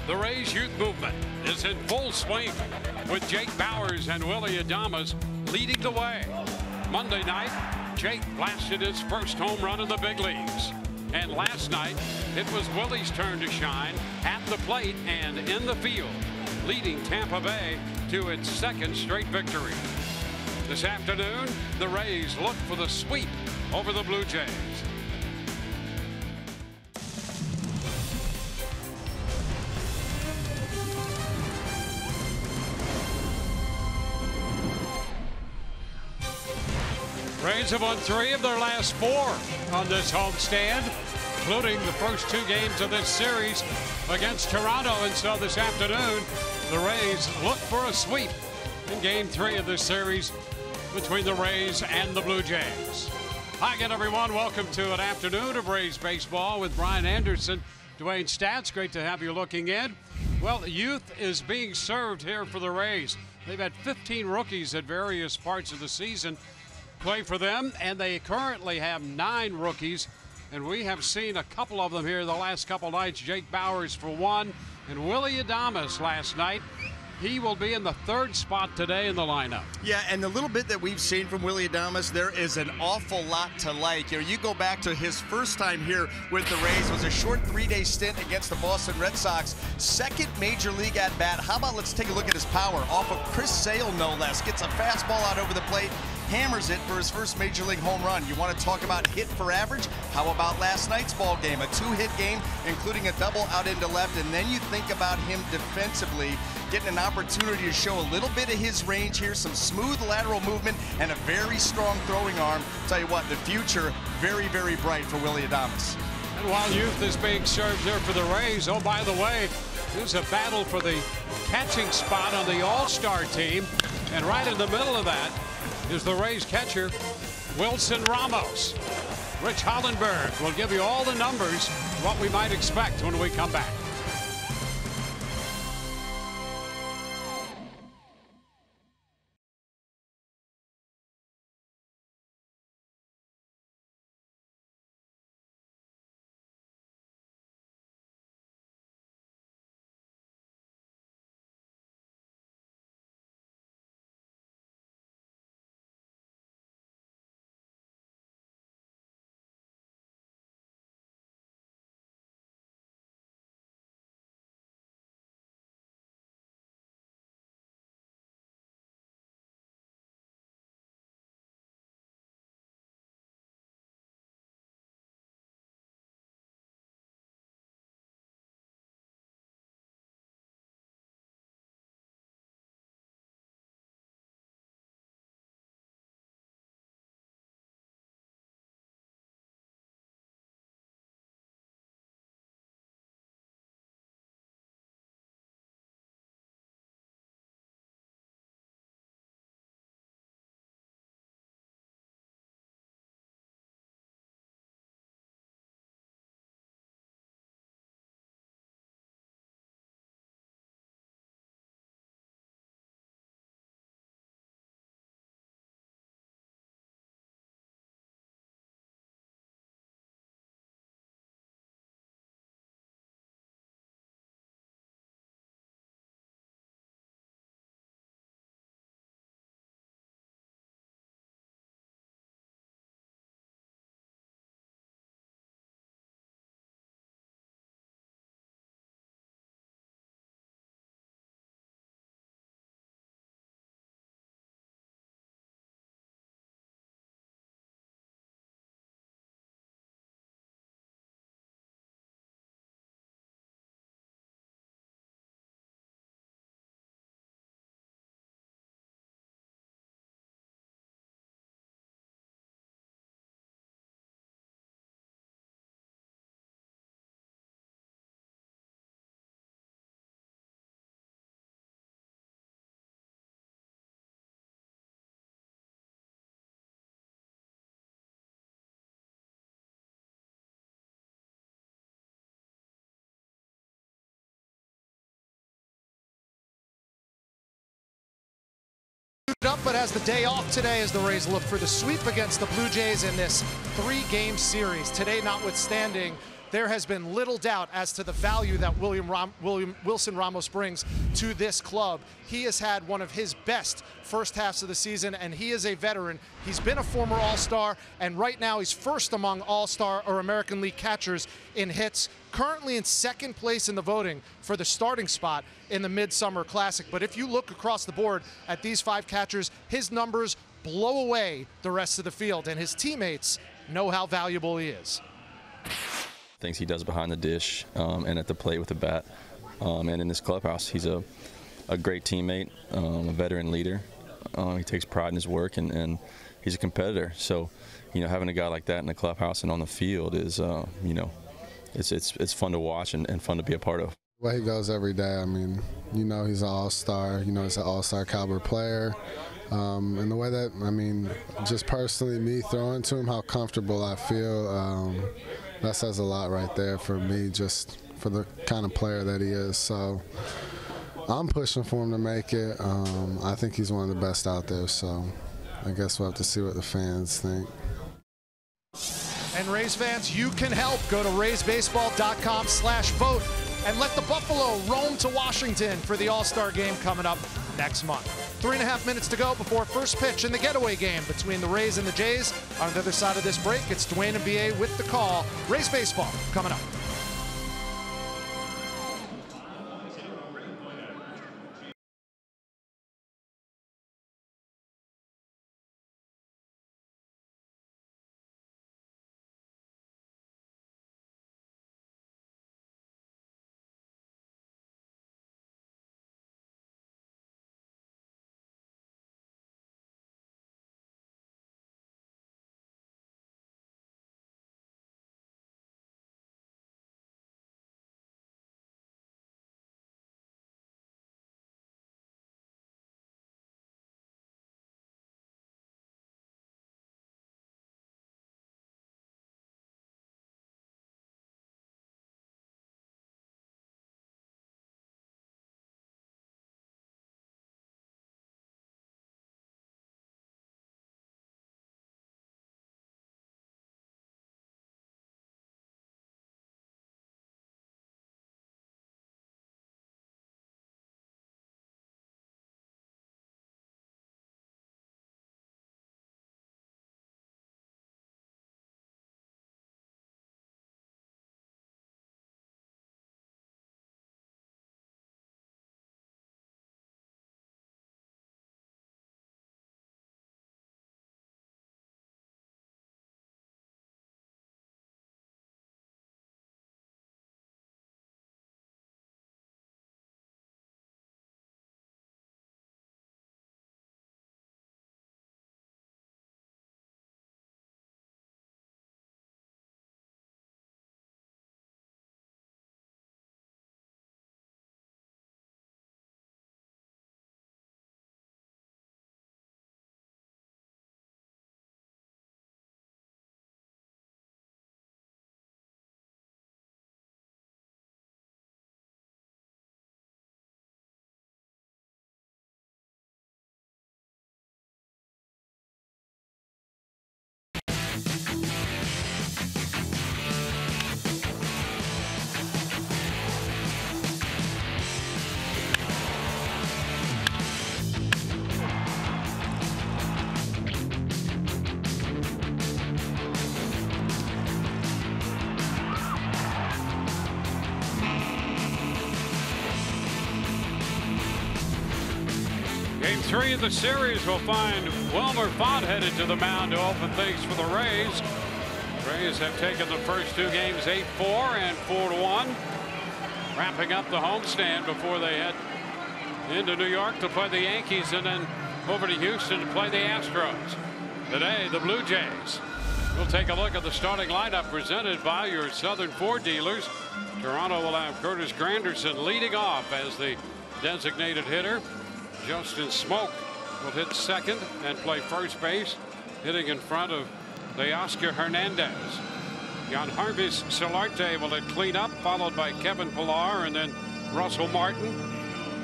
The Rays youth movement is in full swing with Jake Bauers and Willie Adames leading the way. Monday night, Jake blasted his first home run in the big leagues. And last night, it was Willie's turn to shine at the plate and in the field, leading Tampa Bay to its second straight victory. This afternoon, the Rays look for the sweep over the Blue Jays. Rays have won 3 of their last 4 on this homestand, including the first 2 games of this series against Toronto. And so this afternoon, the Rays look for a sweep in Game 3 of this series between the Rays and the Blue Jays. Hi again, everyone. Welcome to an afternoon of Rays baseball with Brian Anderson, Dwayne Stats. Great to have you looking in. Well, youth is being served here for the Rays. They've had 15 rookies at various parts of the season play for them, and they currently have 9 rookies, and we have seen a couple of them here the last couple nights. Jake Bauers for one, and Willie Adames last night. He will be in the 3rd spot today in the lineup. Yeah, and the little bit that we've seen from Willie Adames, there is an awful lot to like. You go back to his first time here with the Rays. It was a short 3-day stint against the Boston Red Sox. 2nd major league at bat. How about let's take a look at his power off of Chris Sale, no less. Gets a fastball out over the plate, hammers it for his first major league home run. You want to talk about hit for average? How about last night's ball game? A 2-hit game, including a double out into left. And then you think about him defensively, getting an opportunity to show a little bit of his range here, some smooth lateral movement, and a very strong throwing arm. Tell you what, the future very, very bright for Willie Adames. And while youth is being served here for the Rays, oh, by the way, there's a battle for the catching spot on the All-Star team. And right in the middle of that is the Rays catcher, Wilson Ramos. Rich Hollenberg will give you all the numbers, what we might expect when we come back. Up, but has the day off today as the Rays look for the sweep against the Blue Jays in this 3-game series. Today notwithstanding, there has been little doubt as to the value that Wilson Ramos brings to this club. He has had one of his best first halves of the season, and he is a veteran. He's been a former All-Star, and right now he's first among All-Star or American League catchers in hits, currently in second place in the voting for the starting spot in the Midsummer Classic. But if you look across the board at these 5 catchers, his numbers blow away the rest of the field, and his teammates know how valuable he is. Things he does behind the dish and at the plate with the bat, and in this clubhouse, he's a great teammate, a veteran leader. He takes pride in his work, and he's a competitor. So, you know, having a guy like that in the clubhouse and on the field is, you know, it's fun to watch and fun to be a part of. The way he goes every day, I mean, you know, he's an all-star. You know, he's an all-star caliber player. And the way that, I mean, just personally, me throwing to him, how comfortable I feel, that says a lot right there for me, just for the kind of player that he is. So I'm pushing for him to make it. I think he's one of the best out there, so I guess we'll have to see what the fans think. And Rays fans, you can help. Go to RaysBaseball.com/vote and let the Buffalo roam to Washington for the All-Star game coming up next month. 3.5 minutes to go before first pitch in the getaway game between the Rays and the Jays. On the other side of this break, it's Dwayne and B.A. with the call. Rays baseball coming up. Game 3 of the series will find Wilmer Font headed to the mound to open things for the Rays. Rays have taken the first 2 games 8-4 and 4-1, wrapping up the homestand before they head into New York to play the Yankees and then over to Houston to play the Astros. Today, the Blue Jays. We'll take a look at the starting lineup presented by your Southern Ford dealers. Toronto will have Curtis Granderson leading off as the designated hitter. Justin Smoke will hit second and play first base, hitting in front of Teoscar Hernandez. Jan Jarvis Solarte will hit cleanup, followed by Kevin Pillar and then Russell Martin.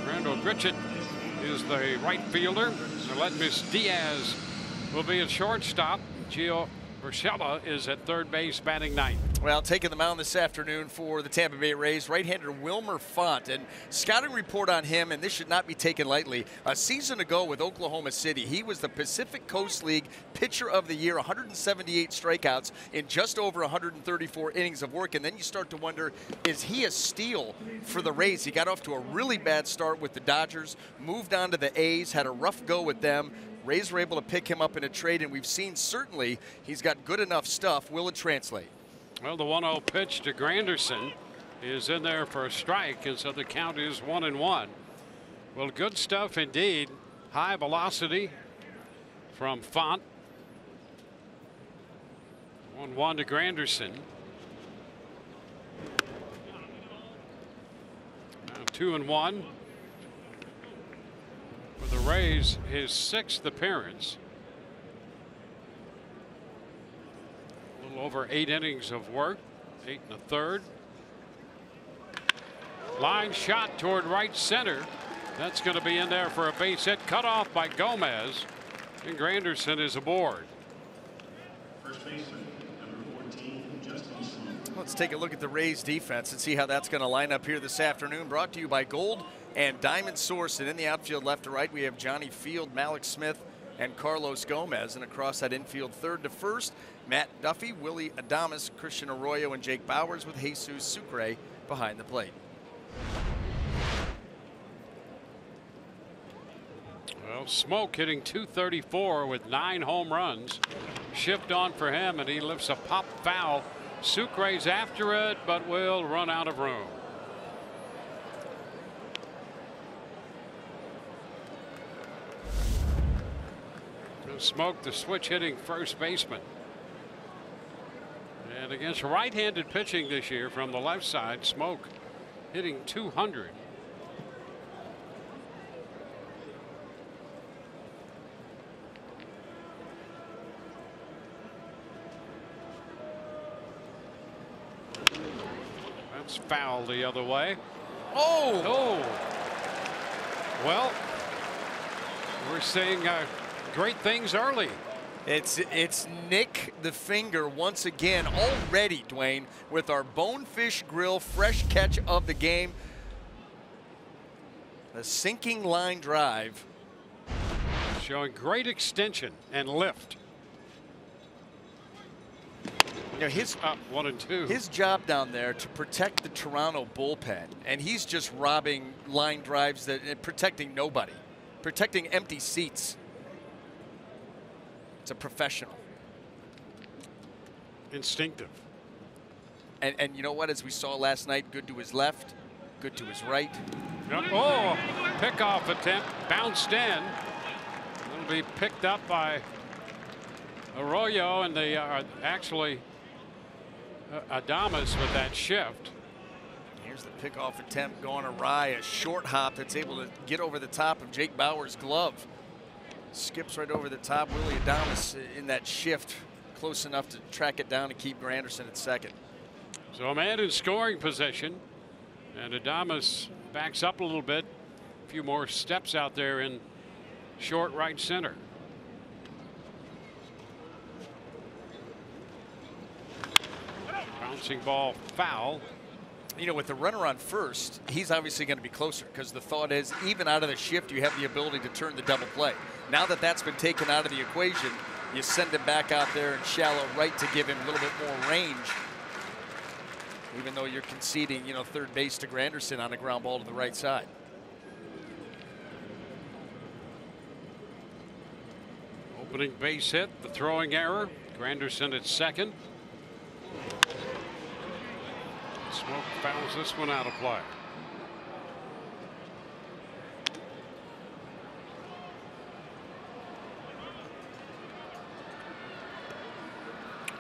Randall Gritchett is the right fielder. Aledmus Diaz will be at shortstop. Gio Urshela is at third base batting ninth. Well, taking the mound this afternoon for the Tampa Bay Rays, right-hander Wilmer Font. And scouting report on him, and this should not be taken lightly, a season ago with Oklahoma City, he was the Pacific Coast League Pitcher of the Year, 178 strikeouts in just over 134 innings of work. And then you start to wonder, is he a steal for the Rays? He got off to a really bad start with the Dodgers, moved on to the A's, had a rough go with them. Rays were able to pick him up in a trade, and we've seen certainly he's got good enough stuff. Will it translate? Well, the 1-0 pitch to Granderson is in there for a strike, and so the count is 1-1. Well, good stuff indeed. High velocity from Font. 1-1 to Granderson. Now 2-1 for the Rays, his 6th appearance. Over 8 innings of work, 8 1/3. Line shot toward right center. That's going to be in there for a base hit, cut off by Gomez, and Granderson is aboard. First baseman, number 14, Justin. Let's take a look at the Rays defense and see how that's going to line up here this afternoon. Brought to you by Gold and Diamond Source. And in the outfield left to right, we have Johnny Field, Malik Smith, and Carlos Gomez. And across that infield, third to first, Matt Duffy, Willie Adames, Christian Arroyo, and Jake Bowers, with Jesus Sucre behind the plate. Well, Smoke hitting .234 with 9 home runs. Shift on for him, and he lifts a pop foul. Sucre's after it, but will run out of room. Smoke, the switch hitting first baseman. And against right-handed pitching this year from the left side, Smoke hitting .200. That's foul the other way. Oh! Well, we're seeing great things early. It's Nick the Finger once again already, Dwayne, with our Bonefish Grill fresh catch of the game. The sinking line drive. Showing great extension and lift. You know, his 1 and 2. His job down there to protect the Toronto bullpen, and he's just robbing line drives that protecting nobody, protecting empty seats. It's a professional. Instinctive. And you know what? As we saw last night, good to his left, good to his right. Yep. Oh, pickoff attempt, bounced in. It'll be picked up by Arroyo, and they are actually Adames with that shift. Here's the pickoff attempt going awry. A short hop that's able to get over the top of Jake Bauers' glove. Skips right over the top. Willie Adames in that shift, close enough to track it down and keep Granderson at second. So a man in scoring position, and Adames backs up a little bit. A few more steps out there in short right center. Bouncing ball foul. You know, with the runner on first, he's obviously going to be closer, because the thought is, even out of the shift, you have the ability to turn the double play. Now that that's been taken out of the equation, you send him back out there in shallow right to give him a little bit more range, even though you're conceding, you know, third base to Granderson on a ground ball to the right side. Opening base hit, the throwing error. Granderson at second. Smoke fouls this one out of play.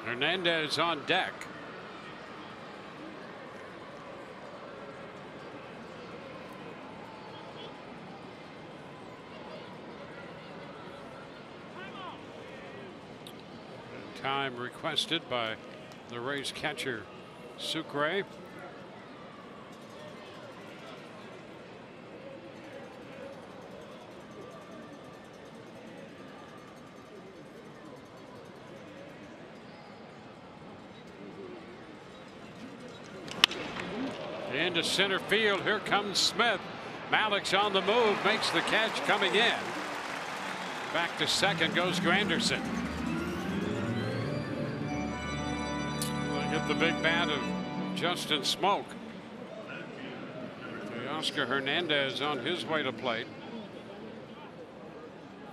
Hernandez on deck. Time requested by the Rays catcher Sucre. Into center field. Here comes Smith. Malik's on the move, makes the catch coming in. Back to second goes Granderson. We'll get the big bat of Justin Smoke. Oscar Hernandez on his way to plate.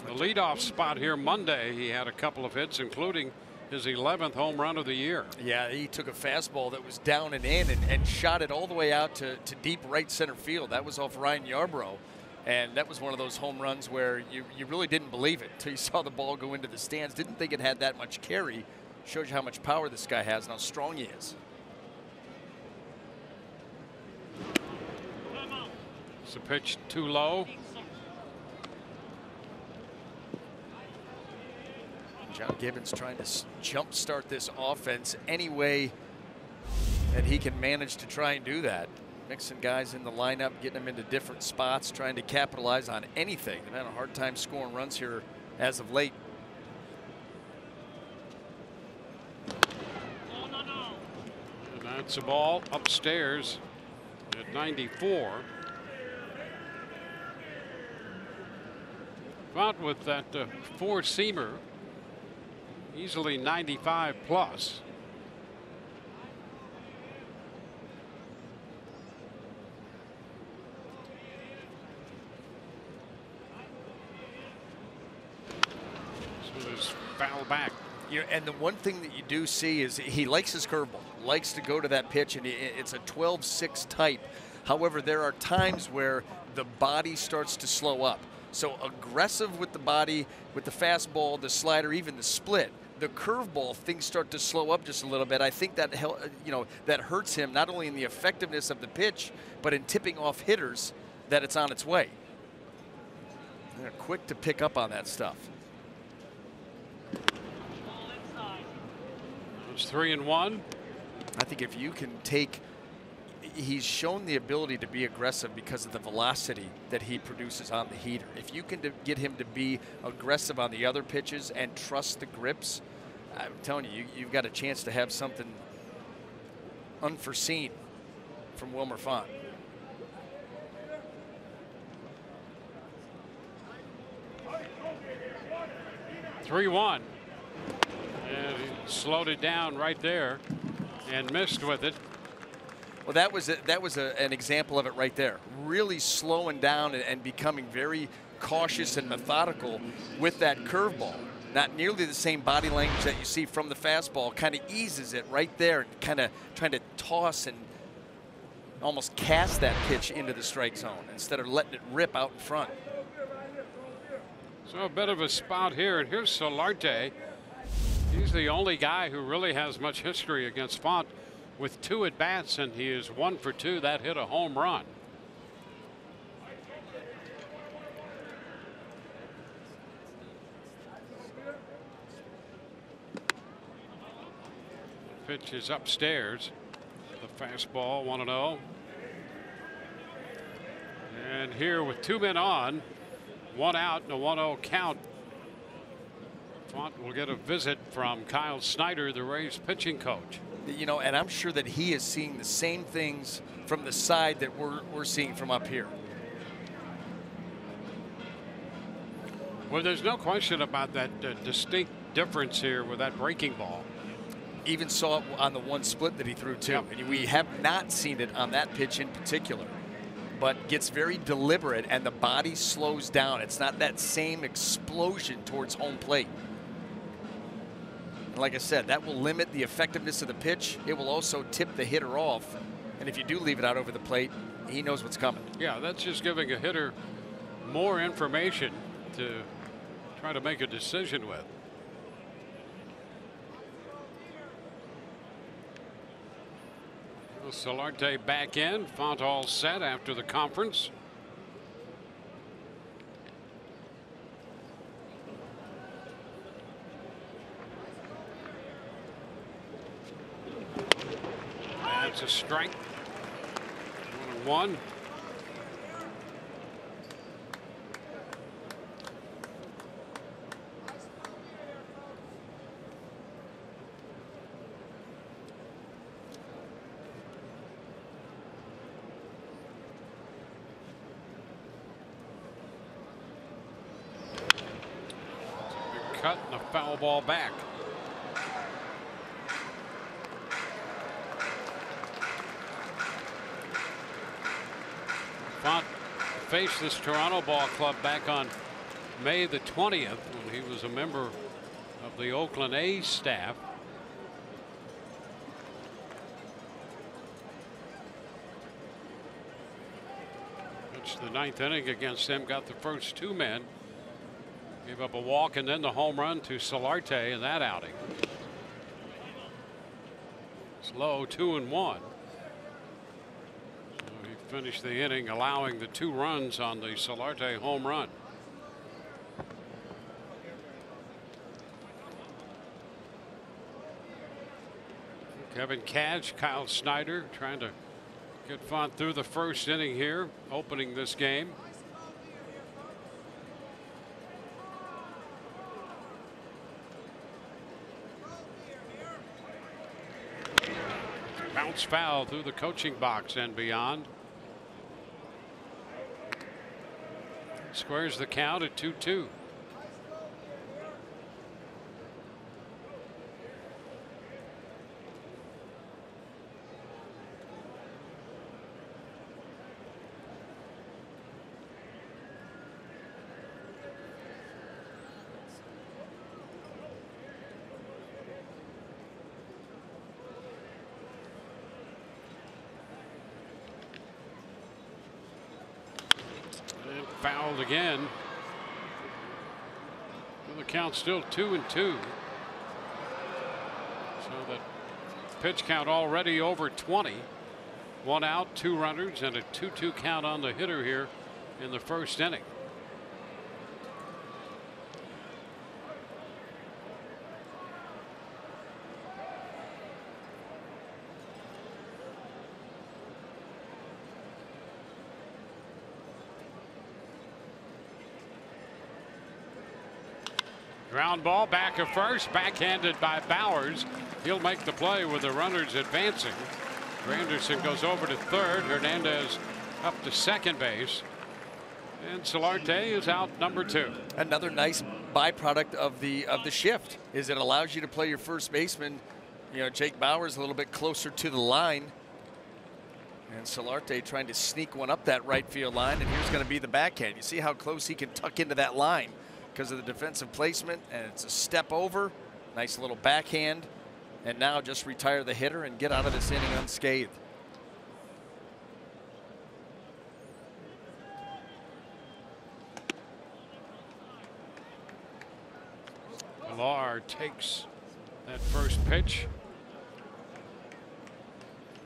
The leadoff spot here Monday, he had a couple of hits, including his 11th home run of the year. Yeah, he took a fastball that was down and in and shot it all the way out to deep right center field. That was off Ryan Yarbrough. And that was one of those home runs where you really didn't believe it until you saw the ball go into the stands. Didn't think it had that much carry. Shows you how much power this guy has and how strong he is. It's a pitch too low. John Gibbons trying to jumpstart this offense any way that he can manage to try and do that. Mixing guys in the lineup, getting them into different spots, trying to capitalize on anything. They've had a hard time scoring runs here as of late. And that's a ball upstairs at 94. But with that four-seamer, easily 95 plus. So there's foul back. And the one thing that you do see is he likes his curveball, likes to go to that pitch, and it's a 12-6 type. However, there are times where the body starts to slow up. So aggressive with the body, with the fastball, the slider, even the split. The curveball, things start to slow up just a little bit. I think that that hurts him not only in the effectiveness of the pitch, but in tipping off hitters that it's on its way. They're quick to pick up on that stuff. It's 3-1. I think if you can take, he's shown the ability to be aggressive because of the velocity that he produces on the heater. If you can get him to be aggressive on the other pitches and trust the grips, I'm telling you, you've got a chance to have something unforeseen from Wilmer Font. (3-1). And he slowed it down right there and missed with it. Well, that was an example of it right there. Really slowing down and becoming very cautious and methodical with that curveball. Not nearly the same body language that you see from the fastball. Kind of eases it right there and kind of trying to toss and almost cast that pitch into the strike zone instead of letting it rip out in front. So a bit of a spot here, and here's Solarte. He's the only guy who really has much history against Font with 2 at-bats, and he is 1 for 2. That hit a home run. The pitch is upstairs. The fastball, 1-0. And here with 2 men on, 1 out and a 1-0 count. Font will get a visit from Kyle Snyder, the Rays pitching coach. You know, and I'm sure that he is seeing the same things from the side that we're seeing from up here. Well, there's no question about that distinct difference here with that breaking ball. Even saw it on the one split that he threw too. Yep. And we have not seen it on that pitch in particular, but gets very deliberate and the body slows down. It's not that same explosion towards home plate. And like I said, that will limit the effectiveness of the pitch. It will also tip the hitter off. And if you do leave it out over the plate, he knows what's coming. Yeah, that's just giving a hitter more information to try to make a decision with. Solarte back in. Font all set after the conference. That's a strike. 1-1. cut and a foul ball back. Font faced this Toronto ball club back on May the 20th when he was a member of the Oakland A's staff. Pitched the 9th inning against them, got the first 2 men, gave up a walk and then the home run to Solarte in that outing. Slow 2-1. He finished the inning allowing the 2 runs on the Solarte home run. Kevin Cash, Kyle Snyder trying to get Font through the first inning here, opening this game. Bounce foul through the coaching box and beyond. Squares the count at 2-2. Fouled again. Well, the count's still 2-2. So the pitch count already over 20. 1 out, 2 runners, and a 2-2 count on the hitter here in the first inning. Ground ball back of first, backhanded by Bowers. He'll make the play with the runners advancing. Granderson goes over to third. Hernandez up to second base. And Solarte is out number 2. Another nice byproduct of the shift is it allows you to play your first baseman. You know, Jake Bowers a little bit closer to the line. And Solarte trying to sneak one up that right field line. And here's going to be the backhand. You see how close he can tuck into that line because of the defensive placement, and it's a step over. Nice little backhand, and now just retire the hitter and get out of this inning unscathed. Pilar takes that first pitch.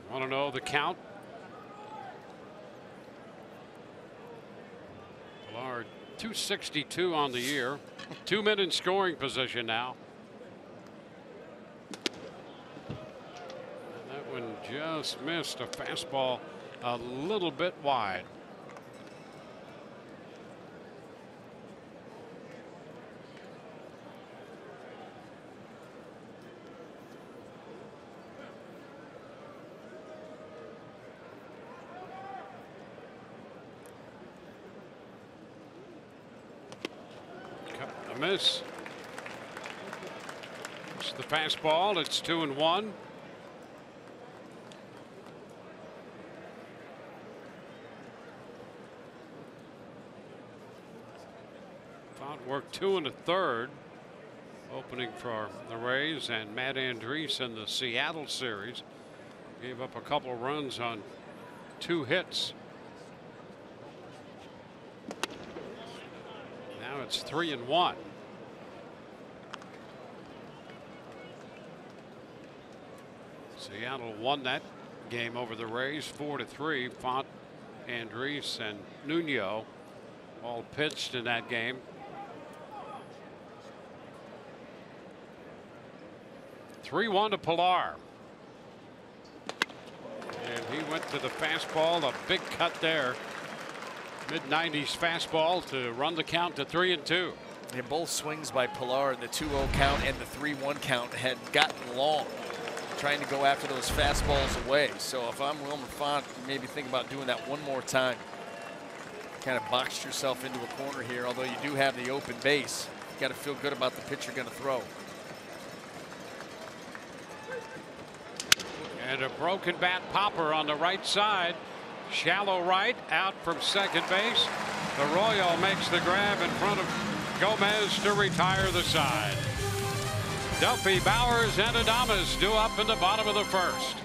Want to know the count? Pilar 262 on the year. 2 men in scoring position now. And that one just missed a fastball a little bit wide. Miss. It's the fastball. It's 2-1. Font worked 2 1/3. Opening for the Rays, and Matt Andriese in the Seattle series gave up a couple runs on 2 hits. Now it's 3-1. Seattle won that game over the Rays 4-3. Font, Andriese, and Nuno all pitched in that game. 3-1 to Pilar. And he went to the fastball, a big cut there. Mid-90s fastball to run the count to 3-2. Yeah, both swings by Pilar in the 2-0 count and the 3-1 count had gotten long, trying to go after those fastballs away. So if I'm Wilmer Font, maybe think about doing that one more time. Kind of boxed yourself into a corner here, although you do have the open base. got to feel good about the pitch you're going to throw. And a broken bat popper on the right side. Shallow right, out from second base. Arroyo makes the grab in front of Gomez to retire the side. Duffy, Bowers, and Adames due up in the bottom of the first.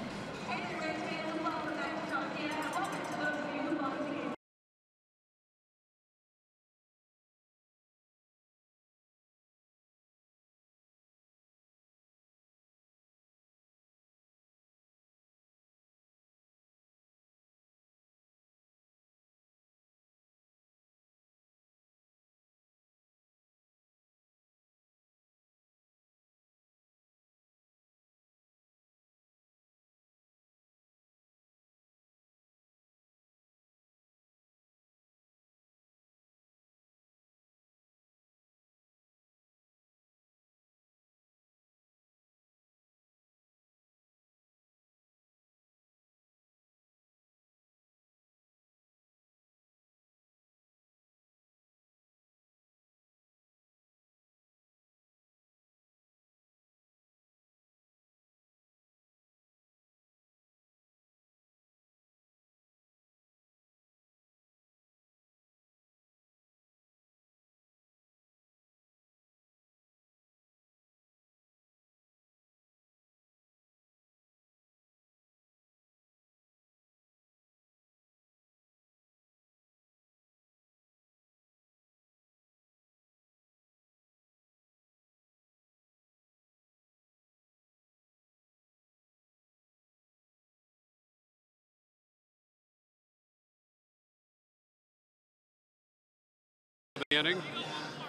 The inning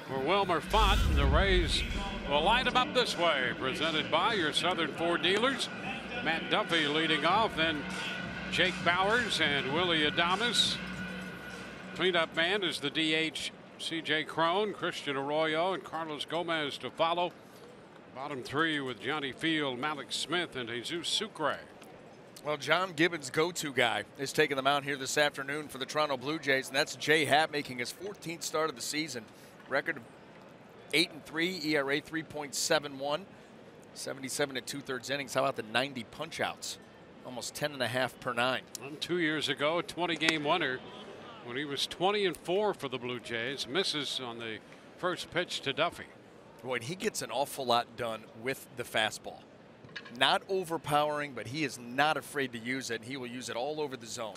for Wilmer Font, and the Rays will line them up this way, presented by your Southern Ford dealers. Matt Duffy leading off, then Jake Bowers and Willie Adames. Cleanup man is the DH C.J. Crone, Christian Arroyo, and Carlos Gomez to follow. Bottom three with Johnny Field, Malik Smith, and Jesus Sucre. Well, John Gibbons' go-to guy is taking them out here this afternoon for the Toronto Blue Jays, and that's Jay Happ making his 14th start of the season. Record of 8-3, ERA 3.71, 77 and 2/3 innings. How about the 90 punch-outs? Almost 10.5 per 9. And 2 years ago, a 20-game winner when he was 20-4 for the Blue Jays. Misses on the first pitch to Duffy. Boy, he gets an awful lot done with the fastball. Not overpowering, but he is not afraid to use it. He will use it all over the zone.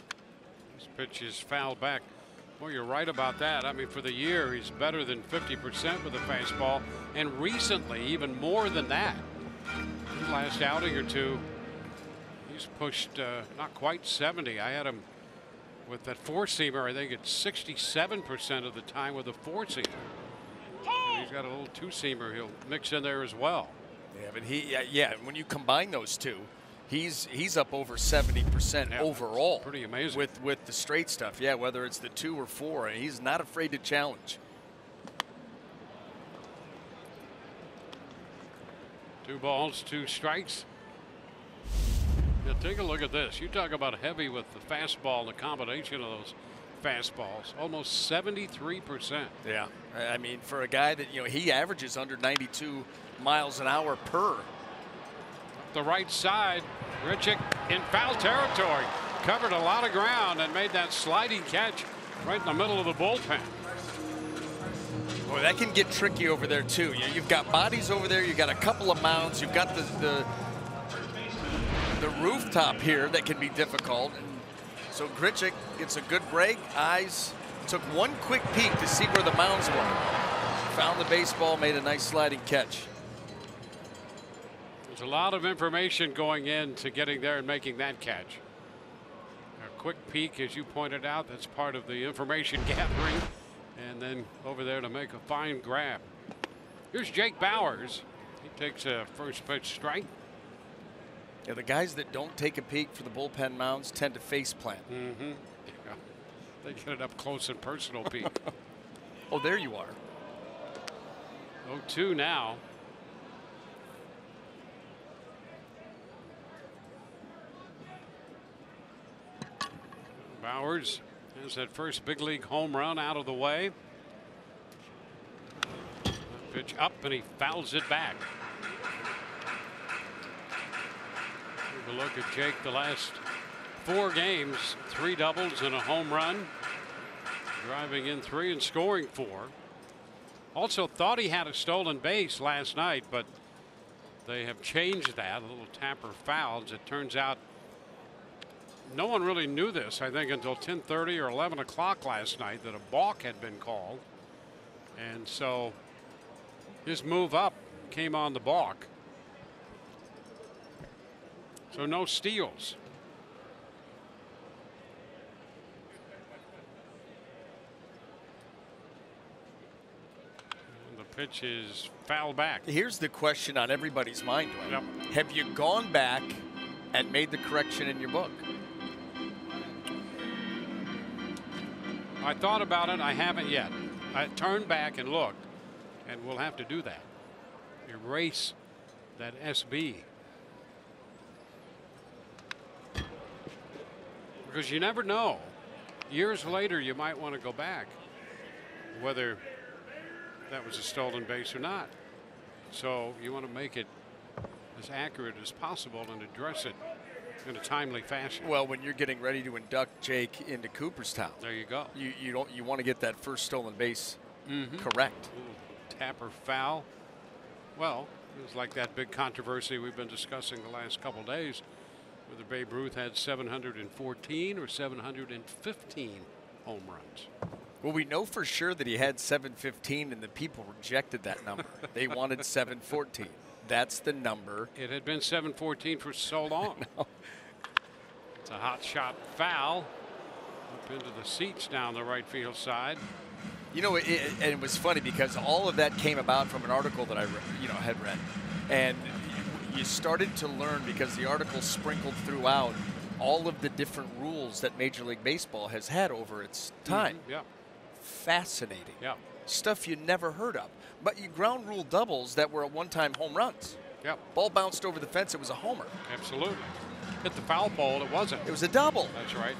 This pitch is fouled back. Well, you're right about that. I mean, for the year, he's better than 50% with the fastball, and recently, even more than that. The last outing or two, he's pushed not quite 70. I had him with that four-seamer. I think it's 67% of the time with a four-seamer. And he's got a little two-seamer he'll mix in there as well. Yeah, but when you combine those two, he's up over 70% overall. Pretty amazing. With the straight stuff. Yeah, whether it's the 2 or 4, he's not afraid to challenge. 2 balls, 2 strikes. Now take a look at this. You talk about heavy with the fastball and the combination of those fastballs. Almost 73%. Yeah, I mean, for a guy that, he averages under 92 miles an hour per. The right side, Grichuk in foul territory. Covered a lot of ground and made that sliding catch right in the middle of the bullpen. Boy, that can get tricky over there too. You've got bodies over there. You've got a couple of mounds. You've got the rooftop here that can be difficult. And so Grichuk gets a good break. Eyes took one quick peek to see where the mounds were. Found the baseball, made a nice sliding catch. There's a lot of information going into getting there and making that catch. A quick peek, as you pointed out, that's part of the information gathering. And then over there to make a fine grab. Here's Jake Bowers. He takes a first pitch strike. Yeah, the guys that don't take a peek for the bullpen mounds tend to face plant. Mm-hmm. Yeah. They get it up close and personal peek. Oh, there you are. 0-2 now. Bowers has that first big league home run out of the way. That Pitch up, and he fouls it back. Take a look at Jake the last 4 games, 3 doubles and a home run. Driving in 3 and scoring 4. Also thought he had a stolen base last night, but they have changed that. A little tapper foul. As it turns out, no one really knew this, I think, until 10:30 or 11 o'clock last night, that a balk had been called. And so his move up came on the balk. So no steals. And the pitch is foul back. Here's the question on everybody's mind, Dwayne. Yep. Have you gone back and made the correction in your book? I thought about it. I haven't yet. I turned back and looked, and we'll have to do that. Erase that SB. Because you never know. Years later, you might want to go back, whether that was a stolen base or not. So you want to make it as accurate as possible and address it in a timely fashion. Well, when you're getting ready to induct Jake into Cooperstown, There you go. you want to get that first stolen base correct. Ooh, tapper foul. Well, it was like that big controversy we've been discussing the last couple days, whether Babe Ruth had 714 or 715 home runs. Well, we know for sure that he had 715, and the people rejected that number. They wanted 714. That's the number. It had been 714 for so long. It's a hot shot foul up into the seats down the right field side. You know, and it was funny because all of that came about from an article that I had read, and you started to learn, because the article sprinkled throughout all of the different rules that Major League Baseball has had over its time. Yeah. Fascinating. Yeah. Stuff you never heard of. But you ground rule doubles that were at one time home runs. Yeah. Ball bounced over the fence. It was a homer. Absolutely. Hit the foul pole. It wasn't. It was a double. That's right.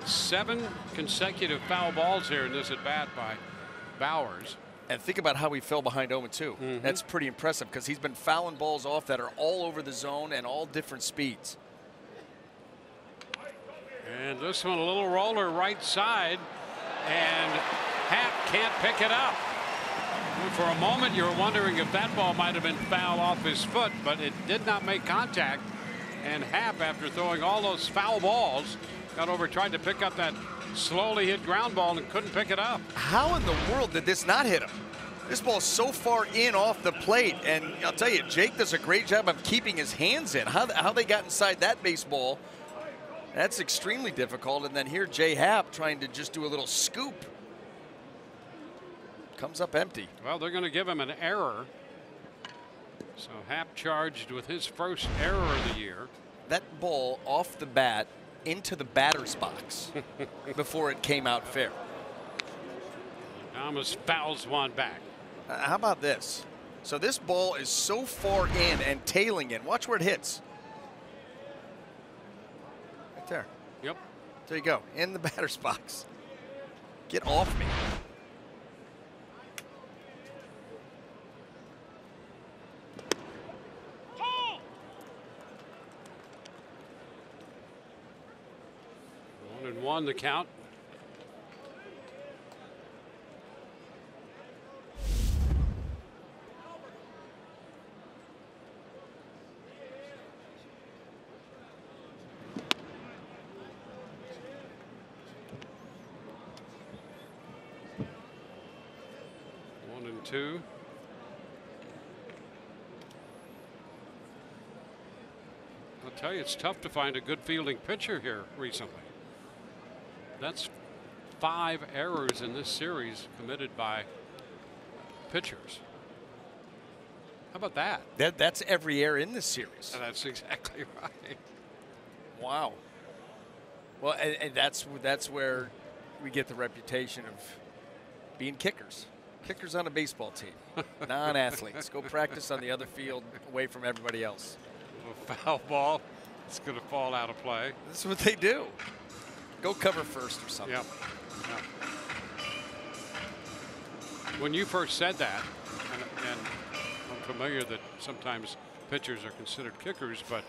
7 consecutive foul balls here in this at bat by Bowers. And think about how he fell behind 0-2. That's pretty impressive, because he's been fouling balls off that are all over the zone and all different speeds. And this one, a little roller right side, and Happ can't pick it up. For a moment, you were wondering if that ball might have been foul off his foot, but it did not make contact. And Happ, after throwing all those foul balls, got over, tried to pick up that slowly hit ground ball and couldn't pick it up. How in the world did this not hit him? This ball's so far in off the plate, and I'll tell you, Jake does a great job of keeping his hands in. How they got inside that baseball, that's extremely difficult. And then here, Jay Happ trying to just do a little scoop. Comes up empty. Well, they're going to give him an error. So Happ charged with his first error of the year. That ball off the bat into the batter's box before it came out fair. Thomas fouls one back. How about this? So this ball is so far in and tailing in. Watch where it hits. Right there. Yep. There you go. In the batter's box. Get off me. And 1 the count. One and 2. I'll tell you, it's tough to find a good fielding pitcher here recently. That's 5 errors in this series committed by pitchers. How about that? That's every error in this series. That's exactly right. Wow. Well, and that's where we get the reputation of being kickers. Kickers on a baseball team, non-athletes. Go practice on the other field away from everybody else. A foul ball. It's going to fall out of play. This is what they do. Go cover first or something. Yep. Yep. when you first said that, and I'm familiar that sometimes pitchers are considered kickers, but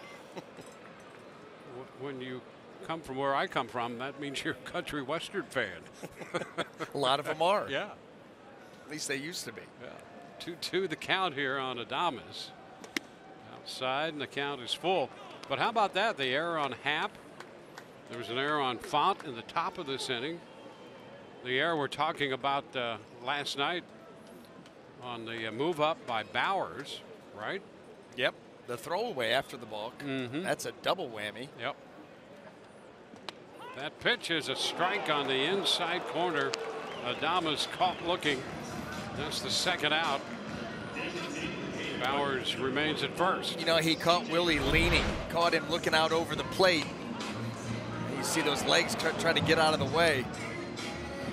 when you come from where I come from, that means you're a country western fan. A lot of them are. Yeah. At least they used to be. Yeah. 2-2 the count here on Adames. Outside, and the count is full. But how about that? The error on Happ. There was an error on Font in the top of this inning. The error we're talking about last night on the move up by Bowers, right? Yep. The throwaway after the balk. That's a double whammy. Yep. That pitch is a strike on the inside corner. Adames caught looking. That's the second out. Bowers remains at first. You know, he caught Willie leaning, caught him looking out over the plate. You see those legs trying to get out of the way.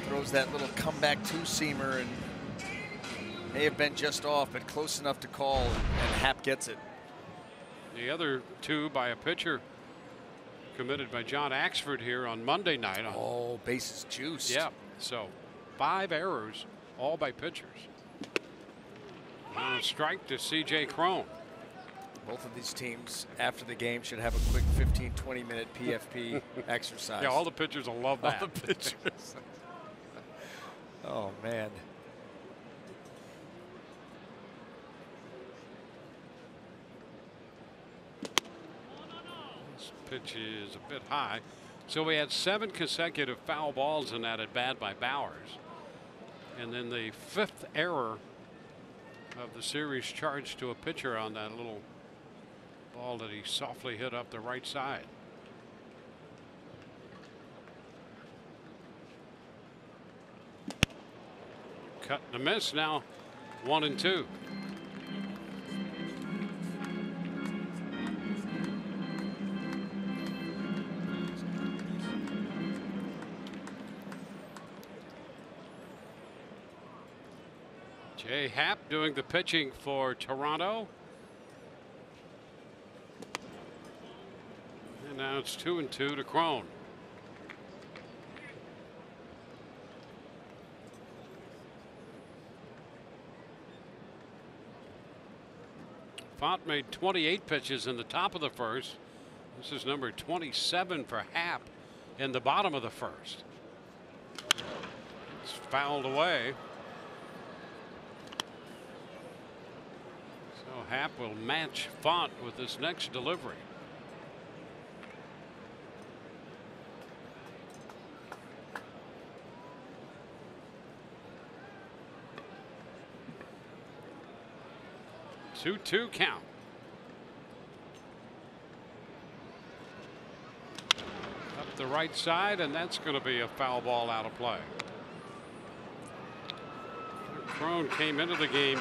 Throws that little comeback two-seamer and may have been just off, but close enough to call, and Happ gets it. The other two by a pitcher committed by John Axford here on Monday night. Oh, bases juiced. Yeah, so 5 errors, all by pitchers. And a strike to C.J. Cron. Both of these teams after the game should have a quick 15-20 minute PFP exercise. Yeah, all the pitchers will love that. All the pitchers. Oh, man. This pitch is a bit high. So we had 7 consecutive foul balls in that at bat by Bowers. And then the 5th error of the series charged to a pitcher on that little ball that he softly hit up the right side. Cut and a miss, now 1-2. Jay Happ doing the pitching for Toronto. And now it's 2-2 to Cron. Font made 28 pitches in the top of the first. This is number 27 for Happ in the bottom of the first. It's fouled away. Happ will match Font with this next delivery. Two count. Up the right side, and that's going to be a foul ball out of play. Cron came into the game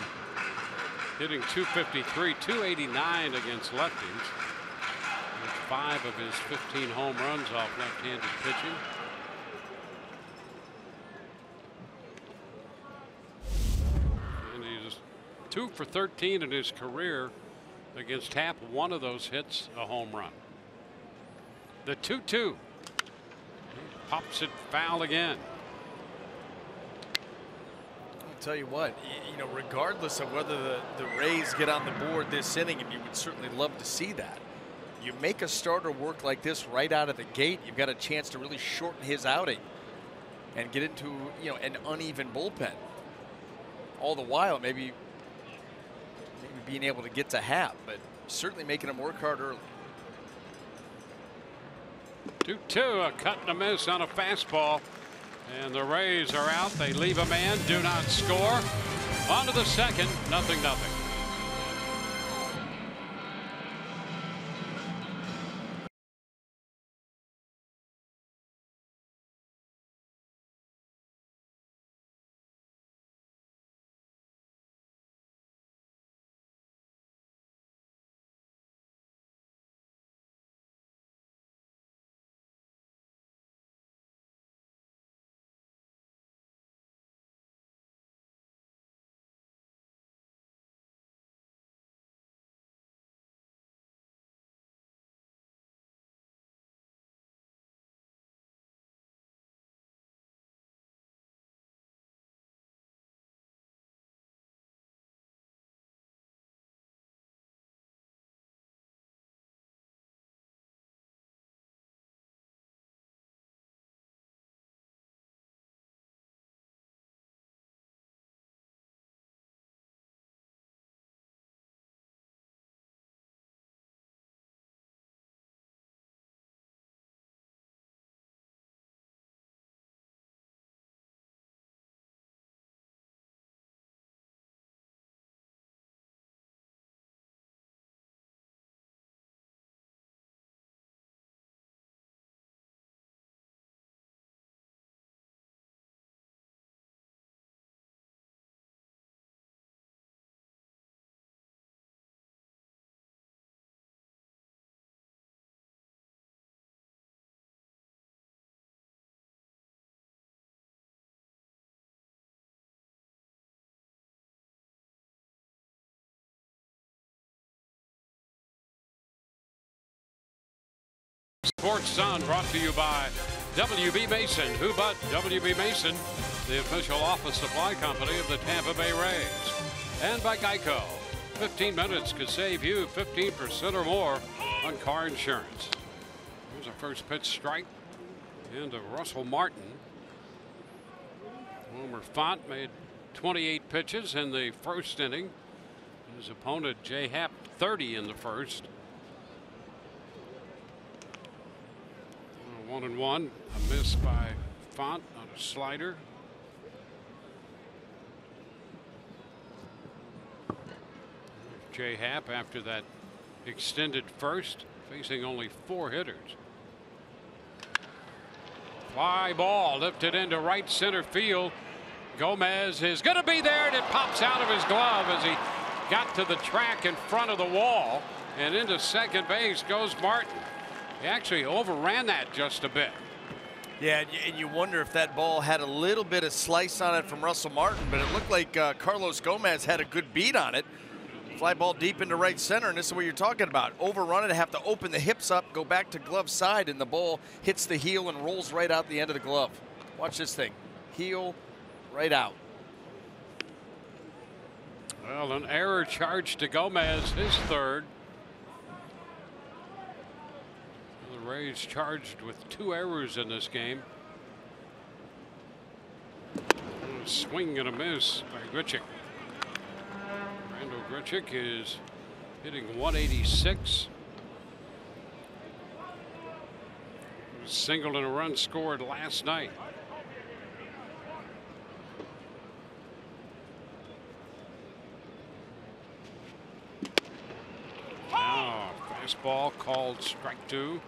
hitting .253, .289 against lefties. With 5 of his 15 home runs off left-handed pitching. And he's 2 for 13 in his career against Happ. One of those hits a home run. The 2-2. Pops it foul again. Tell you what, you know, regardless of whether the Rays get on the board this inning, and you would certainly love to see that, you make a starter work like this right out of the gate, you've got a chance to really shorten his outing and get into, you know, an uneven bullpen. All the while, maybe being able to get to Happ, but certainly making him work hard early. 2-2, a cut and a miss on a fastball. And the Rays are out. They leave a man, do not score. On to the second, 0-0. Sports Sun brought to you by WB Mason. Who but WB Mason, the official office supply company of the Tampa Bay Rays. And by Geico. 15 minutes could save you 15% or more on car insurance. Here's a first pitch strike into Russell Martin. Wilmer Font made 28 pitches in the first inning. His opponent, Jay Happ, 30 in the first. 1-1, a miss by Font on a slider. Jay Happ, after that extended first, facing only 4 hitters. Fly ball lifted into right center field. Gomez is going to be there, and it pops out of his glove as he got to the track in front of the wall, and into second base goes Martin. He actually overran that just a bit. Yeah, and you wonder if that ball had a little bit of slice on it from Russell Martin, but it looked like Carlos Gomez had a good beat on it. Fly ball deep into right center, and this is what you're talking about. Overrun it, have to open the hips up, go back to glove side, and the ball hits the heel and rolls right out the end of the glove. Watch this thing. Heel right out. Well, an error charged to Gomez, his third. The Rays charged with 2 errors in this game. A swing and a miss by Grichuk. Randall Grichuk is hitting 186. He was singled and a run scored last night. Now, fastball called strike 2.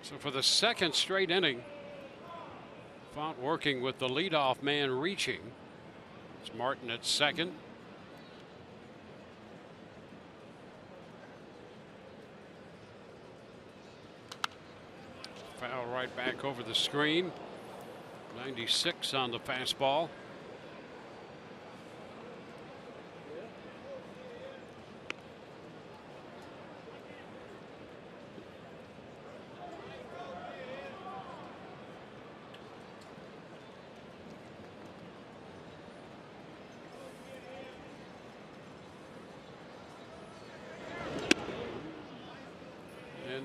So for the second straight inning, Font working with the leadoff man reaching. It's Martin at second. Foul right back over the screen. 96 on the fastball.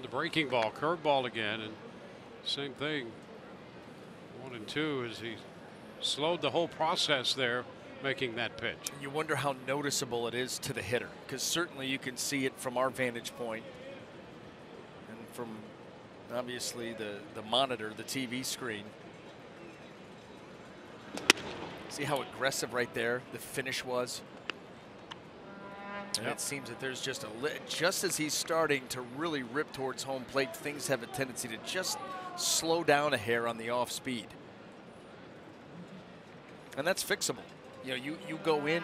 The breaking ball, curveball again, and same thing. 1 and 2 as he slowed the whole process there, making that pitch. You wonder how noticeable it is to the hitter, because certainly you can see it from our vantage point and from obviously the monitor, the TV screen. See how aggressive right there the finish was. And it seems that there's just just as he's starting to really rip towards home plate, things have a tendency to just slow down a hair on the off speed. And that's fixable. You know, you go in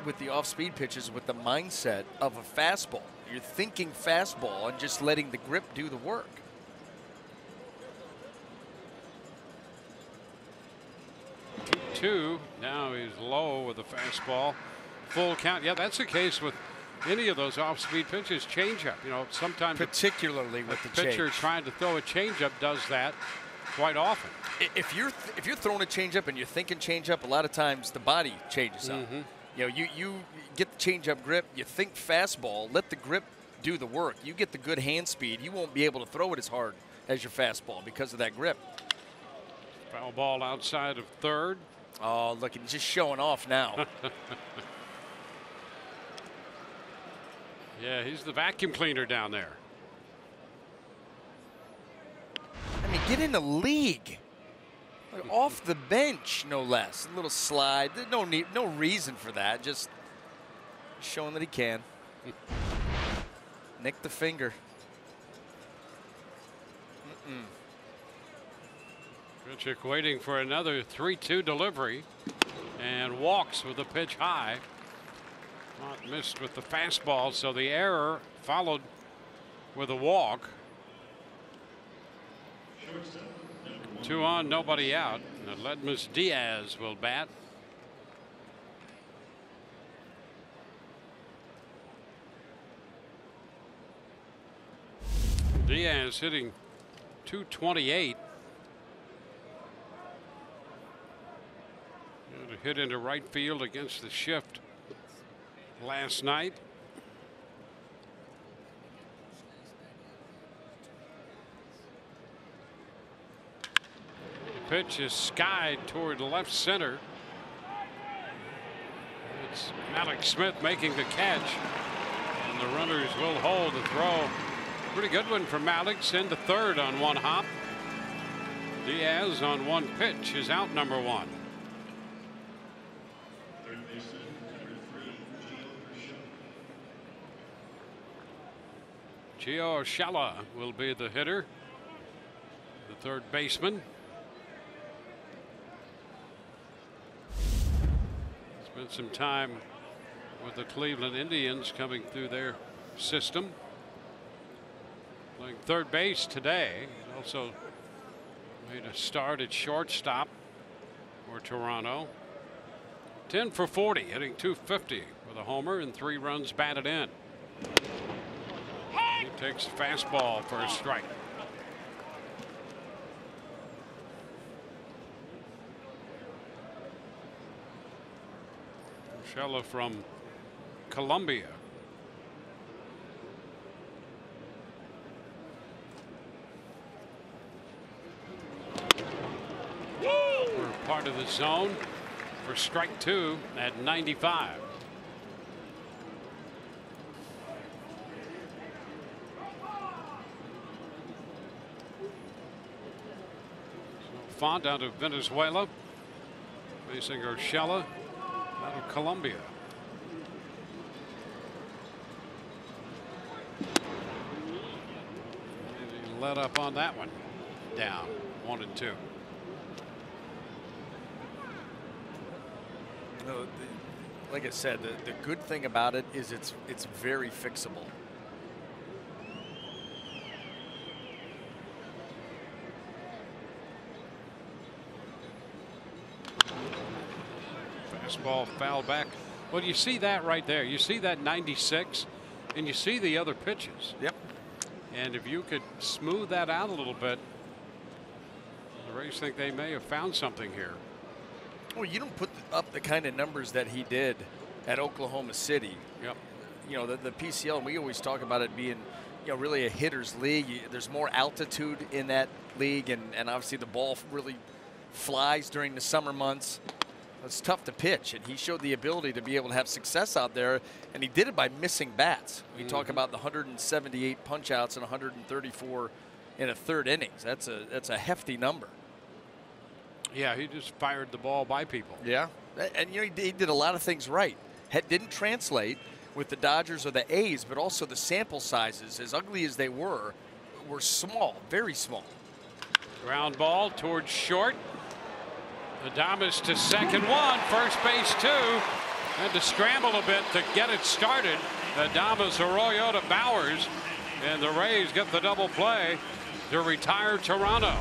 with the off speed pitches with the mindset of a fastball. You're thinking fastball and just letting the grip do the work. Two. Now he's low with the fastball. Full count. Yeah, that's the case with any of those off-speed pitches. Changeup, you know, sometimes particularly with the pitcher change. trying to throw a changeup does that quite often. If you're throwing a changeup and you're thinking changeup, a lot of times the body changes up. You know, you get the changeup grip, you think fastball, let the grip do the work. You get the good hand speed, you won't be able to throw it as hard as your fastball because of that grip. Foul ball outside of third. Oh, look, he's just showing off now. Yeah, he's the vacuum cleaner down there. I mean, get in the league. Like off the bench, no less. A little slide. There's no need, no reason for that. Just showing that he can. Nick the finger. Grichuk waiting for another 3-2 delivery and walks with a pitch high. Not missed with the fastball, so the error followed with a walk. 2 on, nobody out. Ledmus Diaz will bat. Diaz hitting .228. A hit into right field against the shift last night. Pitch is skied toward left center. It's Malik Smith making the catch, and the runners will hold the throw. Pretty good one for Malik. Send to third on one hop. Diaz on one pitch is out, number one. Third baseman, number 3, Gio Urshela will be the hitter, the third baseman. Spent some time with the Cleveland Indians coming through their system. Playing third base today. Also made a start at shortstop for Toronto. 10 for 40, hitting .250 with a homer and 3 runs batted in. He takes the fastball for a strike. Urshela from Colombia. We're part of the zone for strike 2 at 95. Font out of Venezuela, facing Urshela out of Colombia. And he let up on that one. Down 1-2. No, like I said, the good thing about it is it's very fixable. Fastball foul back. Well, you see that right there. You see that 96, and you see the other pitches. Yep. And if you could smooth that out a little bit, the Rays think they may have found something here. Well, you don't put up the kind of numbers that he did at Oklahoma City. Yep. You know, the PCL, and we always talk about it being, you know, really a hitter's league. There's more altitude in that league, and obviously the ball really flies during the summer months. It's tough to pitch, and he showed the ability to be able to have success out there, and he did it by missing bats. We talk about the 178 punch-outs and 134 in a third innings. That's a hefty number. Yeah, he just fired the ball by people. Yeah, and you know he did a lot of things right. Didn't translate with the Dodgers or the A's, but also the sample sizes, as ugly as they were small, very small. Ground ball towards short. Adames to second one, first base 2. Had to scramble a bit to get it started. Adames, Arroyo to Bowers, and the Rays get the double play to retire Toronto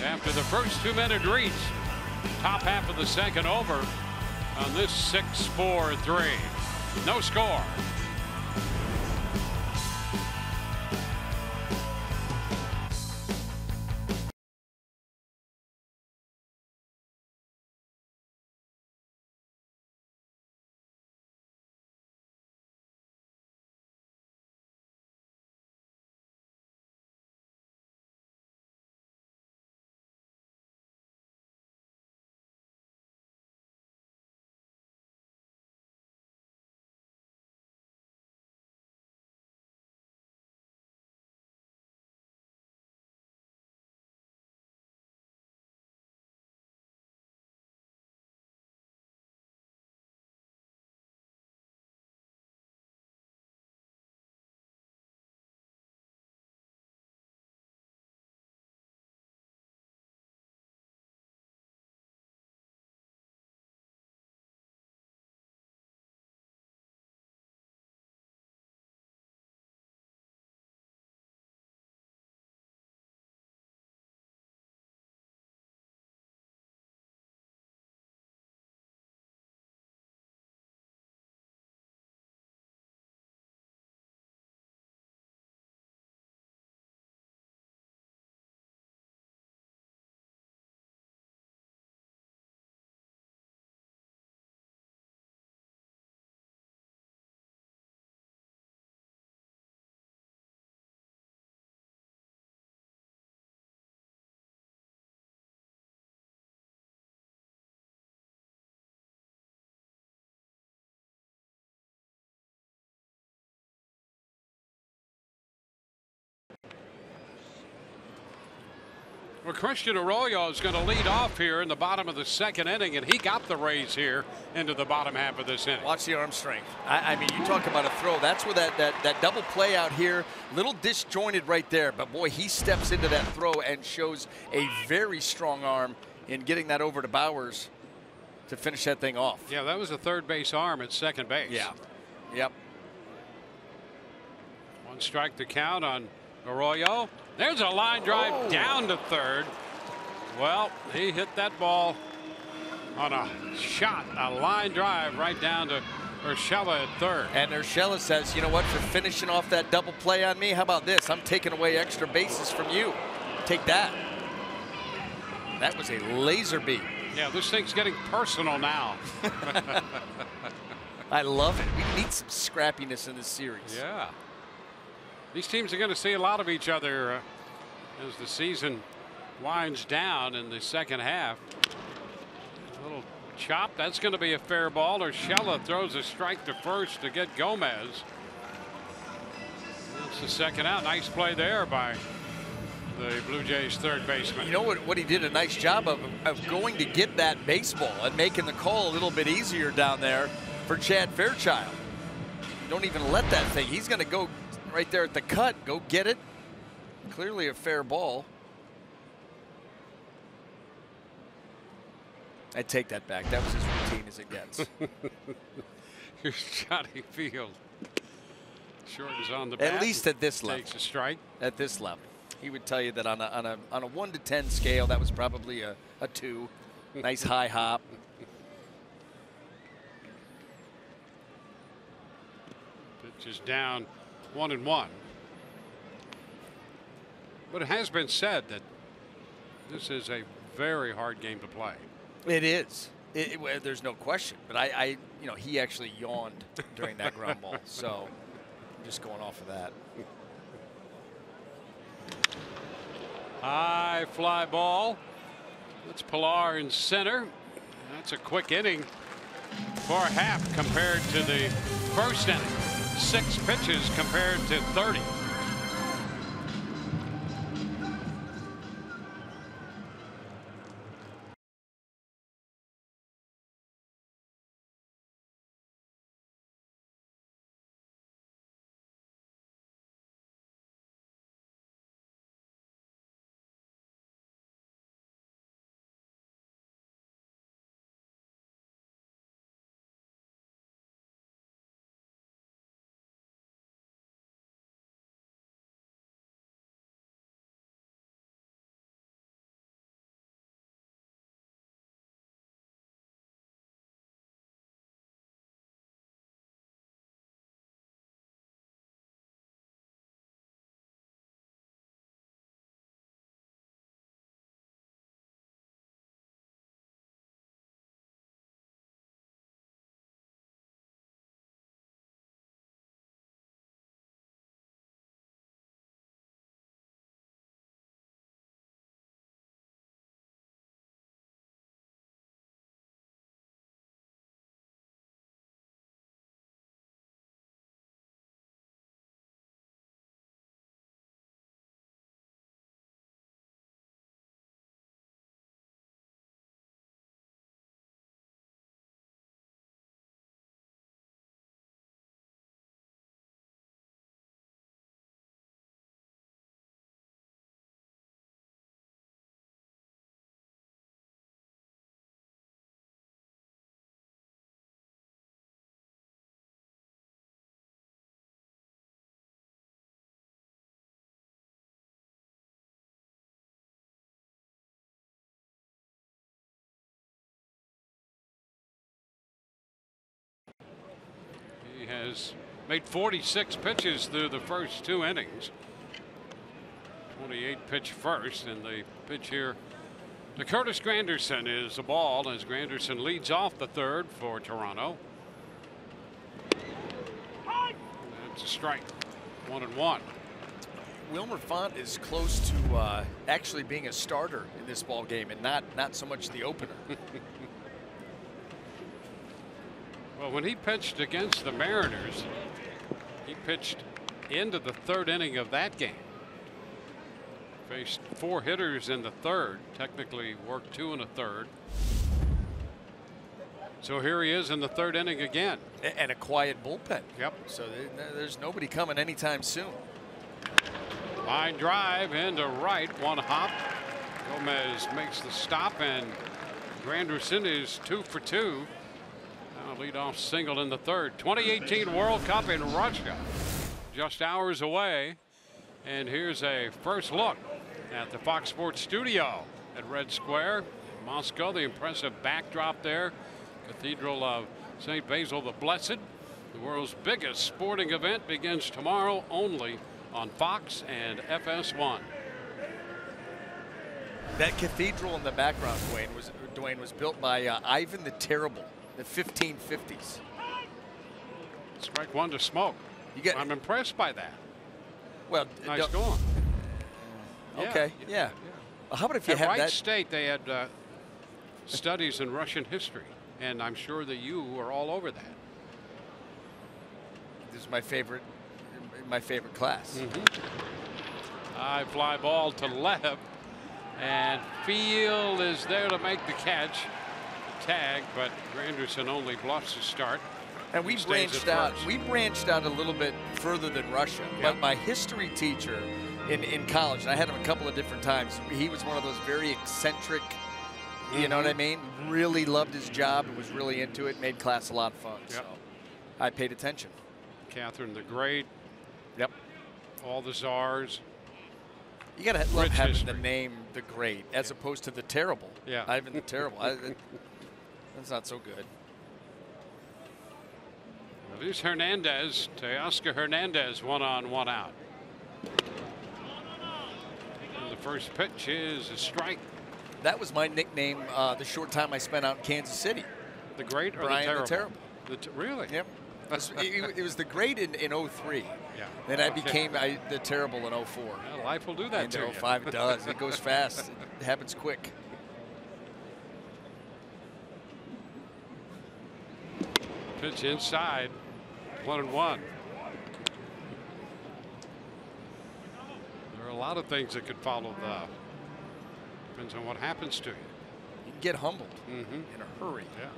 after the first 2-minute reach. Top half of the second over on this 6-4-3. No score. Well, Christian Arroyo is going to lead off here in the bottom of the second inning, and he got the Rays here into the bottom half of this inning. Watch the arm strength. I mean, you talk about a throw. That's where that double play out here, little disjointed right there. But, boy, he steps into that throw and shows a very strong arm in getting that over to Bowers to finish that thing off. Yeah, that was a third base arm at second base. Yeah. Yep. 1 strike to count on Arroyo. There's a line drive down to third. Well, he hit that ball on a shot, a line drive right down to Urshela at third. And Urshela says, you know what, for finishing off that double play on me, how about this? I'm taking away extra bases from you. Take that. That was a laser beam. Yeah, this thing's getting personal now. I love it. We need some scrappiness in this series. Yeah. These teams are going to see a lot of each other as the season winds down in the second half. A little chop. That's going to be a fair ball. Urshela throws a strike to first to get Gomez. That's the second out. Nice play there by the Blue Jays third baseman. You know what he did a nice job of going to get that baseball and making the call a little bit easier down there for Chad Fairchild. Don't even let that thing. He's going to go right there at the cut. Go get it. Clearly a fair ball. I take that back. That was as routine as it gets. Here's Johnny Field. Shortens on the bat. At least at this level. Takes a strike. At this level. He would tell you that on a 1 to 10 scale, that was probably a 2. Nice high hop. Pitch is down 1-1. But it has been said that this is a very hard game to play. It is. There's no question. But you know, he actually yawned during that ground ball. So I'm just going off of that. High fly ball. That's Pilar in center. That's a quick inning for a half compared to the first inning. 6 pitches compared to 30. He has made 46 pitches through the first 2 innings. 28 pitch first, and the pitch here to Curtis Granderson is a ball as Granderson leads off the third for Toronto. That's a strike. 1-1. Wilmer Font is close to actually being a starter in this ball game, and not so much the opener. Well, when he pitched against the Mariners, he pitched into the third inning of that game. Faced 4 hitters in the third, technically worked 2 in the third. So here he is in the third inning again. And a quiet bullpen. Yep. So there's nobody coming anytime soon. Line drive into right, 1 hop. Gomez makes the stop, and Granderson is 2 for 2. Now leadoff single in the third. 2018 World Cup in Russia, just hours away. And here's a first look at the Fox Sports studio at Red Square, Moscow. The impressive backdrop there. Cathedral of St. Basil the Blessed. The world's biggest sporting event begins tomorrow only on Fox and FS1. That cathedral in the background, Dwayne, was built by Ivan the Terrible, the 1550s. Strike 1 to Smoke. I'm impressed by that. Well, nice going. Okay, yeah. Well, how about if you at have Wright that? State, they had studies in Russian history, and I'm sure that you were all over that. This is my favorite class. High fly ball to left, and Field is there to make the catch. The tag, but Granderson only bluffs the start. And we branched out. We branched out a little bit further than Russia. Yep. But my history teacher in college, and I had him a couple of different times. He was one of those very eccentric. You know what I mean? Really loved his job and was really into it. Made class a lot of fun. Yep. So I paid attention. Catherine the Great. Yep. All the czars. You gotta love Rich having history. the name the Great as opposed to the Terrible. Yeah. Ivan the Terrible. That's not so good. Luis Hernandez, Teoscar Hernandez, 1 on, 1 out. And the first pitch is a strike. That was my nickname the short time I spent out in Kansas City. The Great or Brian the Terrible? Really? Yep. It was the Great in 03. Yeah. Then I became the Terrible in 04. Well, life will do that And to you. 05 it does. It goes fast. It happens quick. Pitch inside, 1-1. There are a lot of things that could follow the. Depends on what happens to you. You can get humbled in a hurry. Yeah.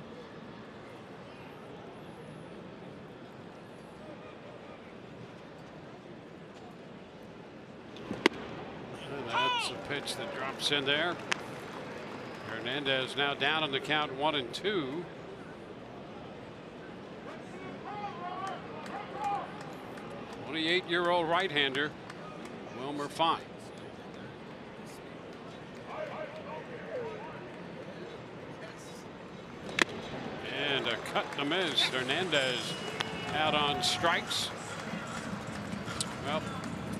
And that's a pitch that drops in there. Hernandez now down on the count, 1-2. The 28-year-old right-hander, Wilmer Fine. And a cut and a miss. Hernandez out on strikes. Well,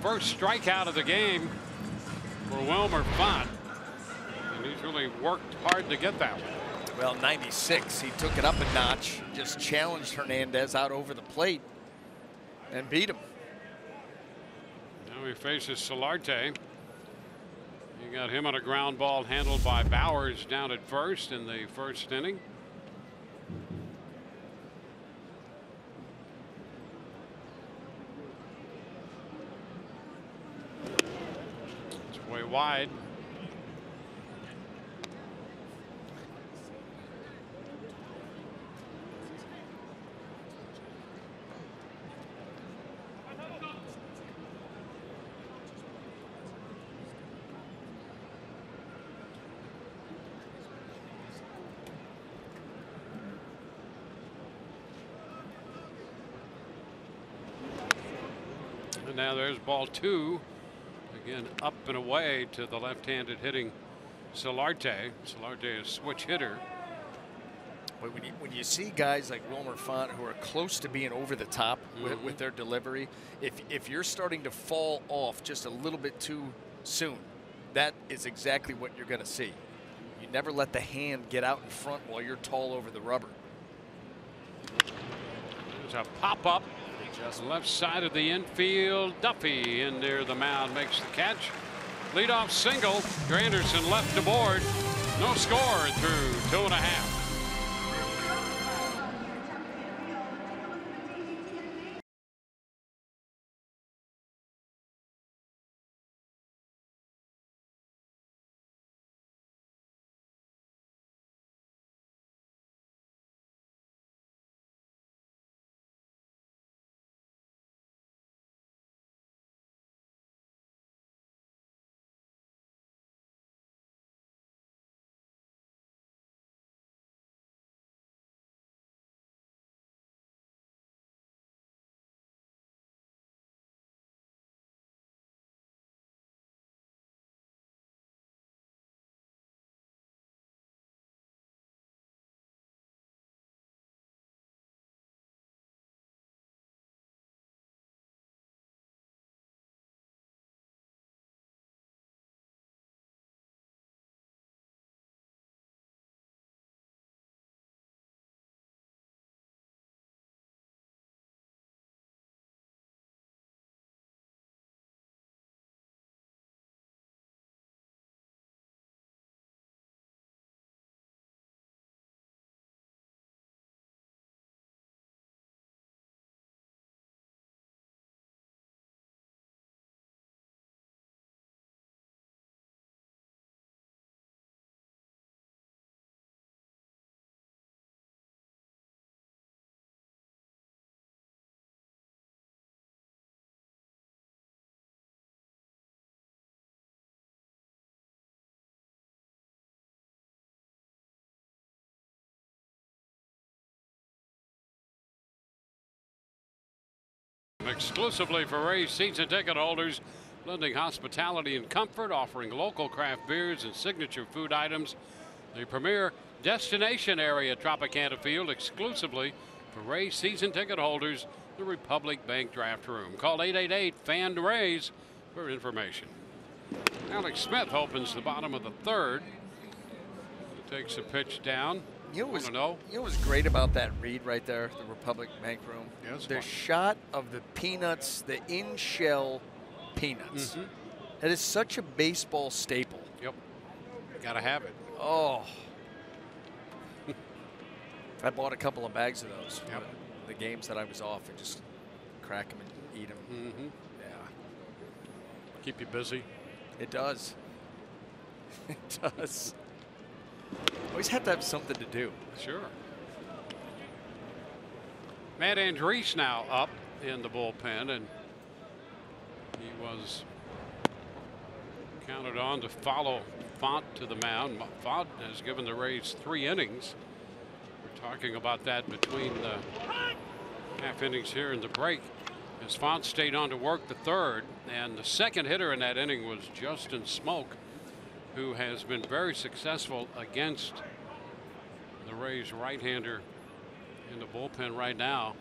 first strikeout of the game for Wilmer Font. And he's really worked hard to get that one. Well, 96, he took it up a notch, just challenged Hernandez out over the plate and beat him. Now he faces Solarte. You got him on a ground ball handled by Bowers down at first in the first inning. It's way wide. And now there's ball 2. Again, up and away to the left-handed hitting Solarte. Solarte is a switch hitter. But when you see guys like Wilmer Font who are close to being over the top with their delivery, if you're starting to fall off just a little bit too soon, that is exactly what you're going to see. You never let the hand get out in front while you're tall over the rubber. There's a pop-up. Left side of the infield. Duffy in near the mound makes the catch. Leadoff single. Granderson left aboard. No score through 2.5. Exclusively for Rays season ticket holders, blending hospitality and comfort, offering local craft beers and signature food items. The premier destination area, Tropicana Field, exclusively for Rays season ticket holders, the Republic Bank Draft Room. Call 888-FAN-RAYS for information. Alex Smith opens the bottom of the third. Takes a pitch down. You know what was great about that read right there, the Republic Bank Room? Yes, the shot of the peanuts, the in-shell peanuts. Mm-hmm. That is such a baseball staple. Yep. Gotta have it. Oh. I bought a couple of bags of those for Yep. the games that I was off and just crack them and eat them. Mm-hmm. Yeah. Keep you busy. It does. It does. Always have to have something to do. Sure. Matt Andriese now up in the bullpen, and he was counted on to follow Font to the mound. Font has given the Rays 3 innings. We're talking about that between the half innings here in the break, as Font stayed on to work the third, and the second hitter in that inning was Justin Smoke, who has been very successful against the Rays right-hander in the bullpen right now.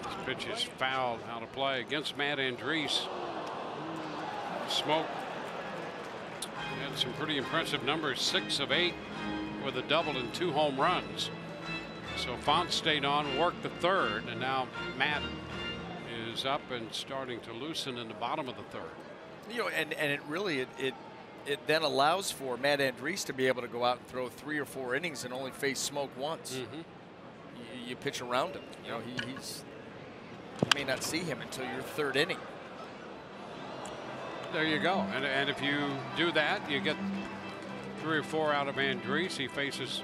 This pitch is fouled out of play against Matt Andriese. Smoke had some pretty impressive numbers, 6 of 8 with a double and 2 home runs. So Font stayed on, worked the third, and now Matt is up and starting to loosen in the bottom of the third. You know, and it really it then allows for Matt Andriese to be able to go out and throw 3 or 4 innings and only face Smoke once. Mm-hmm. You pitch around him. You know, you may not see him until your third inning. There you go. And if you do that, you get 3 or 4 out of Andriese. He faces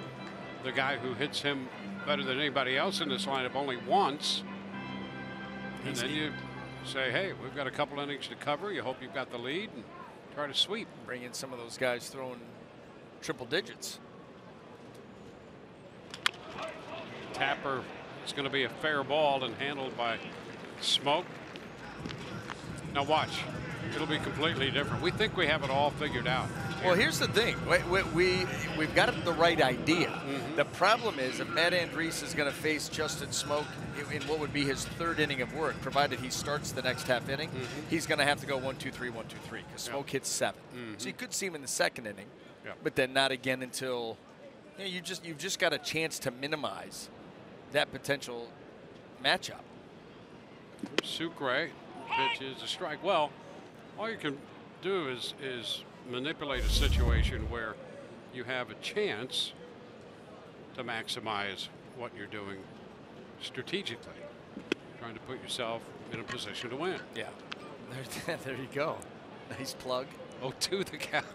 the guy who hits him better than anybody else in this lineup only once. And then you say, hey, we've got a couple innings to cover. You hope you've got the lead and try to sweep. Bring in some of those guys throwing triple digits. Tapper, it's going to be a fair ball and handled by Smoke. Now watch. It'll be completely different. We think we have it all figured out. Well, here's the thing. We've got the right idea. Mm-hmm. The problem is if Matt Andriese is going to face Justin Smoke in what would be his third inning of work, provided he starts the next half inning, he's going to have to go 1-2-3, 1-2-3, because Smoke hits 7. So you could see him in the second inning, but then not again until you've just got a chance to minimize that potential matchup. Sucre, pitch is a strike. Well, all you can do is manipulate a situation where you have a chance to maximize what you're doing strategically, trying to put yourself in a position to win. Yeah, there you go. Nice plug. 0-2 the count.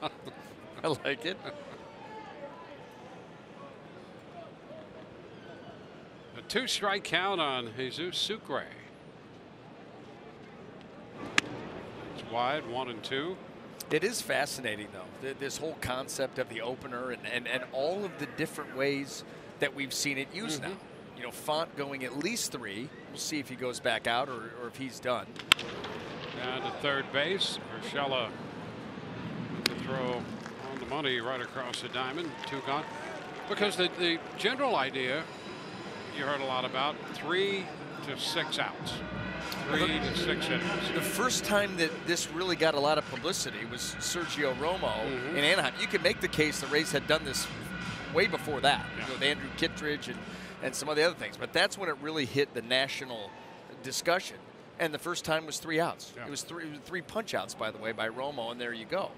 I like it. A 2-strike count on Jesus Sucre. It's wide, 1-2. It is fascinating, though, this whole concept of the opener and all of the different ways that we've seen it used now. You know, Font going at least 3. We'll see if he goes back out or if he's done. Down to third base. Urshela with the throw on the money right across the diamond. 2 gone. Because the general idea you heard a lot about, 3 to 6 outs. 3 to 6 innings. The first time that this really got a lot of publicity was Sergio Romo in Anaheim. You could make the case the Rays had done this way before that, with Andrew Kittredge and some of the other things. But that's when it really hit the national discussion. And the first time was 3 outs. It was 3 punch outs, by the way, by Romo, and there you go.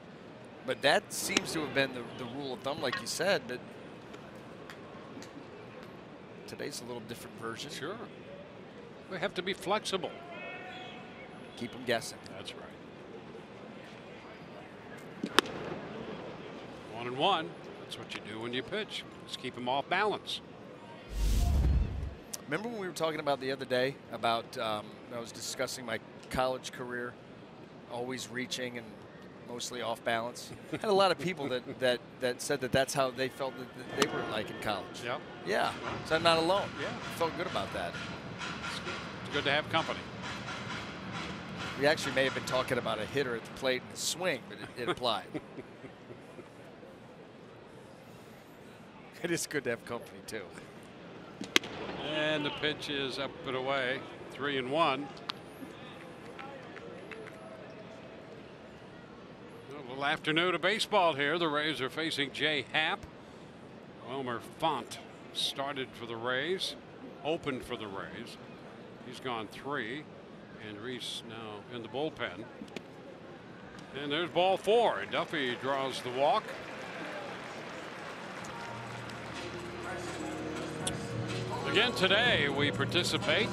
But that seems to have been the rule of thumb, like you said. But today's a little different version. Sure. We have to be flexible. Keep them guessing. That's right. 1-1. That's what you do when you pitch. Just keep them off balance. Remember when we were talking about the other day about I was discussing my college career, always reaching and mostly off balance. I had a lot of people that said that's how they felt that they were like in college. Yep. Yeah. So I'm not alone. Yeah. I felt good about that. It's good to have company. We actually may have been talking about a hitter at the plate and a swing, but it applied. It is good to have company, too. And the pitch is up and away. 3-1. A little afternoon of baseball here. The Rays are facing Jay Happ. Wilmer Font started for the Rays, opened for the Rays. He's gone 3, and Reese now in the bullpen. And there's ball 4. Duffy draws the walk. Again today, we participate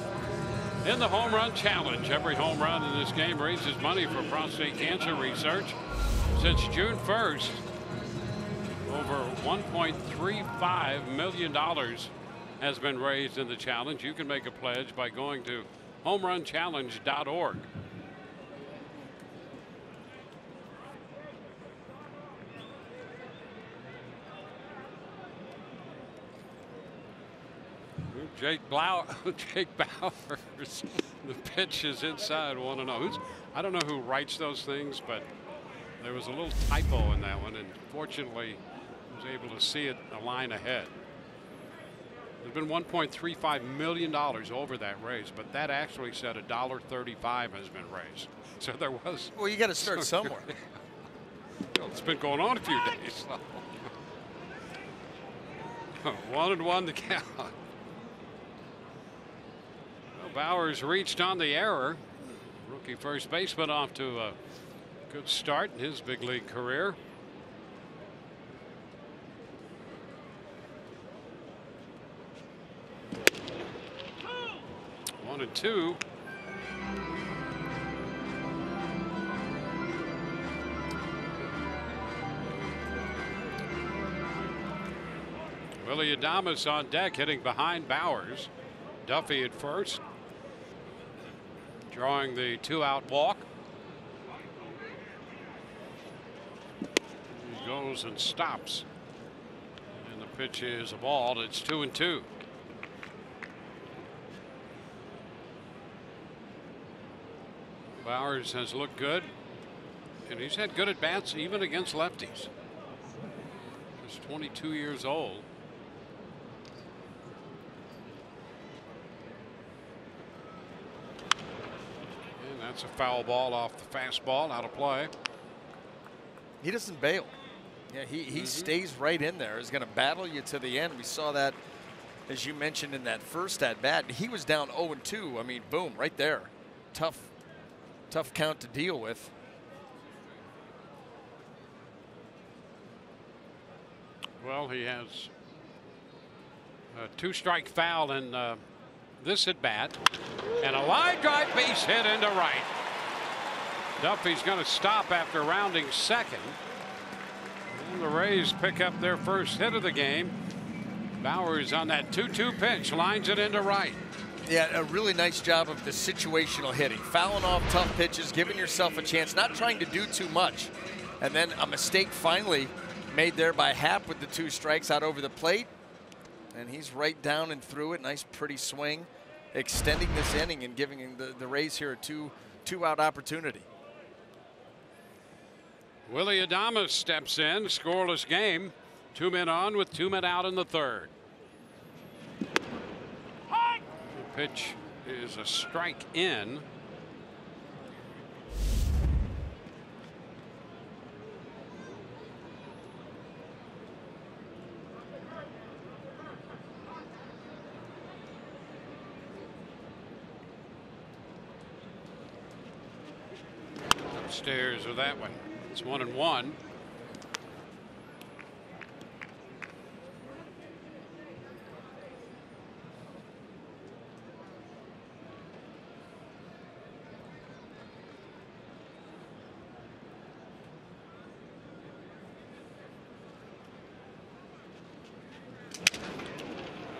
in the Home Run Challenge. Every home run in this game raises money for prostate cancer research. Since June 1st, over $1.35 million has been raised in the challenge. You can make a pledge by going to homerunchallenge.org. Jake Bowers. The pitch is inside 1-0. I don't know who writes those things, but there was a little typo in that one, and fortunately was able to see it a line ahead. There's been $1.35 million over that raise, but that actually said $1.35 has been raised. So there was. Well, you got to start somewhere. Well, it's been going on a few days. So. 1-1 to count. Bowers reached on the error. Rookie first baseman off to a good start in his big league career. One and two. Willie Adames on deck, hitting behind Bowers. Duffy at first, drawing the 2-out walk. He goes and stops, and the pitch is a ball. It's 2-2. Bowers has looked good, and he's had good at bats even against lefties. He's 22 years old. That's a foul ball off the fastball, out of play. He doesn't bail. Yeah, he stays right in there. He's going to battle you to the end. We saw that, as you mentioned, in that first at bat. He was down 0-2. I mean, boom, right there. Tough count to deal with. Well, he has a 2-strike foul in this at bat, and a line drive base hit into right. Duffy's going to stop after rounding second, and the Rays pick up their first hit of the game. Bowers on that 2-2 pitch lines it into right. Yeah, a really nice job of the situational hitting, fouling off tough pitches, giving yourself a chance, not trying to do too much, and then a mistake finally made there by Happ with the 2 strikes out over the plate. And he's right down and through it. Nice, pretty swing, extending this inning and giving the Rays here a two-out opportunity. Willie Adames steps in, scoreless game. 2 men on with 2 men out in the third. The pitch is a strike in. Upstairs or that way. It's 1-1.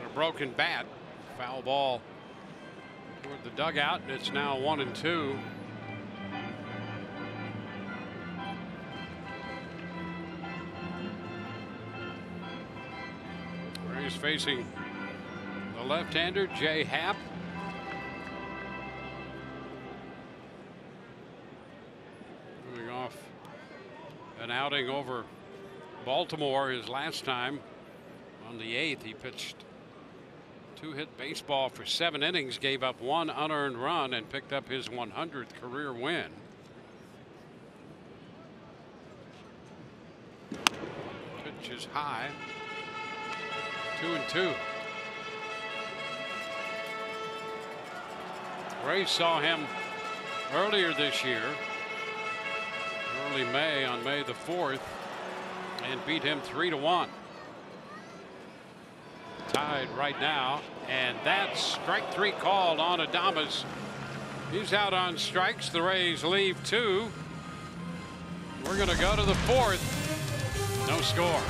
A broken bat. Foul ball toward the dugout, and it's now 1-2. He's facing the left-hander, Jay Happ. outing over Baltimore his last time. On the 8th, he pitched 2-hit baseball for 7 innings, gave up 1 unearned run, and picked up his 100th career win. Pitch is high. 2-2. Rays saw him earlier this year, early May, on May the 4th, and beat him 3-1. Tied right now, and that's strike 3 called on Adames. He's out on strikes. The Rays leave 2. We're going to go to the 4th. No score.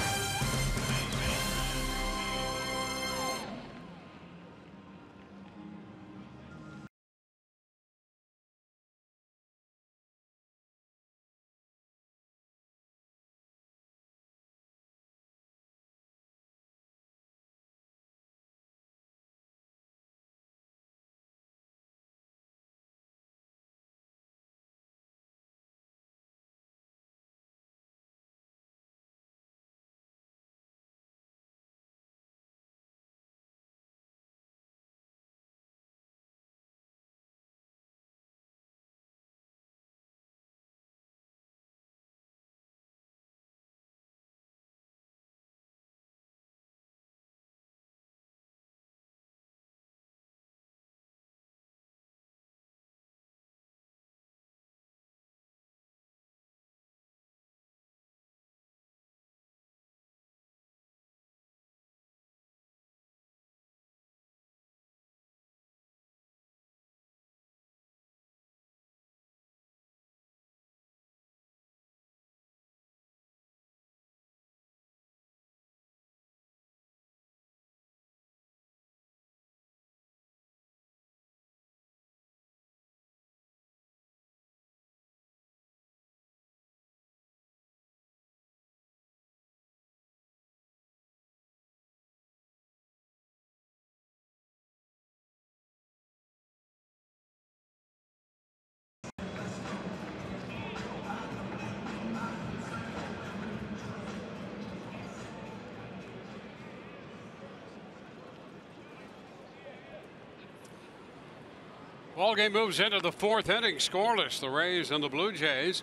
Ball game moves into the 4th inning, scoreless. The Rays and the Blue Jays.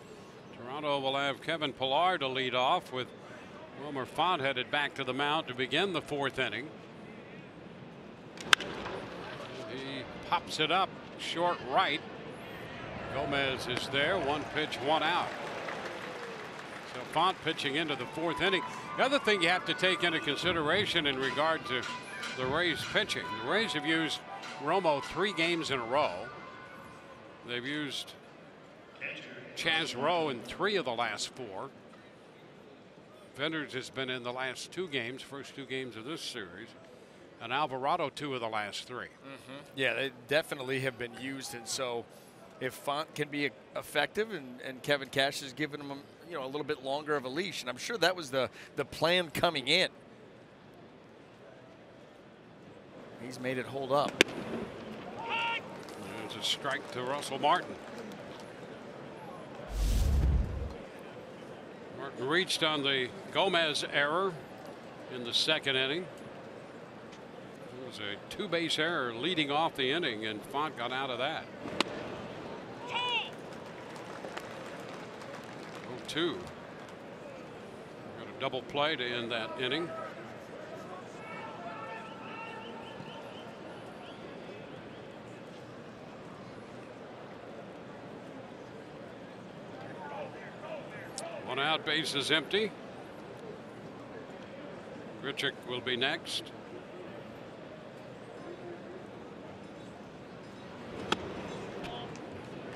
Toronto will have Kevin Pillar to lead off, with Wilmer Font headed back to the mound to begin the 4th inning. He pops it up short right. Gomez is there. 1 pitch, 1 out. So Font pitching into the 4th inning. The other thing you have to take into consideration in regard to the Rays pitching, the Rays have used Romo 3 games in a row. They've used Chaz Rowe in 3 of the last 4. Vendors has been in the last 2 games, first 2 games of this series, and Alvarado 2 of the last 3. Yeah, they definitely have been used, and so if Font can be effective, and Kevin Cash has given him, you know, a little bit longer of a leash, and I'm sure that was the plan coming in. He's made it hold up. There's a strike to Russell Martin. Martin reached on the Gomez error in the 2nd inning. It was a 2-base error leading off the inning, and Font got out of that. 0-2. Got a double play to end that inning. One out, base is empty. Grichuk will be next.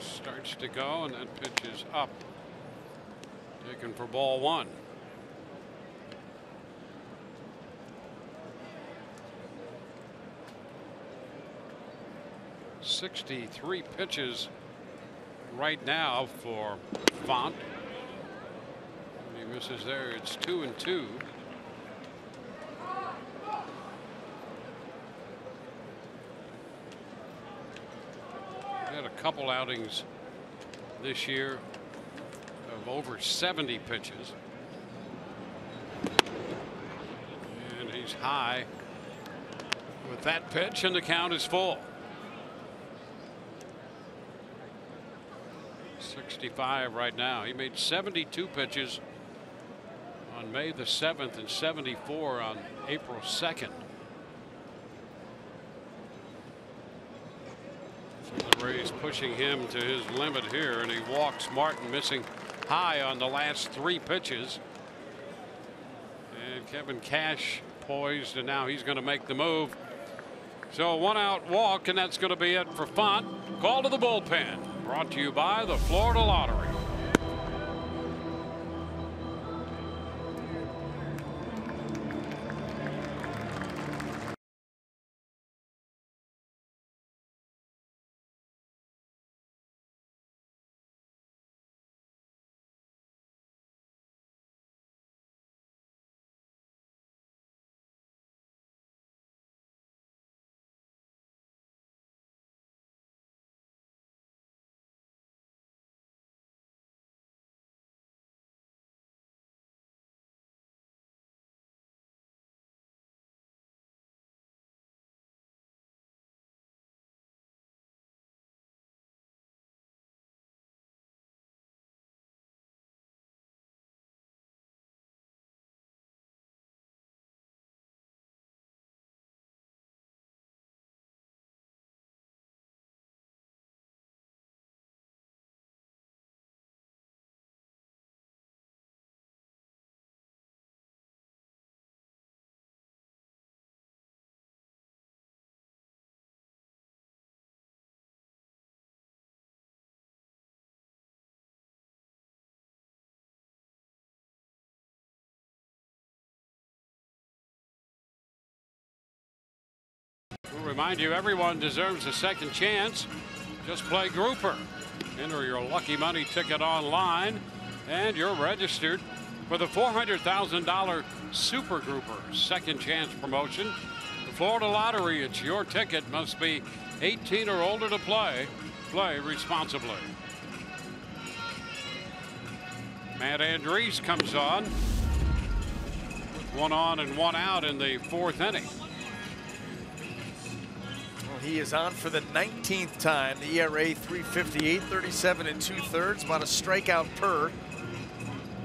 Starts to go, and that pitch is up. Taken for ball 1. .63 pitches right now for Font. He misses there. It's 2-2. Had a couple outings this year of over 70 pitches. And he's high with that pitch, and the count is full. 65 right now. He made 72 pitches on May the 7th and 74 on April 2nd. So the Rays pushing him to his limit here, and he walks Martin, missing high on the last 3 pitches. And Kevin Cash poised, and now he's going to make the move. So 1 out walk, and that's going to be it for Font. Call to the bullpen. Brought to you by the Florida Lottery. We'll remind you, everyone deserves a second chance. Just play Grouper. Enter your lucky money ticket online, and you're registered for the $400,000 Super Grouper second chance promotion. The Florida Lottery, it's your ticket. Must be 18 or older to play. Play responsibly. Matt Andriese comes on with 1 on and 1 out in the 4th inning. He is on for the 19th time. The ERA 3.58, 37 2/3, about a strikeout per.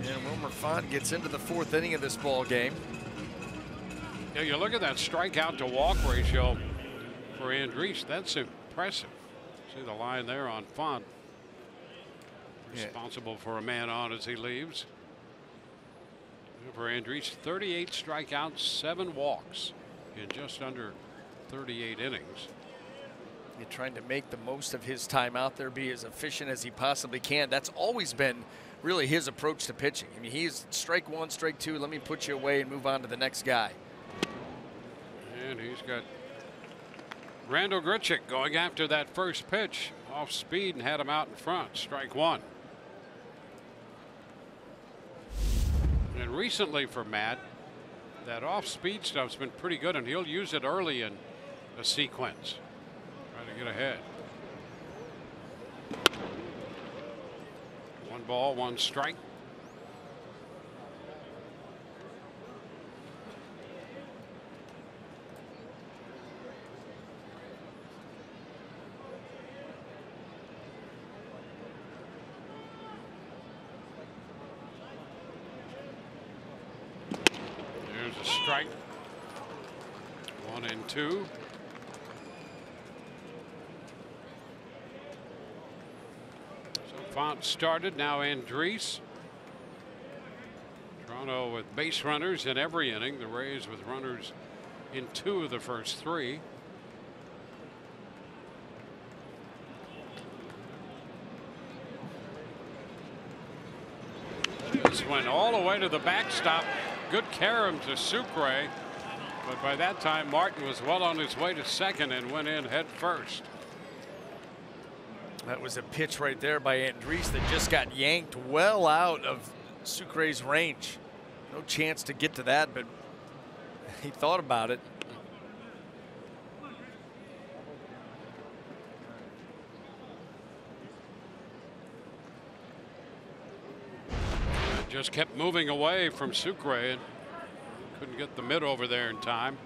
And Wilmer Font gets into the 4th inning of this ball game. Yeah, you look at that strikeout to walk ratio for Andriese. That's impressive. See the line there on Font. Responsible for a man on as he leaves. For Andriese, 38 strikeouts, 7 walks in just under 38 innings. You're trying to make the most of his time out there, be as efficient as he possibly can. That's always been really his approach to pitching. I mean, he's strike 1, strike 2, let me put you away and move on to the next guy. And he's got Randall Grichuk going after that first pitch off speed and had him out in front. Strike 1. And recently for Matt, that off speed stuff's been pretty good, and he'll use it early in a sequence. Try to get ahead. 1 ball, 1 strike. There's a strike. 1 and 2. Font started, now Andriese. Toronto with base runners in every inning. The Rays with runners in 2 of the first 3. This went all the way to the backstop. Good carom to Sucre, but by that time Martin was well on his way to second and went in head first. That was a pitch right there by Andriese that just got yanked well out of Sucre's range. No chance to get to that, but he thought about it. Just kept moving away from Sucre, and couldn't get the mid over there in time.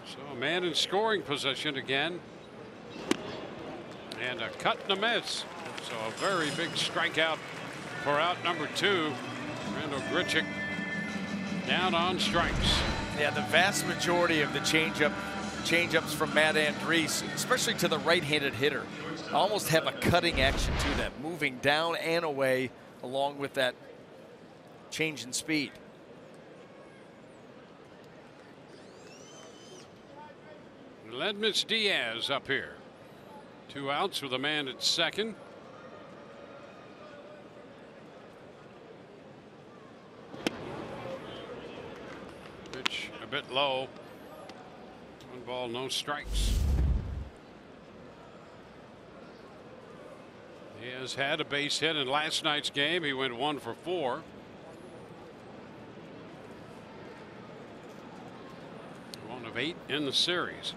So a man in scoring position again. And a cut and a miss. So a very big strikeout for out number 2. Randall Grichuk down on strikes. Yeah, the vast majority of the changeups from Matt Andriese, especially to the right-handed hitter, almost have a cutting action to them, moving down and away along with that change in speed. Ledmus Diaz up here. 2 outs with a man at second. Pitch a bit low. 1 ball, no strikes. He has had a base hit in last night's game. He went 1 for 4. One of 8 in the series.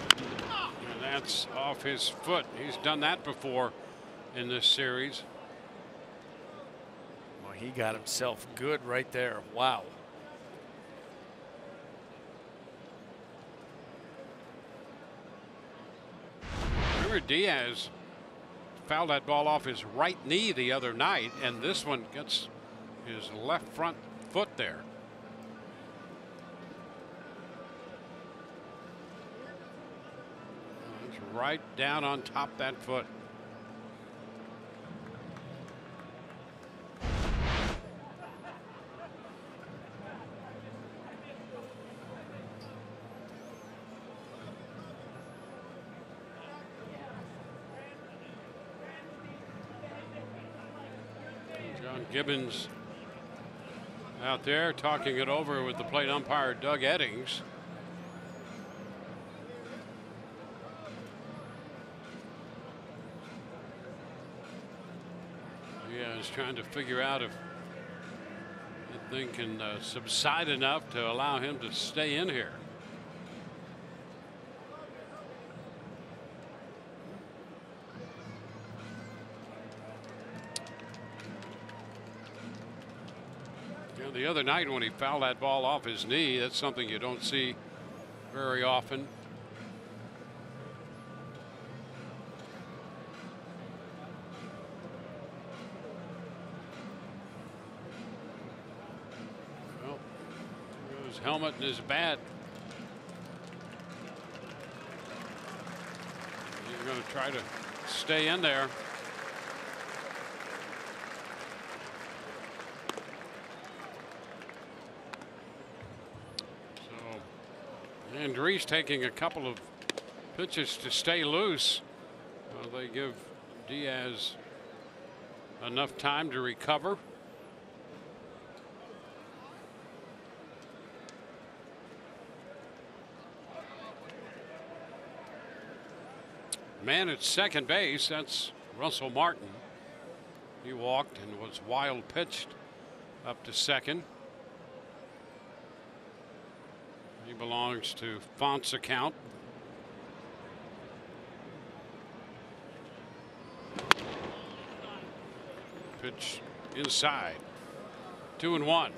And that's off his foot. He's done that before in this series. Well, he got himself good right there. Wow. Remember, Diaz fouled that ball off his right knee the other night, and this one gets his left front foot there. It's right down on top that foot. Gibbons out there talking it over with the plate umpire Doug Eddings. Yeah, he's trying to figure out if the thing can subside enough to allow him to stay in here. The other night when he fouled that ball off his knee, that's something you don't see very often. Well, his helmet and his bat. He's going to try to stay in there. Andriese taking a couple of pitches to stay loose. They give Diaz enough time to recover. Man at second base, that's Russell Martin. He walked and was wild pitched up to second. He belongs to Font's account. Pitch inside. 2-1.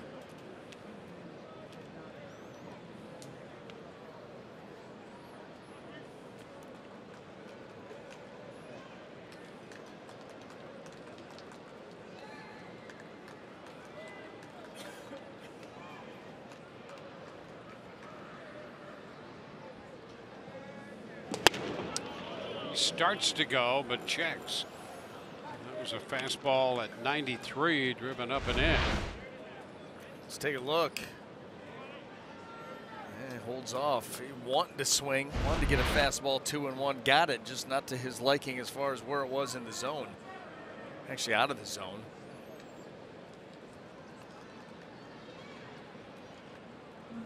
Starts to go, but checks. That was a fastball at 93, driven up and in. Let's take a look. And holds off. He wanted to swing, wanted to get a fastball 2-1, got it, just not to his liking as far as where it was in the zone. Actually, out of the zone.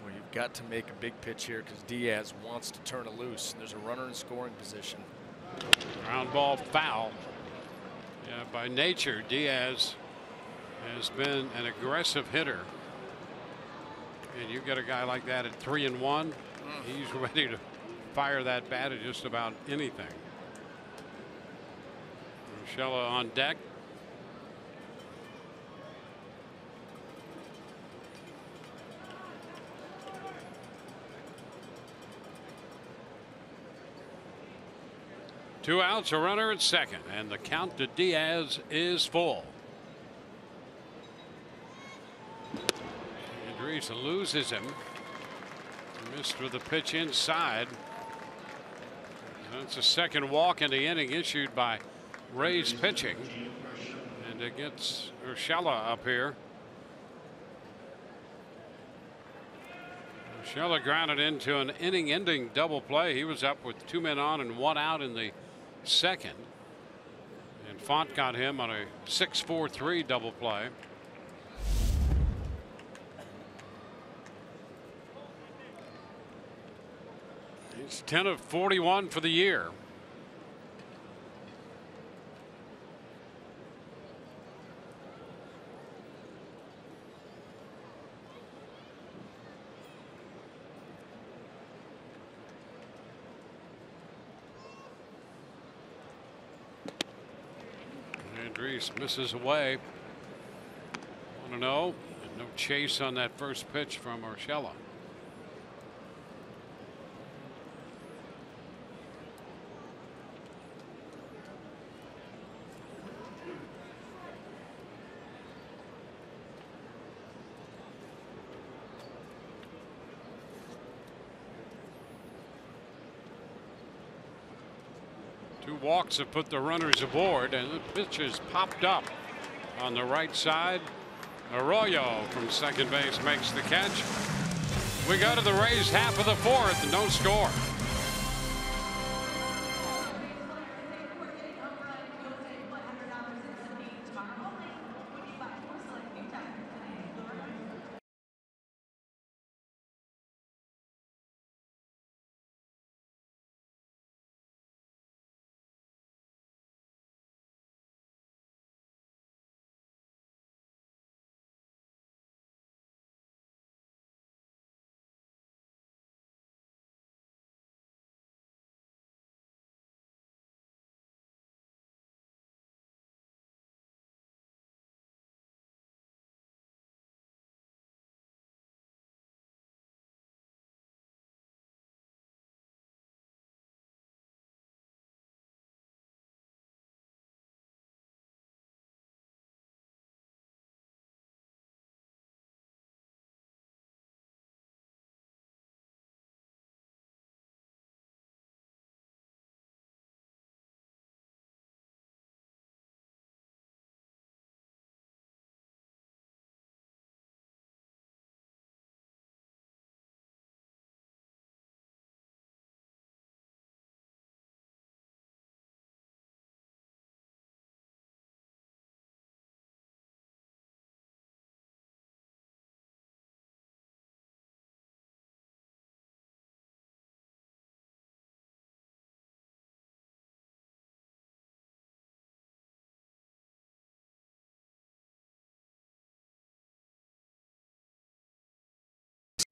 Well, you've got to make a big pitch here because Diaz wants to turn it loose. There's a runner in scoring position. Ground ball foul. Yeah, by nature, Diaz has been an aggressive hitter. And you get a guy like that at 3-1, he's ready to fire that bat at just about anything. Urshela on deck. 2 outs, a runner at second, and the count to Diaz is full. Andres loses him. Missed with the pitch inside. That's a second walk in the inning issued by Rays pitching, and it gets Urshela up here. Urshela grounded into an inning-ending double play. He was up with 2 men on and 1 out in the second, and Font got him on a 6-4-3 double play. He's 10 of 41 for the year. Andres misses away. 1-0, and no chase on that first pitch from Urshela. Walks have put the runners aboard, and the pitch is popped up on the right side. Arroyo from second base makes the catch. We go to the Rays half of the fourth, and no score.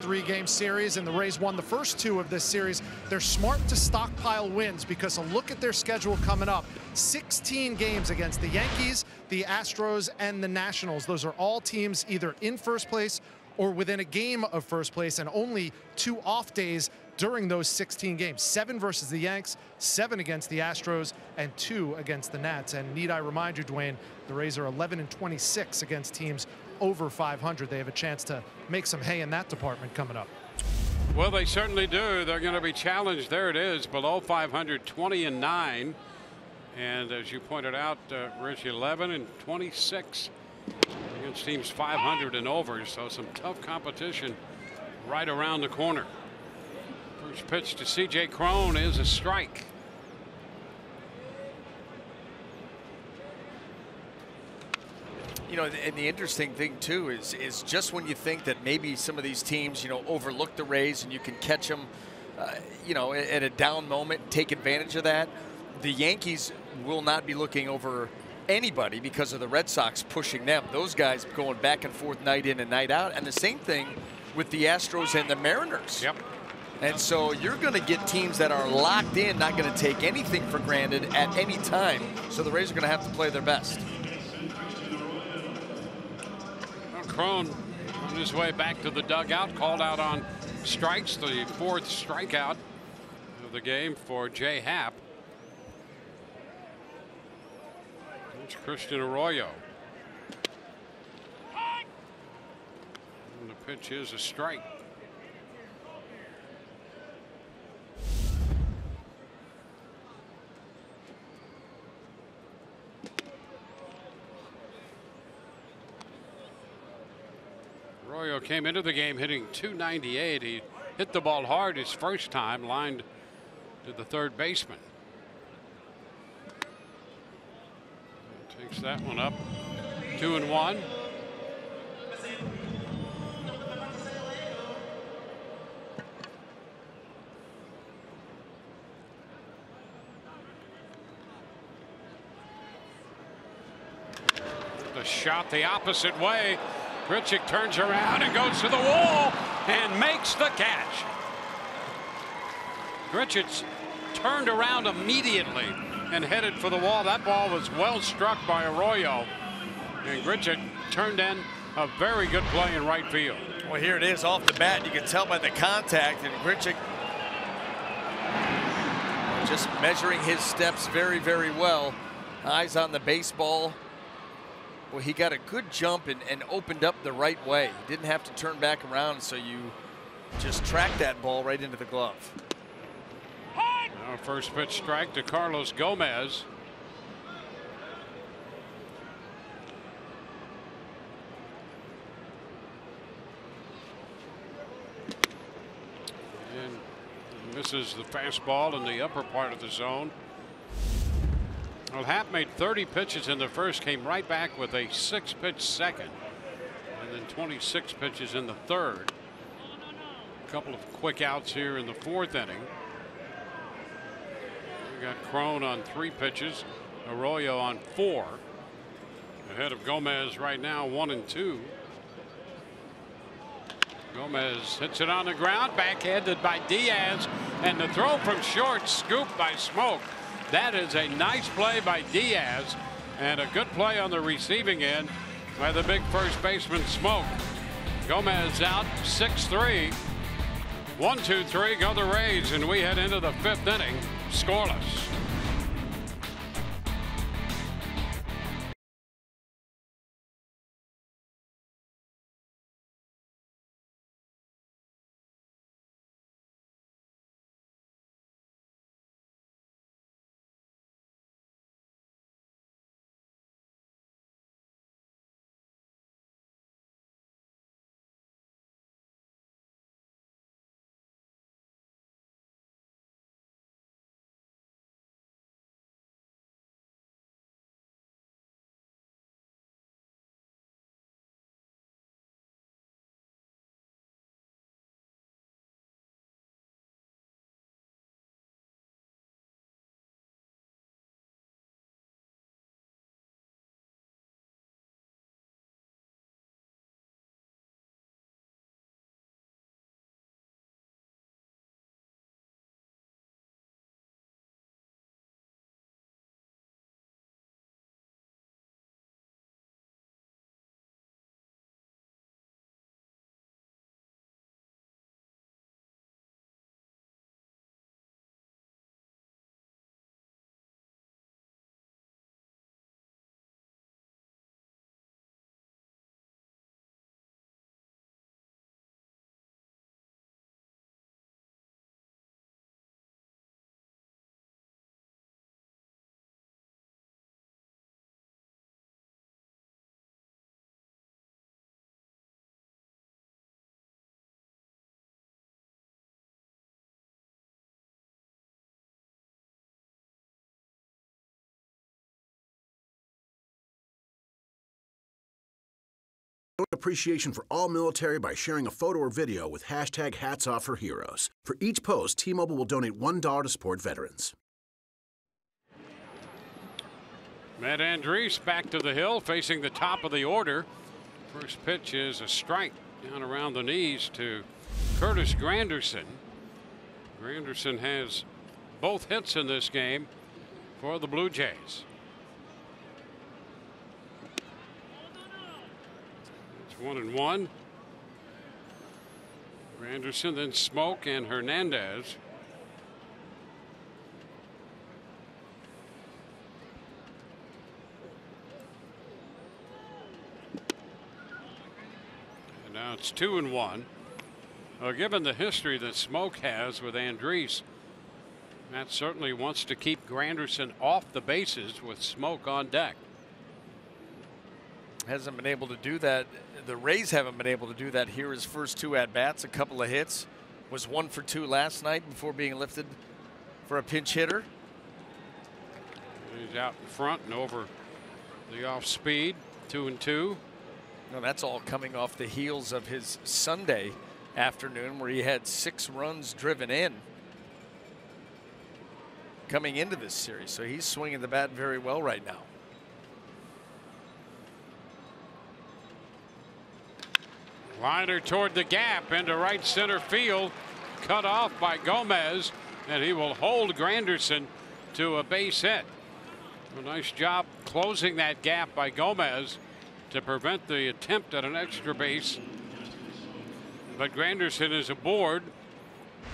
Three-game series, and the Rays won the first 2 of this series. They're smart to stockpile wins because a look at their schedule coming up. 16 games against the Yankees, the Astros, and the Nationals. Those are all teams either in first place or within a game of first place, and only 2 off days during those 16 games. 7 versus the Yanks, 7 against the Astros, and 2 against the Nats. And need I remind you, Dwayne, the Rays are 11-26 against teams over 500. They have a chance to make some hay in that department coming up. Well, they certainly do. They're going to be challenged. There it is, below 500, 20-9. And as you pointed out, Rich, 11-26 against teams 500 and over. So some tough competition right around the corner. First pitch to C.J. Cron is a strike. You know, and the interesting thing too is just when you think that maybe some of these teams, you know, overlook the Rays and you can catch them, you know, at a down moment, take advantage of that. The Yankees will not be looking over anybody because of the Red Sox pushing them. Those guys going back and forth night in and night out. And the same thing with the Astros and the Mariners. Yep. And so you're going to get teams that are locked in, not going to take anything for granted at any time. So the Rays are going to have to play their best. Cron on his way back to the dugout, called out on strikes, the 4th strikeout of the game for Jay Happ. It's Christian Arroyo. And the pitch is a strike. Arroyo came into the game hitting .298. He hit the ball hard his first time, lined to the third baseman. Takes that one up. 2-1. The shot the opposite way. Grichuk turns around and goes to the wall and makes the catch. Grichuk turned around immediately and headed for the wall. That ball was well struck by Arroyo, and Grichuk turned in a very good play in right field. Well, here it is off the bat. You can tell by the contact, and Grichuk just measuring his steps very, very well. Eyes on the baseball. Well, he got a good jump and opened up the right way. He didn't have to turn back around, so you just track that ball right into the glove. Now first pitch strike to Carlos Gomez. And misses the fastball in the upper part of the zone. Well, Happ made 30 pitches in the first, came right back with a 6-pitch second, and then 26 pitches in the third. A couple of quick outs here in the fourth inning. We got Crone on 3 pitches, Arroyo on 4. Ahead of Gomez right now, 1-2. Gomez hits it on the ground, backhanded by Diaz, and the throw from short, scooped by Smoke. That is a nice play by Diaz, and a good play on the receiving end by the big first baseman Smoke. Gomez out 6-3. 1-2-3 go the Rays, and we head into the 5th inning scoreless. Appreciation for all military by sharing a photo or video with hashtag #HatsOffForHeroes. For each post, T-Mobile will donate $1 to support veterans. Matt Andriese back to the hill, facing the top of the order. First pitch is a strike down around the knees to Curtis Granderson. Granderson has both hits in this game for the Blue Jays. 1-1. Granderson, then Smoke and Hernandez. Now it's 2-1. Well, given the history that Smoke has with Andriese, Matt certainly wants to keep Granderson off the bases with Smoke on deck. Hasn't been able to do that. The Rays haven't been able to do that here. His first 2 at-bats, a couple of hits. Was 1 for 2 last night before being lifted for a pinch hitter. He's out in front and over the off speed. 2-2. No, that's all coming off the heels of his Sunday afternoon where he had 6 runs driven in coming into this series. So he's swinging the bat very well right now. Liner toward the gap into right center field. Cut off by Gomez, and he will hold Granderson to a base hit. A nice job closing that gap by Gomez to prevent the attempt at an extra base. But Granderson is aboard,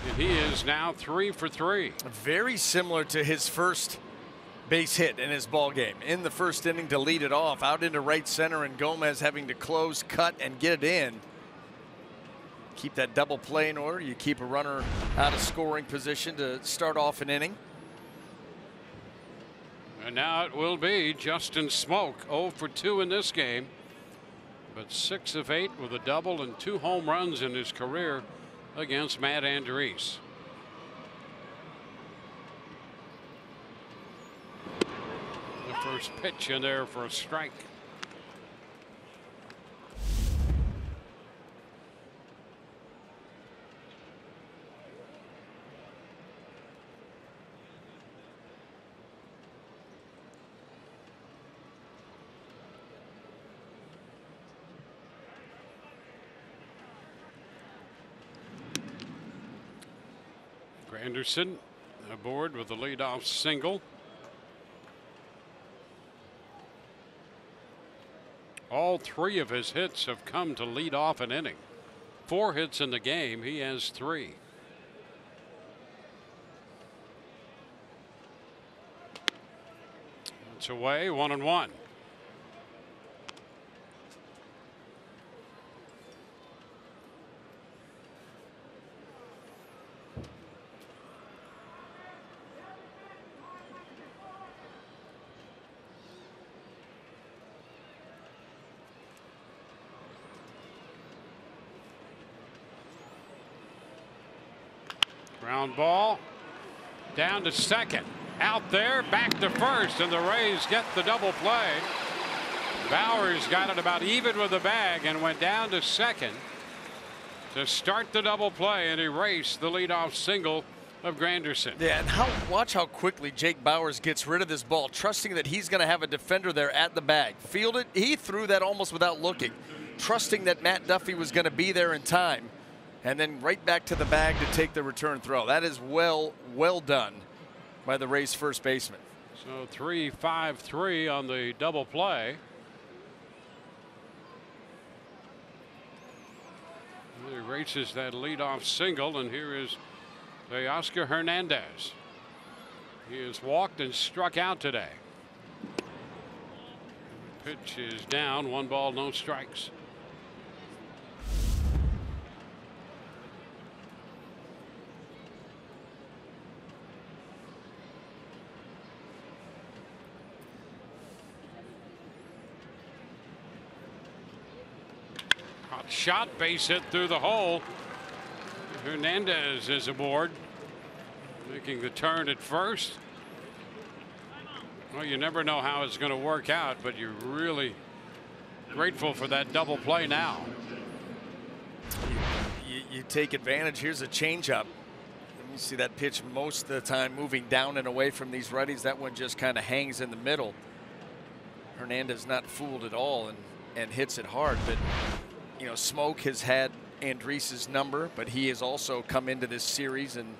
and he is now 3 for 3. Very similar to his first base hit in his ball game in the first inning to lead it off out into right center, and Gomez having to close, cut, and get it in. Keep that double play in order. You keep a runner out of scoring position to start off an inning. And now it will be Justin Smoke, 0 for 2 in this game, but 6 of 8 with a double and 2 home runs in his career against Matt Andriese. The first pitch in there for a strike. Anderson aboard with the leadoff single. All 3 of his hits have come to lead off an inning. 4 hits in the game. He has 3. It's away, 1-1. Ground ball down to second, out there, back to first, and the Rays get the double play. Bowers got it about even with the bag and went down to second to start the double play and erase the leadoff single of Granderson. Yeah, and watch how quickly Jake Bowers gets rid of this ball, trusting that he's going to have a defender there at the bag. Fielded, he threw that almost without looking, trusting that Matt Duffy was going to be there in time. And then right back to the bag to take the return throw. That is well done by the Rays first baseman. So 3-5-3 on the double play. He erases that leadoff single, and here is Teoscar Hernandez. He has walked and struck out today. Pitch is down, 1 ball, no strikes. Shot, base hit through the hole. Hernandez is aboard, making the turn at first. Well, you never know how it's going to work out, but you're really grateful for that double play now. You take advantage. Here's a changeup. You see that pitch most of the time moving down and away from these righties. That one just kind of hangs in the middle. Hernandez not fooled at all and hits it hard, but you know, Smoke has had Andriese's number, but he has also come into this series and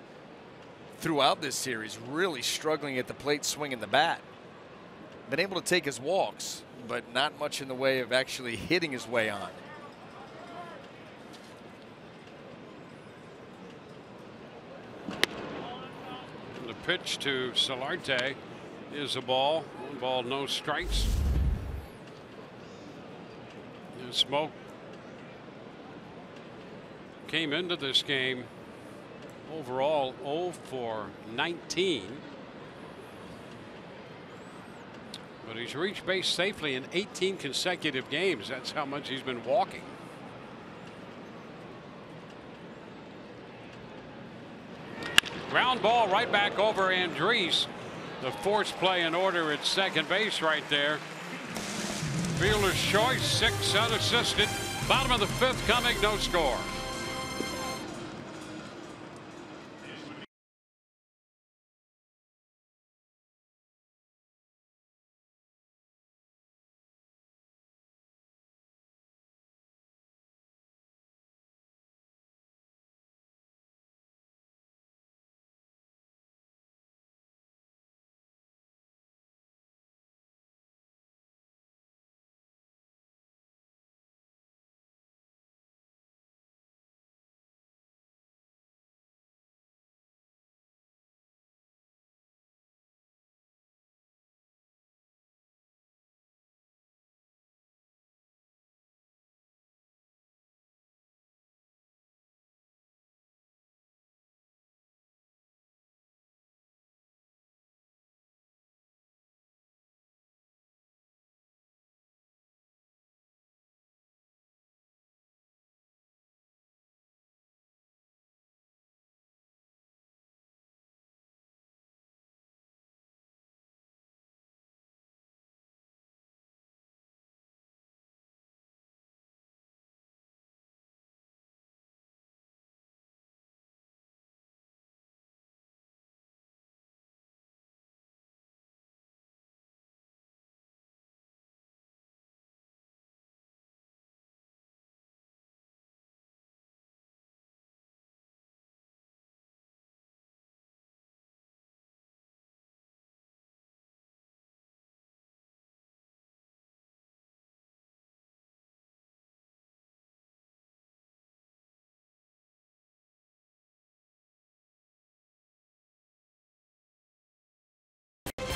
throughout this series really struggling at the plate, swinging the bat. Been able to take his walks, but not much in the way of actually hitting his way on. The pitch to Solarte is a ball. 1 ball, no strikes. And Smoke came into this game overall 0 for 19. But he's reached base safely in 18 consecutive games. That's how much he's been walking. Ground ball right back over Andriese. The force play in order at second base right there. Fielder's choice, 6 unassisted. Bottom of the 5th coming, no score.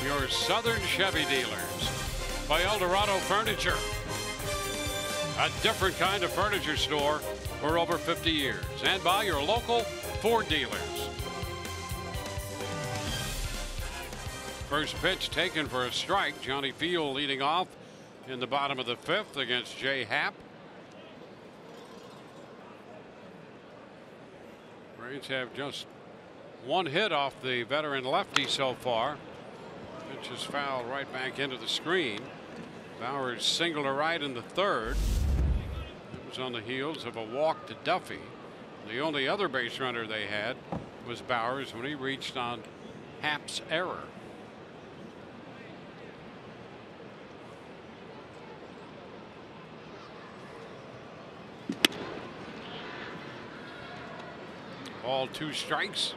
Your Southern Chevy dealers. By Eldorado Furniture. A different kind of furniture store for over 50 years. And by your local Ford dealers. First pitch taken for a strike. Johnny Field leading off in the bottom of the 5th against Jay Happ. Braves have just 1 hit off the veteran lefty so far. Pitch is fouled right back into the screen. Bowers single to right in the 3rd. It was on the heels of a walk to Duffy. The only other base runner they had was Bowers when he reached on Happ's error. Ball 2 strikes.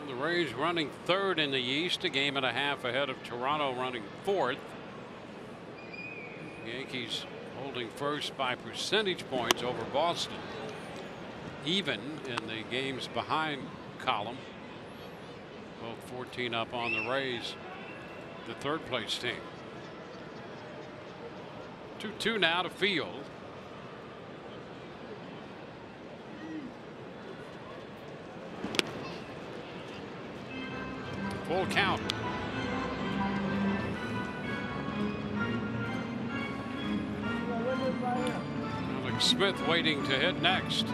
The Rays running 3rd in the East, a game and a half ahead of Toronto running 4th. Yankees holding first by percentage points over Boston. Even in the games behind column. Both 14 up on the Rays, the 3rd place team. 2-2 now to Field. Full count. Alex Smith waiting to hit next.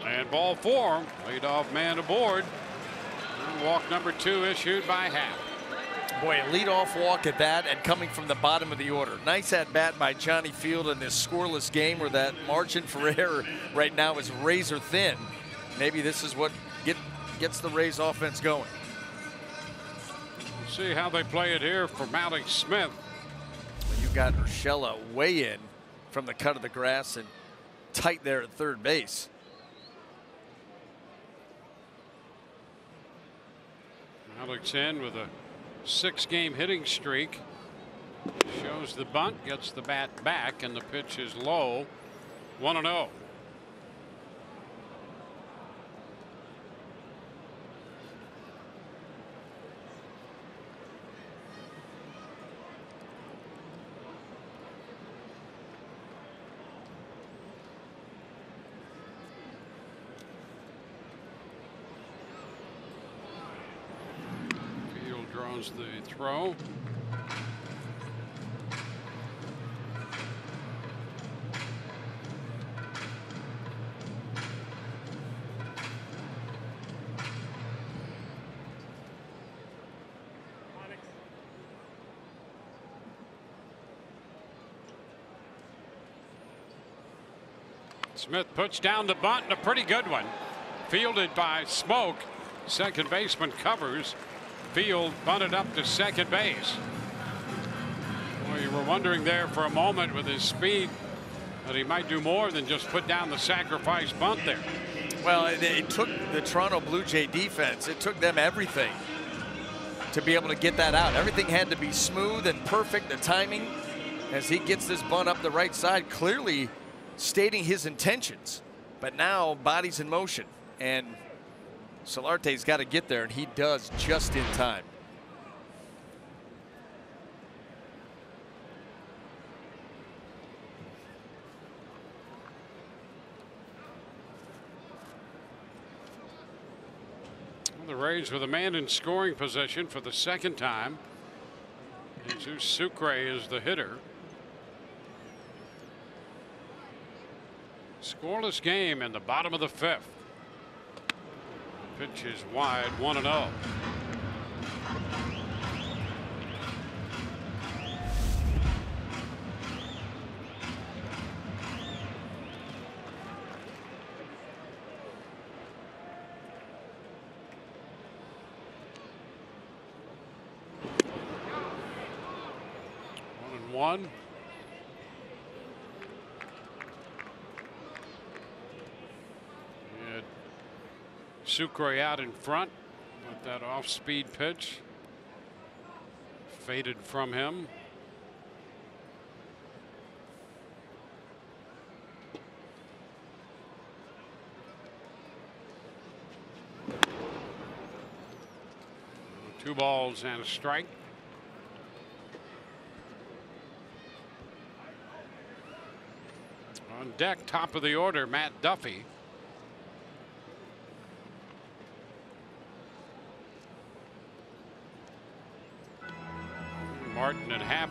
And ball 4. Leadoff man aboard. And walk number 2 issued by Happ. Boy, a leadoff walk at that, and coming from the bottom of the order. Nice at bat by Johnny Field in this scoreless game where that margin for error right now is razor thin. Maybe this is what gets the Rays offense going. We'll see how they play it here for Alex Smith. You got Urshela way in from the cut of the grass and tight there at 3rd base. Alex in with a 6-game hitting streak. Shows the bunt, gets the bat back, and the pitch is low. 1-0. goes the throw. Smith puts down the bunt, and a pretty good one. Fielded by Smoke. Second baseman covers. Field bunted up to second base. Well, you were wondering there for a moment with his speed that he might do more than just put down the sacrifice bunt there. Well, it took the Toronto Blue Jay defense. It took them everything to be able to get that out. Everything had to be smooth and perfect. The timing as he gets this bunt up the right side, clearly stating his intentions, but now body's in motion, and Solarte's got to get there, and he does just in time. Well, the Rays with a man in scoring position for the second time. Jesus Sucre is the hitter. Scoreless game in the bottom of the fifth. Pitch is wide, 1-0. One. Sucre out in front with that off-speed pitch. Faded from him. Two balls and a strike. On deck, top of the order, Matt Duffy. Martin and Happ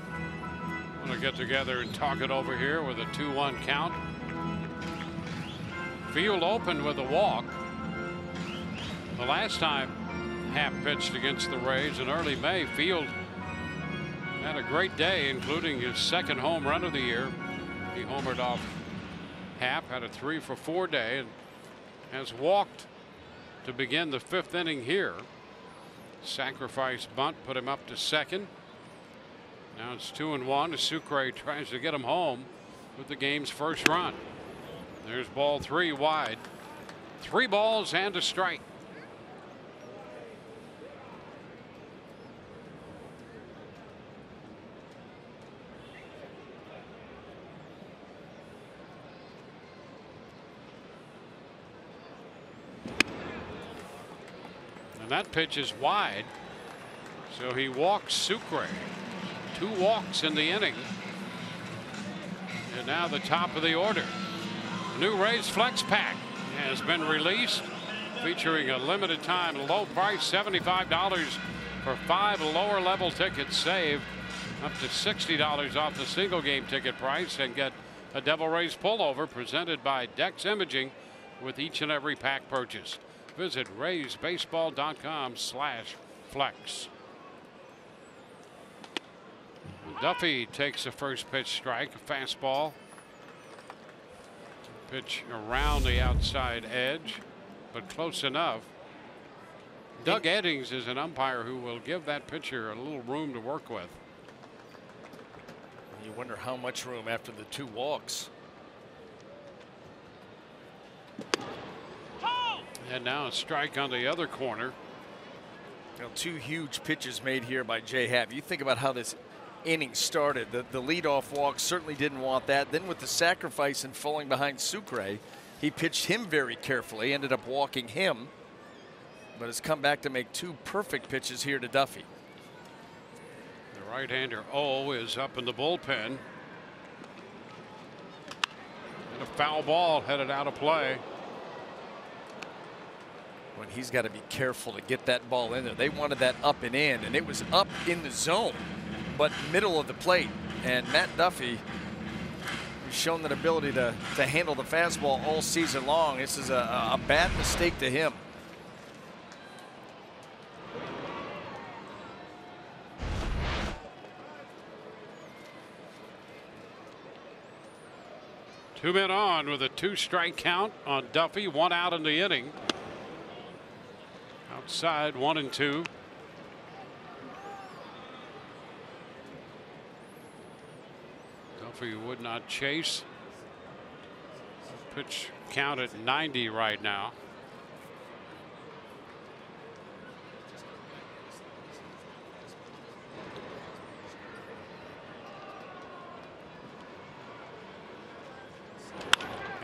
want to get together and talk it over here with a 2-1 count. Field opened with a walk. The last time Happ pitched against the Rays in early May, Field had a great day, including his second home run of the year. He homered off Happ, had a 3-for-4 day, and has walked to begin the fifth inning here. Sacrifice bunt put him up to second. Now it's 2-1 as Sucre tries to get him home with the game's first run. There's ball 3 wide. 3 balls and a strike. And that pitch is wide. So he walks Sucre. 2 walks in the inning. And now the top of the order. The new Rays Flex Pack has been released, featuring a limited time low price $75 for 5 lower level tickets. Save up to $60 off the single game ticket price and get a Devil Rays pullover presented by Dex Imaging with each and every pack purchased. Visit raysbaseball.com/flex. Duffy takes the first pitch strike, a fastball. Pitch around the outside edge, but close enough. Doug Eddings is an umpire who will give that pitcher a little room to work with. You wonder how much room after the 2 walks. And now a strike on the other corner. You know, 2 huge pitches made here by Jay Happ. You think about how this inning started. The leadoff walk certainly didn't want that. Then with the sacrifice and falling behind Sucre, he pitched him very carefully, ended up walking him, but has come back to make 2 perfect pitches here to Duffy. The right-hander O is up in the bullpen. And a foul ball headed out of play. when he's got to be careful to get that ball in there. They wanted that up and in, and it was up in the zone, but middle of the plate. And Matt Duffy has shown that ability to handle the fastball all season long. This is a bad mistake to him. Two men on with a 2-strike count on Duffy. 1 out in the inning. Outside 1-2. Duffy would not chase. Pitch count at 90 right now.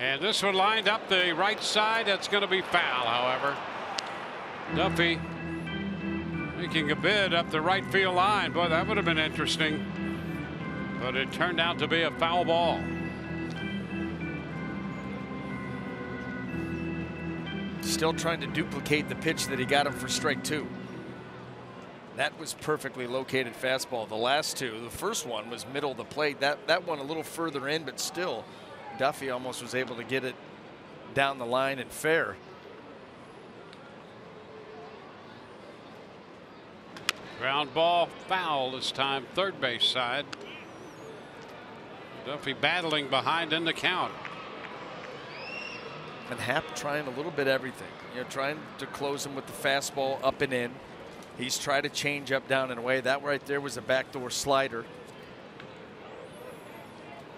And this one lined up the right side. That's going to be foul, however. Duffy making a bid up the right field line. Boy, that would have been interesting. But it turned out to be a foul ball. Still trying to duplicate the pitch that he got him for strike 2. That was perfectly located fastball. The last two, the first one was middle of the plate. That one a little further in, but still Duffy almost was able to get it down the line and fair. Ground ball, foul this time, third base side. Duffy battling behind in the count. And Happ trying a little bit everything. You know, trying to close him with the fastball up and in. He's tried to change up, down, and away. That right there was a backdoor slider.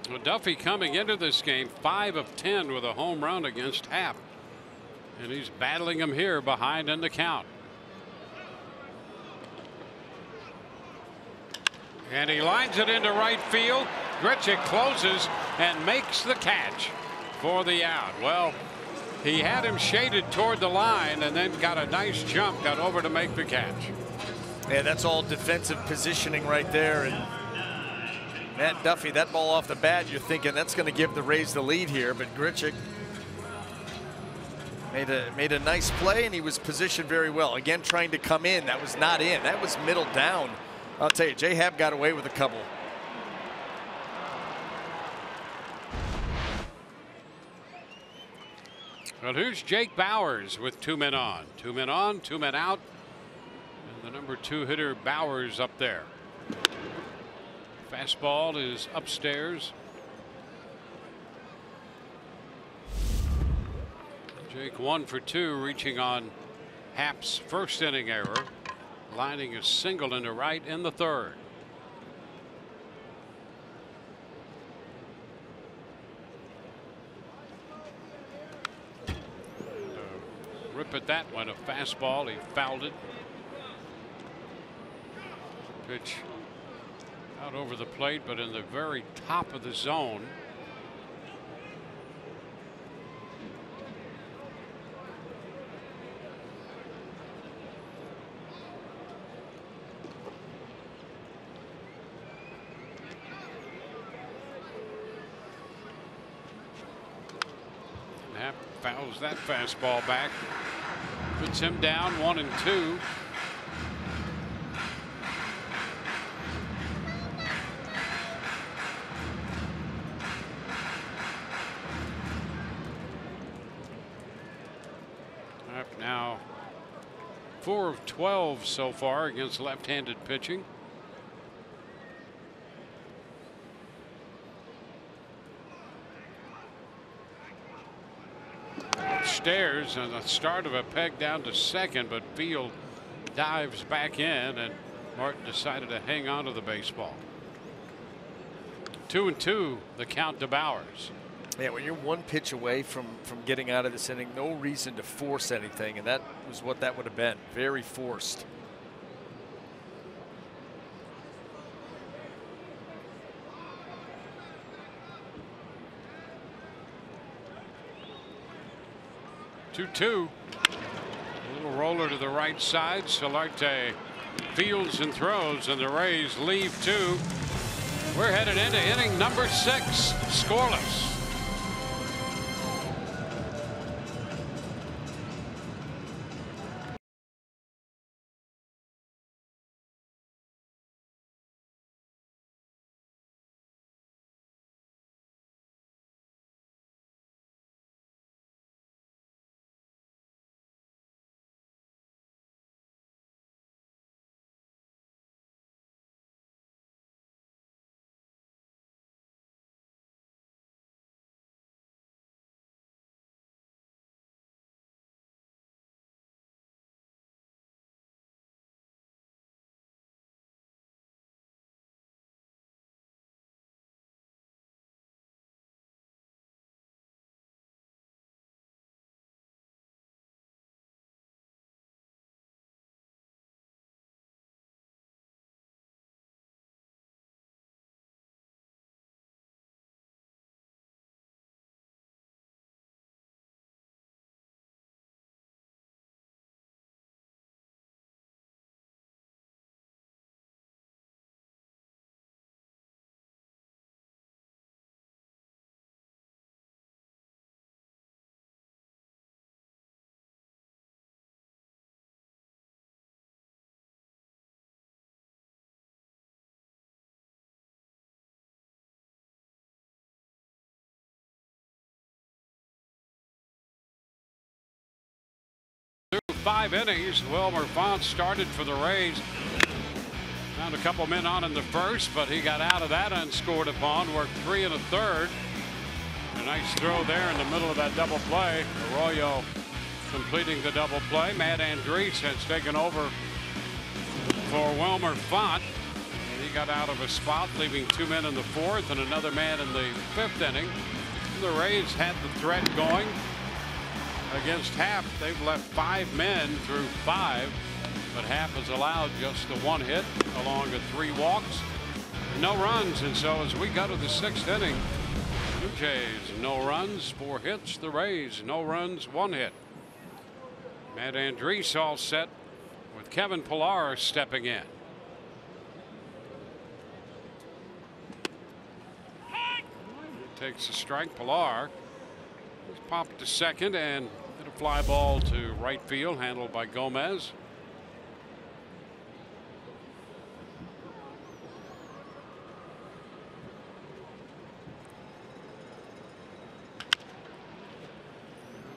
Well, Duffy coming into this game 5 of 10 with a home run against Happ. And he's battling him here behind in the count. And he lines it into right field. Grichuk closes and makes the catch for the out. Well, he had him shaded toward the line and then got a nice jump, got over to make the catch. Yeah, that's all defensive positioning right there. And Matt Duffy, that ball off the bat, you're thinking that's going to give the Rays the lead here, but Grichuk made a nice play, and he was positioned very well. Again, trying to come in. That was not in. That was middle down. I'll tell you, J-Hab got away with a couple. Well, here's Jake Bauers with 2 men on. 2 men on, 2 men out. And the number 2 hitter, Bauers, up there. Fastball is upstairs. Jake 1 for 2, reaching on Happ's first inning error, lining a single into right in the third. Rip at that one, a fastball. He fouled it. Pitch out over the plate, but in the very top of the zone. Happ fouls that fastball back. Puts him down 1-2. Now 4 of 12 so far against left-handed pitching. Upstairs and the start of a peg down to second, but Field dives back in, and Martin decided to hang on to the baseball. 2-2 the count to Bauers. Yeah, when you're 1 pitch away from getting out of this inning, no reason to force anything, and that was what that would have been. Very forced. Two. A little roller to the right side. Solarte fields and throws, and the Rays leave 2. We're headed into inning number 6, scoreless. 5 innings. Wilmer Font started for the Rays. Found a couple men on in the first, but he got out of that unscored upon. Worked 3 1/3. A nice throw there in the middle of that double play. Arroyo completing the double play. Matt Andriese has taken over for Wilmer Font. He got out of a spot, leaving 2 men in the 4th and another man in the 5th inning. The Rays had the threat going against Happ. They've left 5 men through 5, but Happ has allowed just the 1 hit along with 3 walks, no runs. And so as we go to the 6th inning, Blue Jays no runs, 4 hits. The Rays no runs, 1 hit. Matt Andriese all set with Kevin Pillar stepping in. Takes a strike. Pillar is popped to second and hit a fly ball to right field, handled by Gomez.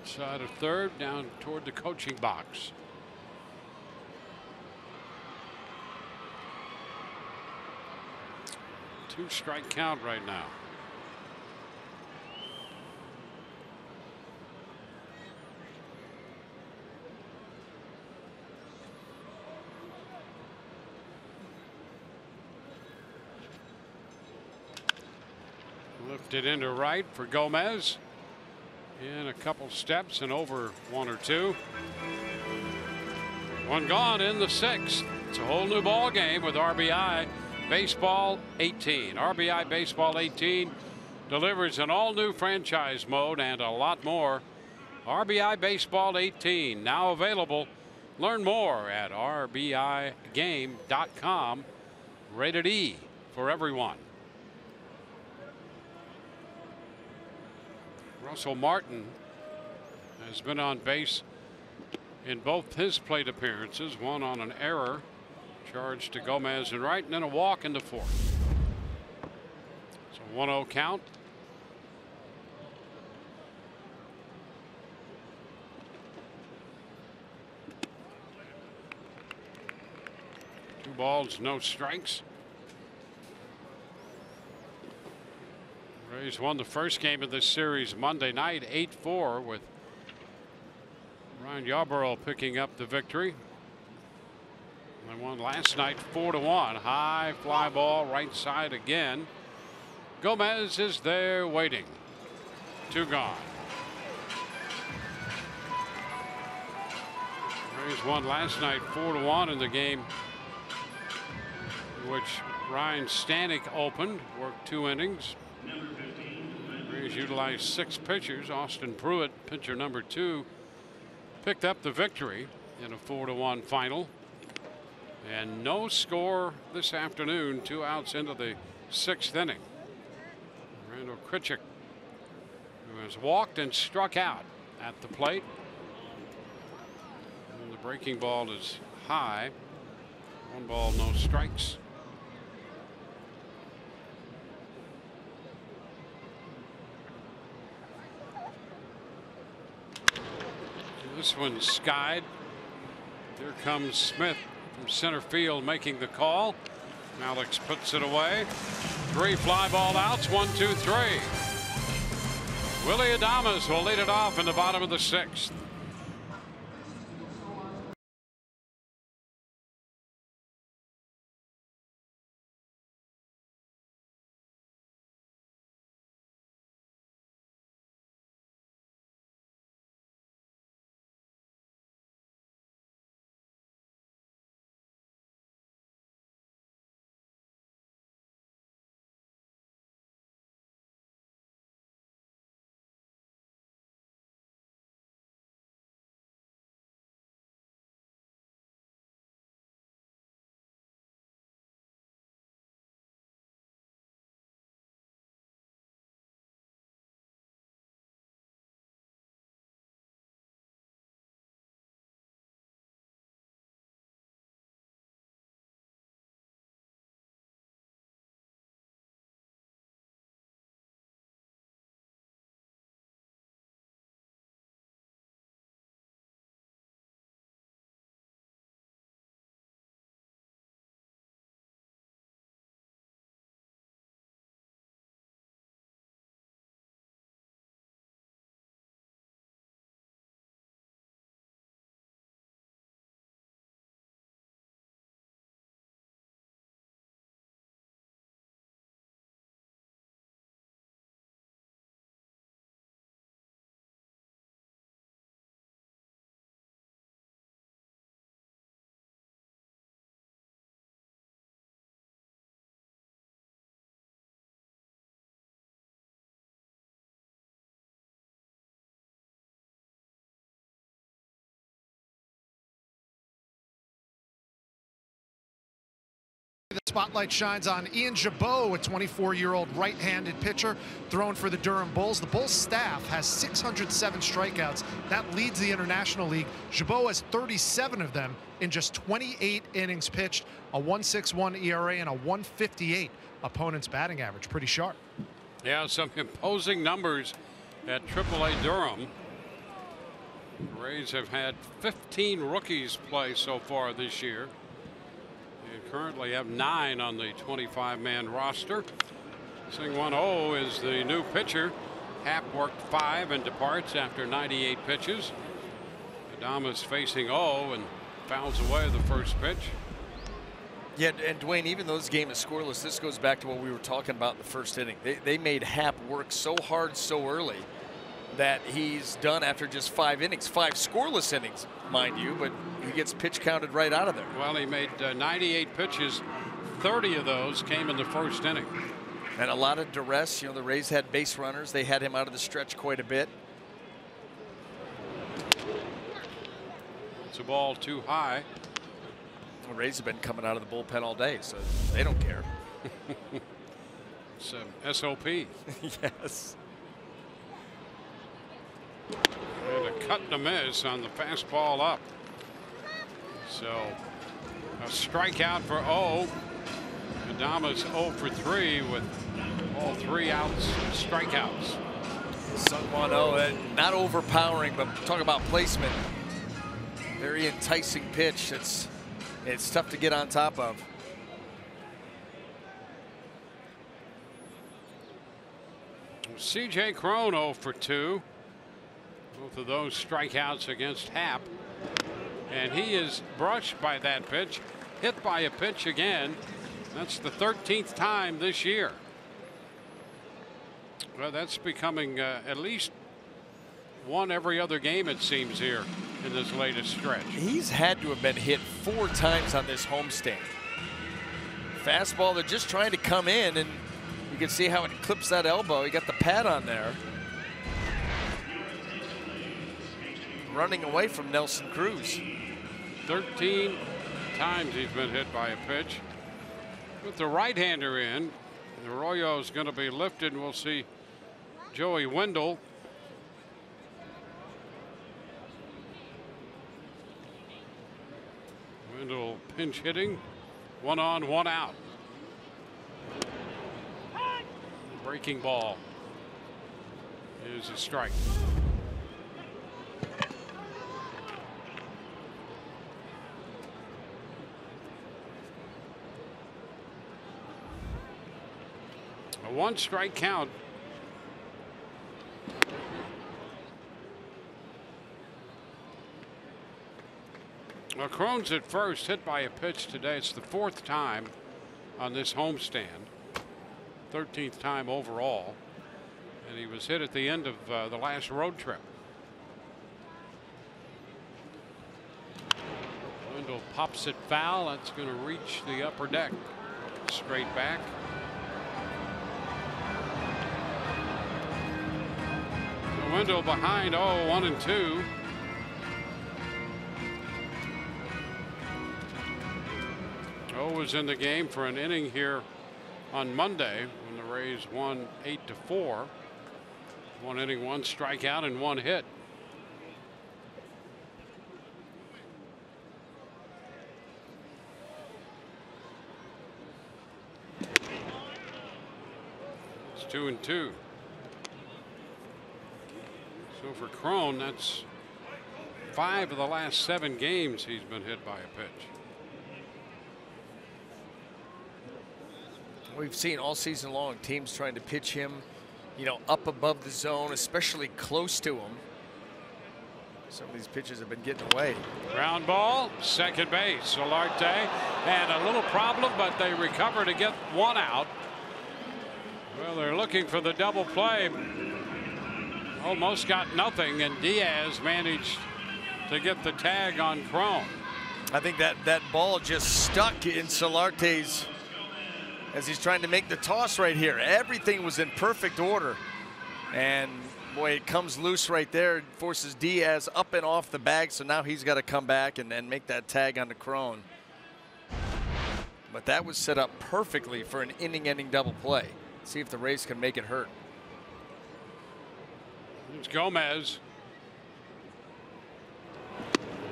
Outside of third, down toward the coaching box. Two strike count right now. Lifted into right for Gomez. In a couple steps and over 1 or 2. 1 gone in the 6th. It's a whole new ball game with RBI Baseball 18. RBI Baseball 18 delivers an all new franchise mode and a lot more. RBI Baseball 18 now available. Learn more at rbigame.com. Rated E for everyone. Russell Martin has been on base in both his plate appearances, one on an error charged to Gomez in right, and then a walk in the 4th. So 1-0 count. Two balls, no strikes. Rays won the first game of this series Monday night 8-4 with Ryan Yarborough picking up the victory. They won last night 4-1. High fly ball right side again. Gomez is there waiting. 2 gone. Rays won last night 4-1 in the game in which Ryan Stanek opened, worked 2 innings. Rays utilized 6 pitchers. Austin Pruitt, pitcher number 2, picked up the victory in a 4-1 final. And no score this afternoon. 2 outs into the 6th inning. Randall Krichik, who has walked and struck out at the plate. And the breaking ball is high. 1 ball, no strikes. This one's skied. Here comes Smith from center field making the call. Alex puts it away. 3 fly ball outs. 1, 2, 3. Willie Adames will lead it off in the bottom of the 6th. spotlight shines on Ian Jabot, a 24-year-old right-handed pitcher thrown for the Durham Bulls. The Bulls staff has 607 strikeouts. That leads the International League. Jabot has 37 of them in just 28 innings pitched, a 1.61 ERA and a 1.58 opponent's batting average. Pretty sharp. Yeah, some imposing numbers at AAA Durham. The Rays have had 15 rookies play so far this year. They currently have 9 on the 25-man roster. Sing 1-0 is the new pitcher. Happ worked 5 and departs after 98 pitches. Adames facing 0 and fouls away the first pitch. Yeah, and Dwayne, even though this game is scoreless, this goes back to what we were talking about in the first inning. They made Happ work so hard so early that he's done after just 5 innings, 5 scoreless innings, mind you, but he gets pitch counted right out of there. Well, he made 98 pitches. 30 of those came in the first inning. And a lot of duress. You know, the Rays had base runners. They had him out of the stretch quite a bit. It's a ball too high. The Rays have been coming out of the bullpen all day, so they don't care. It's SOP. Yes. And a cut and a miss on the fastball up. So a strikeout for O. Adames 0 for 3 with all 3 outs, strikeouts. Sung 1-0, not overpowering, but talk about placement. Very enticing pitch. It's tough to get on top of. C.J. Cron 0 for 2. Both of those strikeouts against Happ. And he is brushed by that pitch, hit by a pitch again. That's the 13th time this year. Well, that's becoming at least one every other game, it seems, here in this latest stretch. He's had to have been hit 4 times on this homestand. Fastball, they're just trying to come in, and you can see how it clips that elbow. He got the pad on there. Running away from Nelson Cruz. 13 times he's been hit by a pitch. With the right-hander in, Arroyo is going to be lifted, and we'll see Joey Wendell. Wendell pinch hitting, 1 on, 1 out. Breaking ball is a strike. A 1-strike count. Well, Cron's at first, hit by a pitch today. It's the 4th time on this homestand, 13th time overall, and he was hit at the end of the last road trip. Wendell pops it foul. That's going to reach the upper deck. Straight back. Wendell behind 1 and 2. Was in the game for an inning here on Monday when the Rays won 8-4. 1 inning, 1 strikeout, and 1 hit. It's 2 and 2. So for Cron, that's 5 of the last 7 games he's been hit by a pitch. We've seen all season long teams trying to pitch him, you know, up above the zone, especially close to him. Some of these pitches have been getting away. Ground ball, second base, Solarte, and a little problem, but they recover to get 1 out. Well, they're looking for the double play. Almost got nothing, and Diaz managed to get the tag on Cron. I think that ball just stuck in Solarte's as he's trying to make the toss right here. Everything was in perfect order. And boy, it comes loose right there. It forces Diaz up and off the bag. So now he's got to come back and make that tag on the Cron. But that was set up perfectly for an inning-ending double play. See if the Rays can make it hurt. It's Gomez.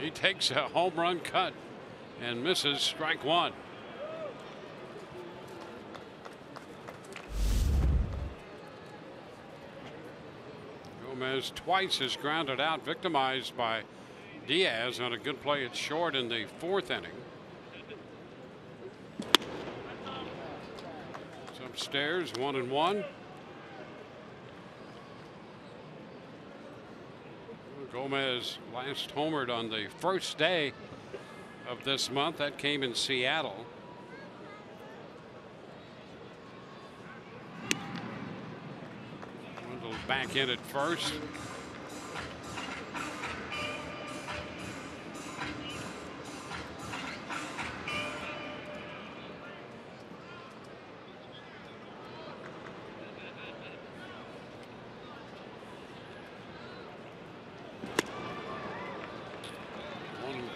He takes a home run cut and misses strike one. Gomez twice is grounded out, victimized by Diaz on a good play at short in the 4th inning. It's upstairs, 1-1. Gomez last homered on the first day of this month. That came in Seattle. Wendell back in at first.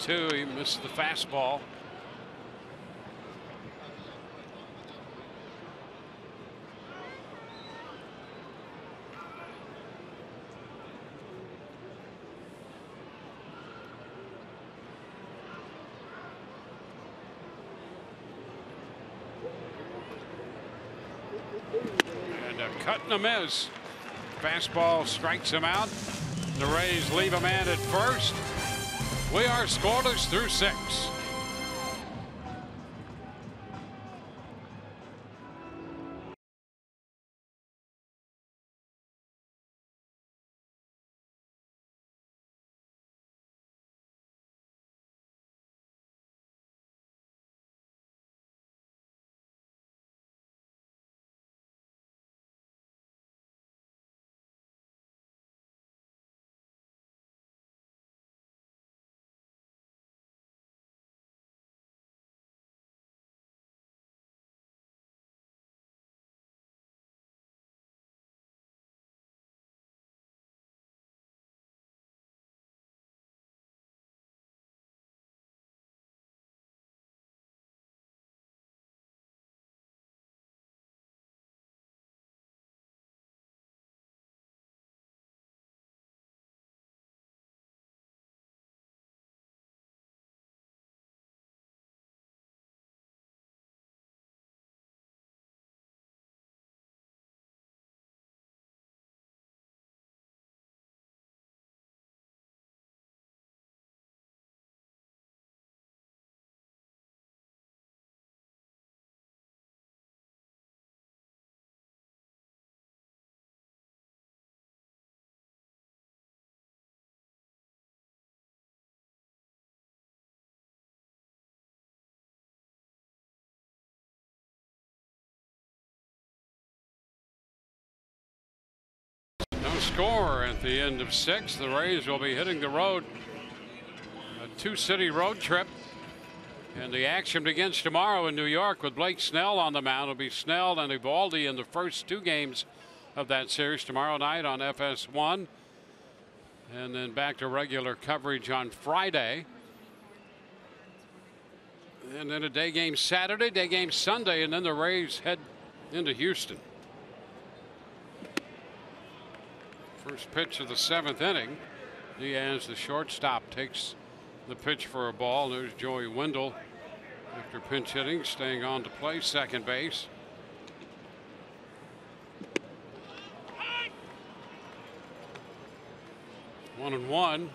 He missed the fastball. And a cut and a miss. Fastball strikes him out. The Rays leave a man at first. We are scoreless through 6. Score at the end of 6. The Rays will be hitting the road. A 2-city road trip. And the action begins tomorrow in New York with Blake Snell on the mound. It'll be Snell and Eovaldi in the first 2 games of that series tomorrow night on FS1. And then back to regular coverage on Friday. And then a day game Saturday, day game Sunday, and then the Rays head into Houston. First pitch of the 7th inning. Diaz, the shortstop, takes the pitch for a ball. There's Joey Wendell after pinch hitting, staying on to play second base. One and one.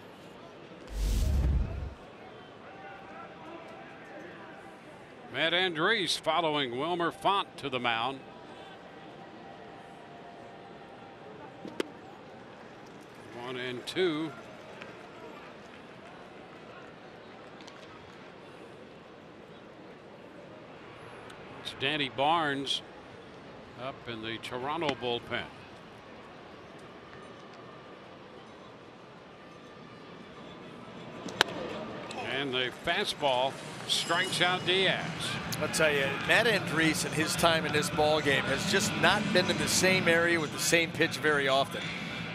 Matt Andriese following Wilmer Font to the mound. One and two. It's Danny Barnes up in the Toronto bullpen. And the fastball strikes out Diaz. I'll tell you, Matt Andriese in his time in this ball game has just not been in the same area with the same pitch very often.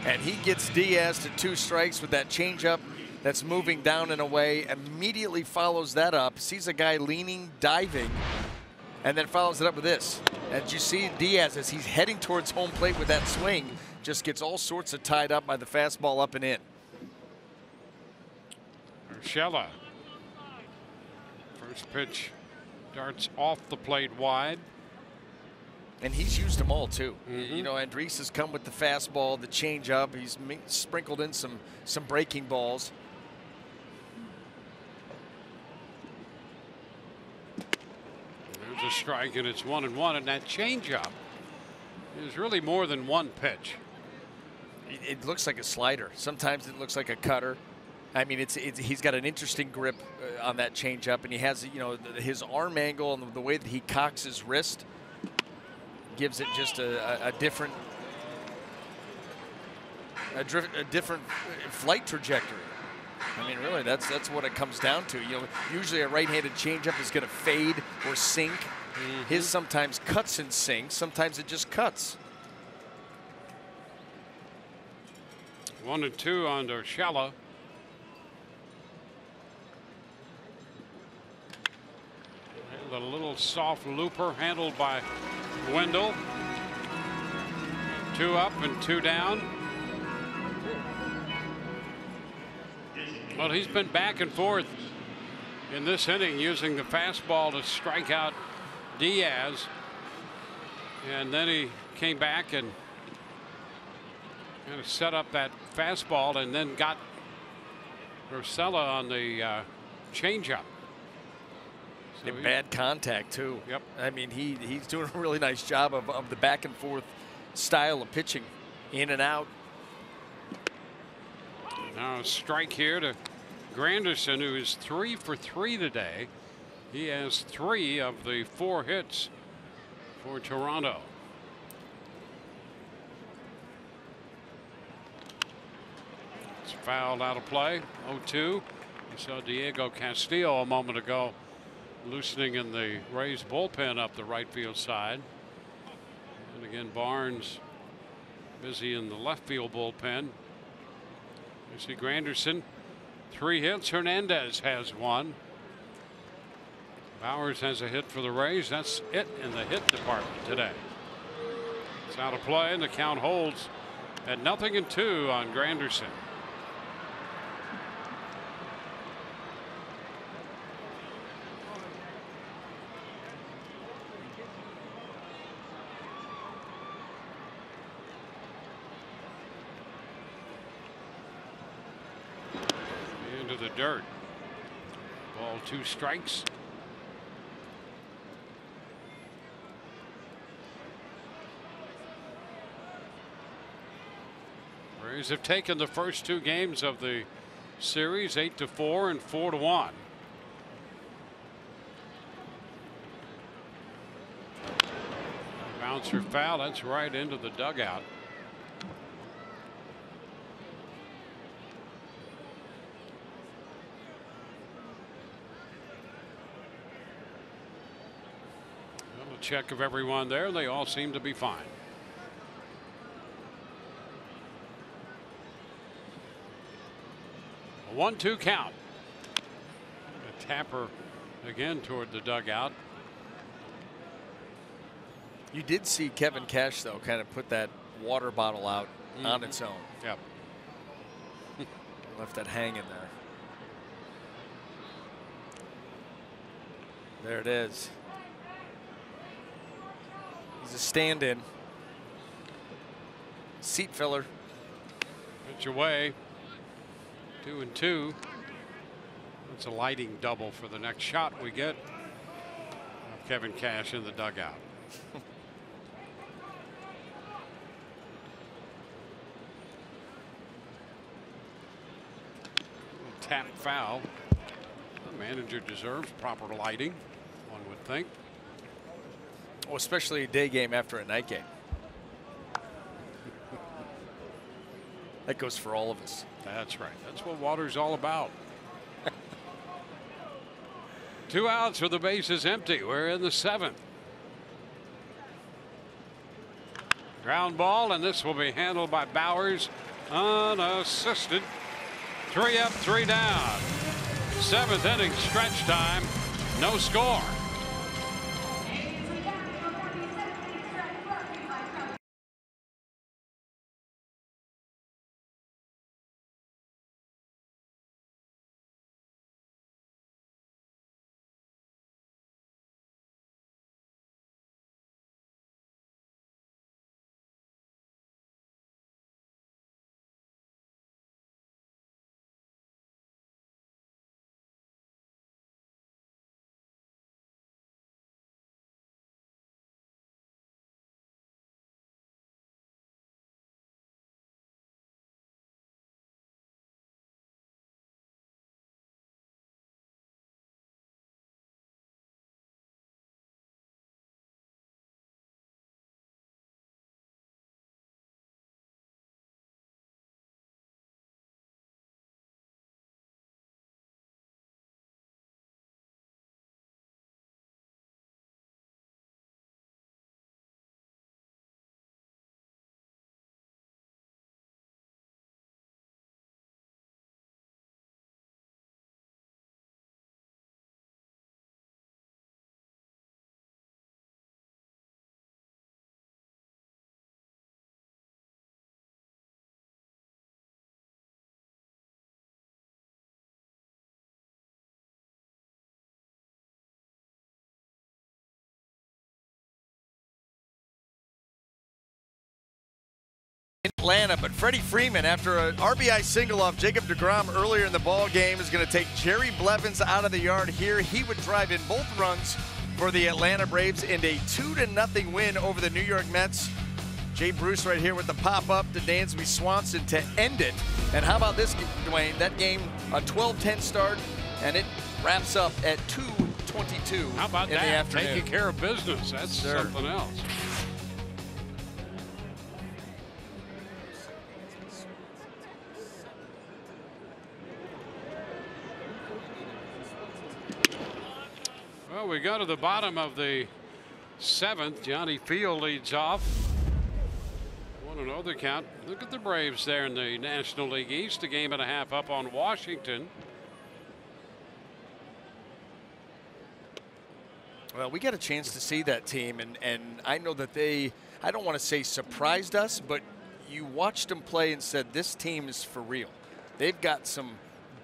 And he gets Diaz to 2 strikes with that changeup that's moving down and away, immediately follows that up, sees a guy leaning, diving, and then follows it up with this. As you see, Diaz, as he's heading towards home plate with that swing, just gets all sorts of tied up by the fastball up and in. Urshela. First pitch darts off the plate wide. And he's used them all too. You know, Andres has come with the fastball, the changeup. He's sprinkled in some breaking balls. There's a strike, and it's 1-1, and that changeup is really more than one pitch. It looks like a slider. Sometimes it looks like a cutter. I mean, he's got an interesting grip on that changeup, and he has, you know, his arm angle and the way that he cocks his wrist gives it just a different flight trajectory. I mean, really, that's what it comes down to. You know, usually a right-handed changeup is going to fade or sink. His sometimes cuts and sinks. Sometimes it just cuts. 1-2 on Urshela. The little soft looper handled by Wendell. 2 up and 2 down. Well, he's been back and forth in this inning using the fastball to strike out Diaz. And then he came back and kind of set up that fastball and then got Urshela on the changeup. So bad contact too. Yep. I mean, he's doing a really nice job of the back and forth style of pitching, in and out. Now a strike here to Granderson, who is 3 for 3 today. He has 3 of the 4 hits for Toronto. It's fouled out of play. 0-2. You saw Diego Castillo a moment ago loosening in the Rays bullpen up the right field side. And again, Barnes busy in the left field bullpen. You see Granderson, 3 hits. Hernandez has 1. Bowers has a hit for the Rays. That's it in the hit department today. It's out of play, and the count holds at 0-2 on Granderson. Into the dirt. Ball 2 strikes. Rays have taken the first 2 games of the series, 8-4 and 4-1. Bouncer foul. That's right into the dugout. A check of everyone there. They all seem to be fine. A 1-2 count. A tapper again toward the dugout. You did see Kevin Cash, though, kind of put that water bottle out on its own. Yep. Left that hanging there. There it is. He's a stand-in. Seat filler. Pitch away. 2-2. That's a lighting double for the next shot we get of Kevin Cash in the dugout. Tap foul. The manager deserves proper lighting, one would think. Oh, especially a day game after a night game. That goes for all of us. That's right. That's what water's all about. 2 outs with the bases empty. We're in the 7th. Ground ball, and this will be handled by Bowers unassisted. 3 up, 3 down. 7th inning stretch time. No score. Atlanta, but Freddie Freeman, after an RBI single off Jacob deGrom earlier in the ball game, is going to take Jerry Blevins out of the yard here. He would drive in both runs for the Atlanta Braves in a 2-0 win over the New York Mets. Jay Bruce right here with the pop-up to Dansby Swanson to end it. And how about this, Dwayne? That game, a 12-10 start, and it wraps up at 2:22 How about in that? the afternoon. Taking care of business. That's something else. Well, we go to the bottom of the 7th. Johnny Field leads off. 1-0 the count. Look at the Braves there in the National League East. A game and a half up on Washington. Well, we got a chance to see that team, and I know that they, I don't want to say surprised us, but you watched them play and said, this team is for real. They've got some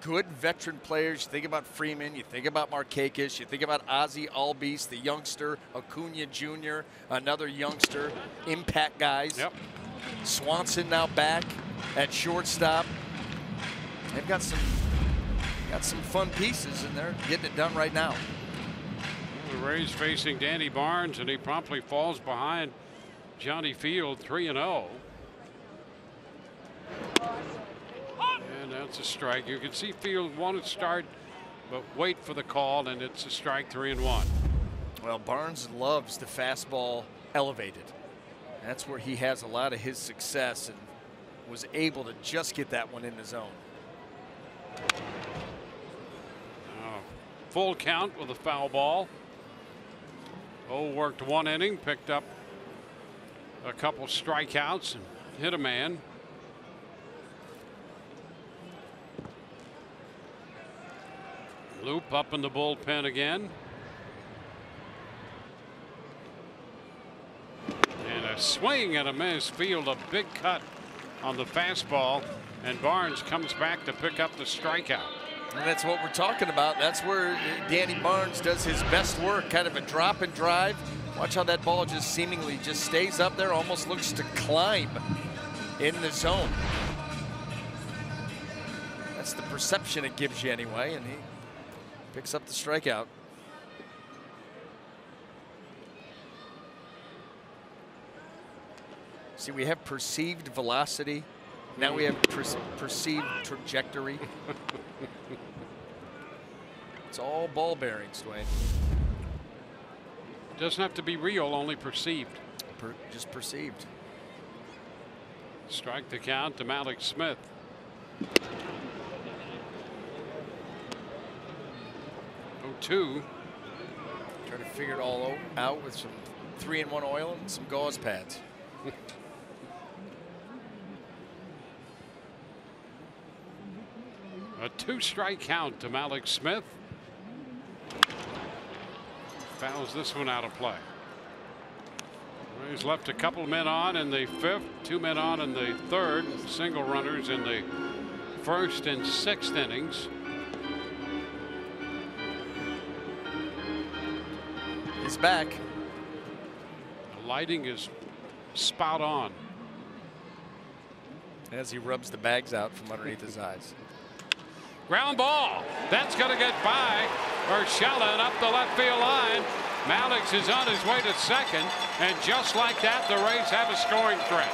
good veteran players. You think about Freeman, you think about Markakis, you think about Ozzie Albies, the youngster, Acuna Jr., another youngster, impact guys. Yep. Swanson now back at shortstop. They've got some fun pieces, and they're getting it done right now. The Rays facing Danny Barnes, and he promptly falls behind Johnny Field 3-0. And that's a strike. You can see Field want to start, but wait for the call, and it's a strike, 3-1. Well, Barnes loves the fastball elevated. That's where he has a lot of his success, and was able to just get that one in the zone. Full count with a foul ball. Worked 1 inning, picked up a couple strikeouts and hit a man. Loop up in the bullpen again. And a swing and a miss. Field a big cut on the fastball, and Barnes comes back to pick up the strikeout. And that's what we're talking about. That's where Danny Barnes does his best work, kind of a drop and drive. Watch how that ball just seemingly just stays up there, almost looks to climb in the zone. That's the perception it gives you anyway, and he picks up the strikeout. See, we have perceived velocity. Now we have perceived trajectory. It's all ball bearings, Dwayne. Doesn't have to be real, only perceived. Just perceived. Strike the count to Malik Smith. Two. Trying to figure it all out with some 3-in-1 oil and some gauze pads. A 2-strike count to Malik Smith. Fouls this one out of play. He's left a couple men on in the 5th, 2 men on in the 3rd, single runners in the 1st and 6th innings. He's back. The lighting is spot on as he rubs the bags out from underneath his eyes. Ground ball. That's going to get by Urshela and up the left field line. Malix is on his way to second, and just like that, the Rays have a scoring threat.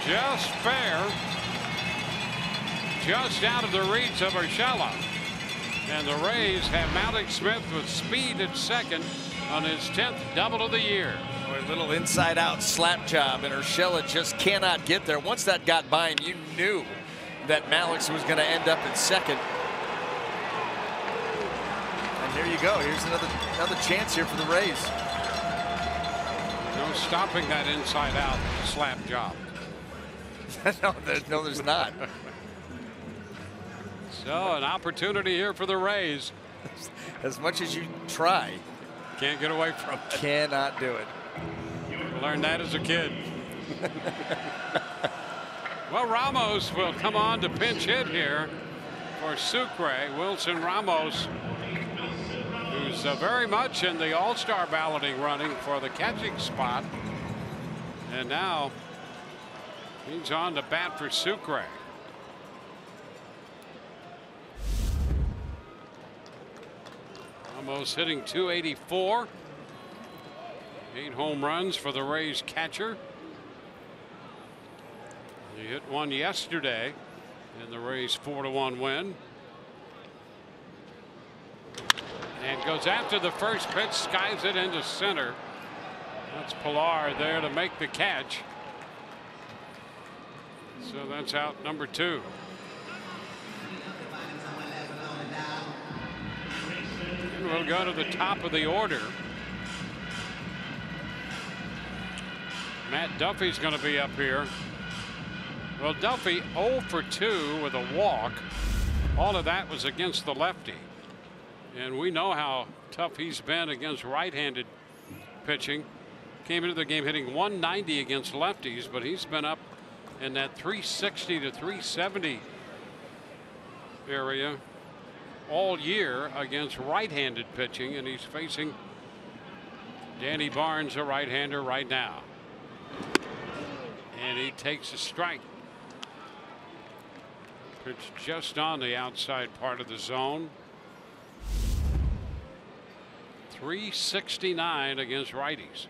Just fair. Just out of the reach of Urshela. And the Rays have Malix Smith with speed at second on his 10th double of the year. A little inside-out slap job, and Urshela just cannot get there. Once that got by him, you knew that Malix was going to end up at second. And here you go. Here's another chance here for the Rays. No stopping that inside-out slap job. no, there's not. So an opportunity here for the Rays. As much as you try, can't get away from it. Cannot do it. Learned that as a kid. Well, Ramos will come on to pinch hit here for Sucre. Wilson Ramos, who's very much in the all-star balloting running for the catching spot. And now He's on the bat for Sucre. Almost hitting 284. 8 home runs for the Rays catcher. He hit one yesterday in the Rays 4-1 win. And goes after the first pitch, skies it into center. That's Pilar there to make the catch. So that's out number 2. And we'll go to the top of the order. Matt Duffy's going to be up here. Well, Duffy 0 for 2 with a walk. All of that was against the lefty. And we know how tough he's been against right-handed pitching. Came into the game hitting 190 against lefties, but he's been up in that 360 to 370 area all year against right-handed pitching, and he's facing Danny Barnes, a right-hander, right now. And he takes a strike. Pitch just on the outside part of the zone. 369 against righties.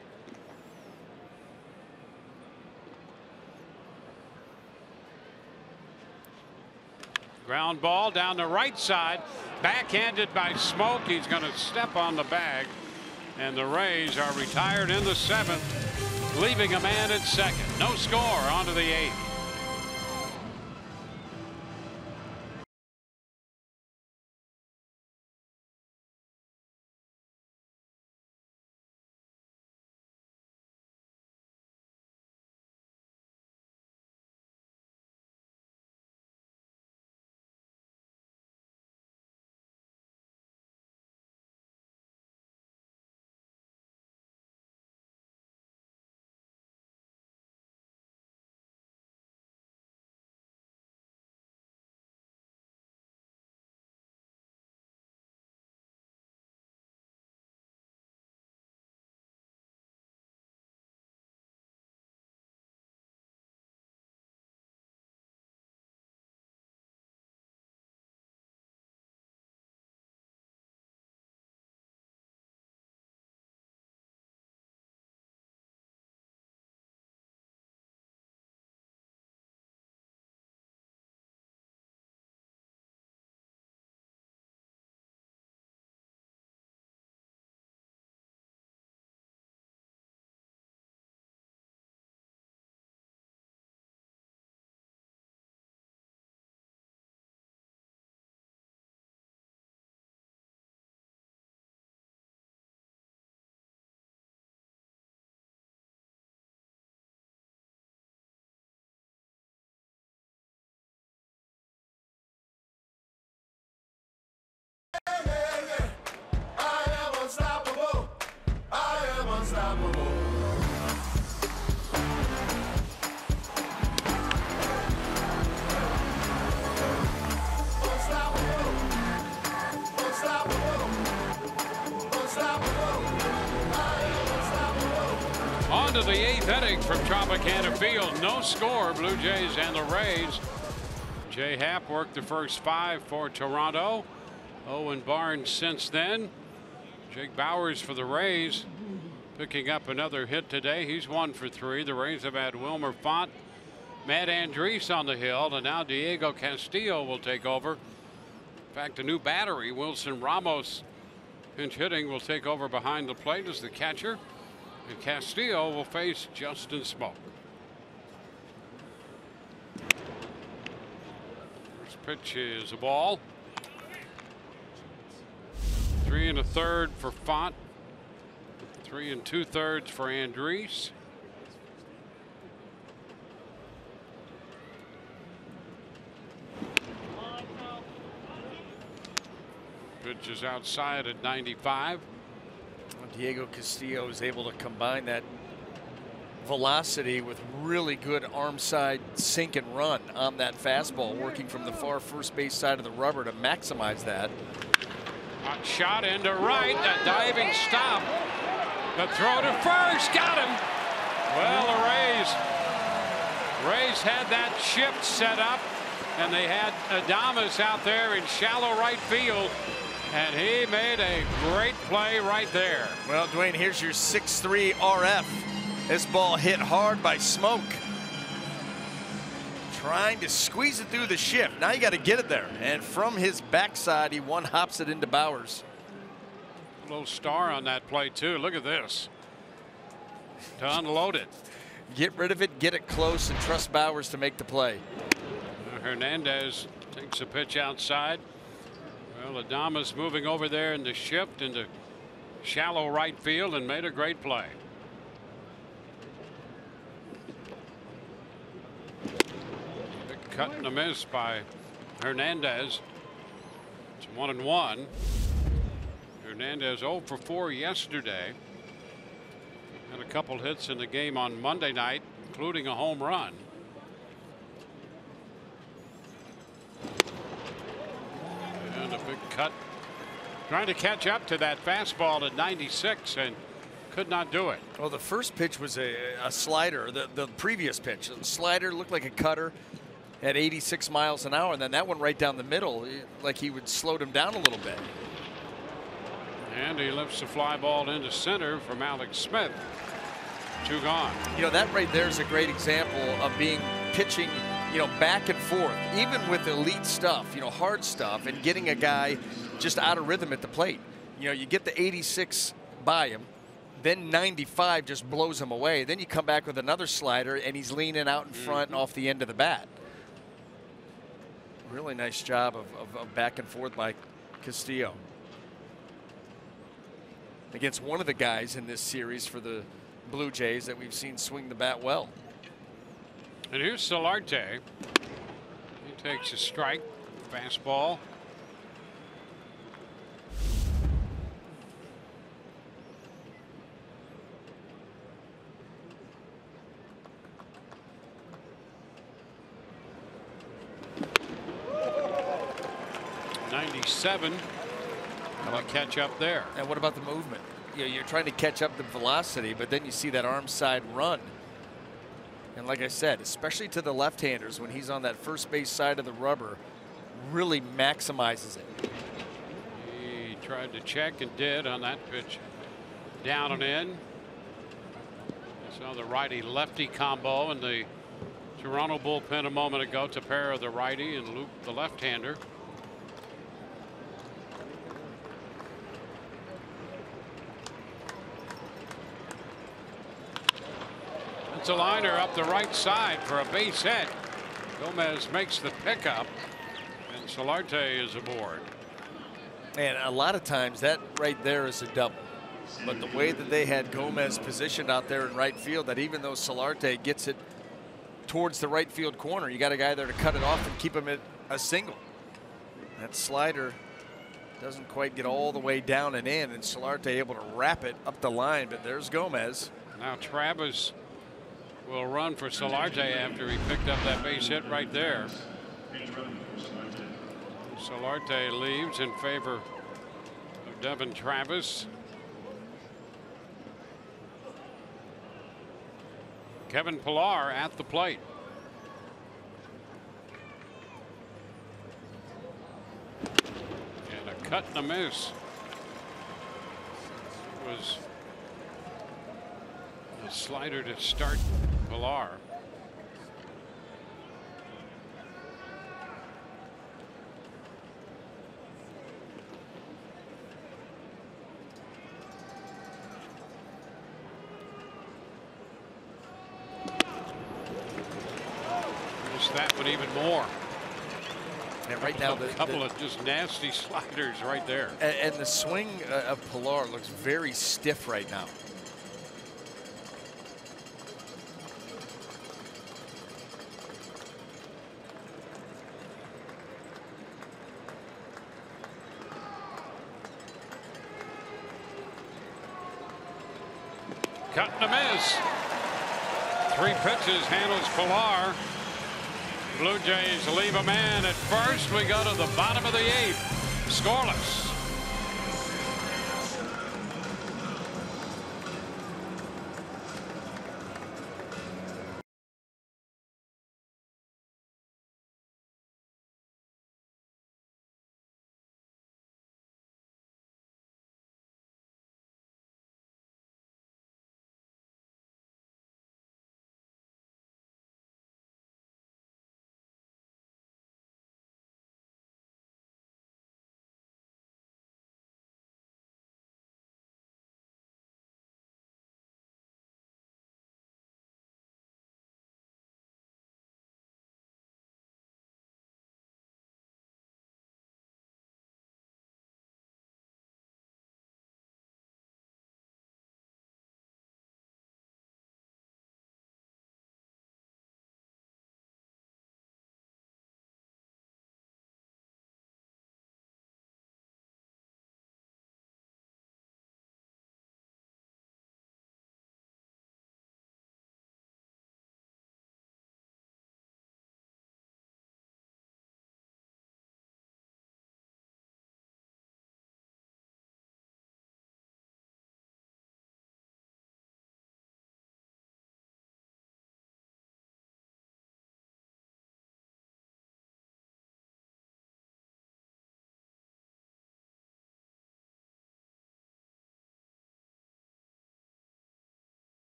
Ground ball down the right side, backhanded by Smoke. He's going to step on the bag, and the Rays are retired in the 7th, leaving a man at second. No score, on to the 8th. On to the 8th inning from Tropicana Field. No score, Blue Jays and the Rays. Jay Happ worked the first 5 for Toronto. Owen Barnes since then. Jake Bowers for the Rays, picking up another hit today. He's 1 for 3. The Rays have had Wilmer Font, Matt Andriese on the hill, and now Diego Castillo will take over. In fact, a new battery, Wilson Ramos, pinch hitting, will take over behind the plate as the catcher. And Castillo will face Justin Smoke. First pitch is a ball. 3 1/3 for Font. 3 2/3 for Andriese. Pitch is outside at 95. Diego Castillo is able to combine that velocity with really good arm side sink and run on that fastball, working from the far first base side of the rubber to maximize that. Hot shot into right, a diving stop. The throw to first, got him. Well, the Rays Rays had that shift set up, and they had Adames out there in shallow right field, and he made a great play right there. Well, Dwayne, here's your 6-3 RF. This ball hit hard by Smoke. Trying to squeeze it through the shift. Now you got to get it there. And from his backside, he one-hops it into Bowers. A little star on that play, too. Look at this. To unload it. Get rid of it, get it close, and trust Bowers to make the play. Hernandez takes a pitch outside. Well, Adames moving over there in the shift into shallow right field and made a great play. Big cut and a miss by Hernandez. It's 1-1. Hernandez 0 for 4 yesterday. Had a couple hits in the game on Monday night, including a home run. And a big cut. Trying to catch up to that fastball at 96 and could not do it. Well, the first pitch was a slider. The previous pitch, the slider looked like a cutter at 86 miles an hour, and then that one right down the middle, like he would slow him down a little bit. And he lifts the fly ball into center from Alex Smith. 2 gone. You know, that right there is a great example of being pitching, you know, back and forth, even with elite stuff, you know, hard stuff, and getting a guy just out of rhythm at the plate. You know, you get the 86 by him, then 95 just blows him away. Then you come back with another slider, and he's leaning out in front and off the end of the bat. Really nice job of back and forth by Castillo against one of the guys in this series for the Blue Jays that we've seen swing the bat well. And here's Solarte. He takes a strike. Fastball. '97. How about catch up there? And what about the movement? You know, you're trying to catch up the velocity, but then you see that arm side run. And like I said, especially to the left-handers, when he's on that first base side of the rubber, really maximizes it. He tried to check and did on that pitch. Down and in. Saw the righty-lefty combo in the Toronto bullpen a moment ago to pair the righty and Luke the left-hander. It's a liner up the right side for a base hit. Gomez makes the pickup, and Solarte is aboard. And a lot of times that right there is a double. But the way that they had Gomez positioned out there in right field, that even though Solarte gets it towards the right field corner, you got a guy there to cut it off and keep him at a single. That slider doesn't quite get all the way down and in, and Solarte able to wrap it up the line, but there's Gomez. Now Travis will run for Solarte after he picked up that base hit right there. Solarte leaves in favor of Devin Travis. Kevin Pillar at the plate. And a cut and a miss. It was a slider to start Pillar. Missed that one even more. And right now, a couple of just nasty sliders right there. And the swing of Pillar looks very stiff right now. Cut and a miss. 3 pitches handles Pillar. Blue Jays leave a man at first. We go to the bottom of the 8th. Scoreless.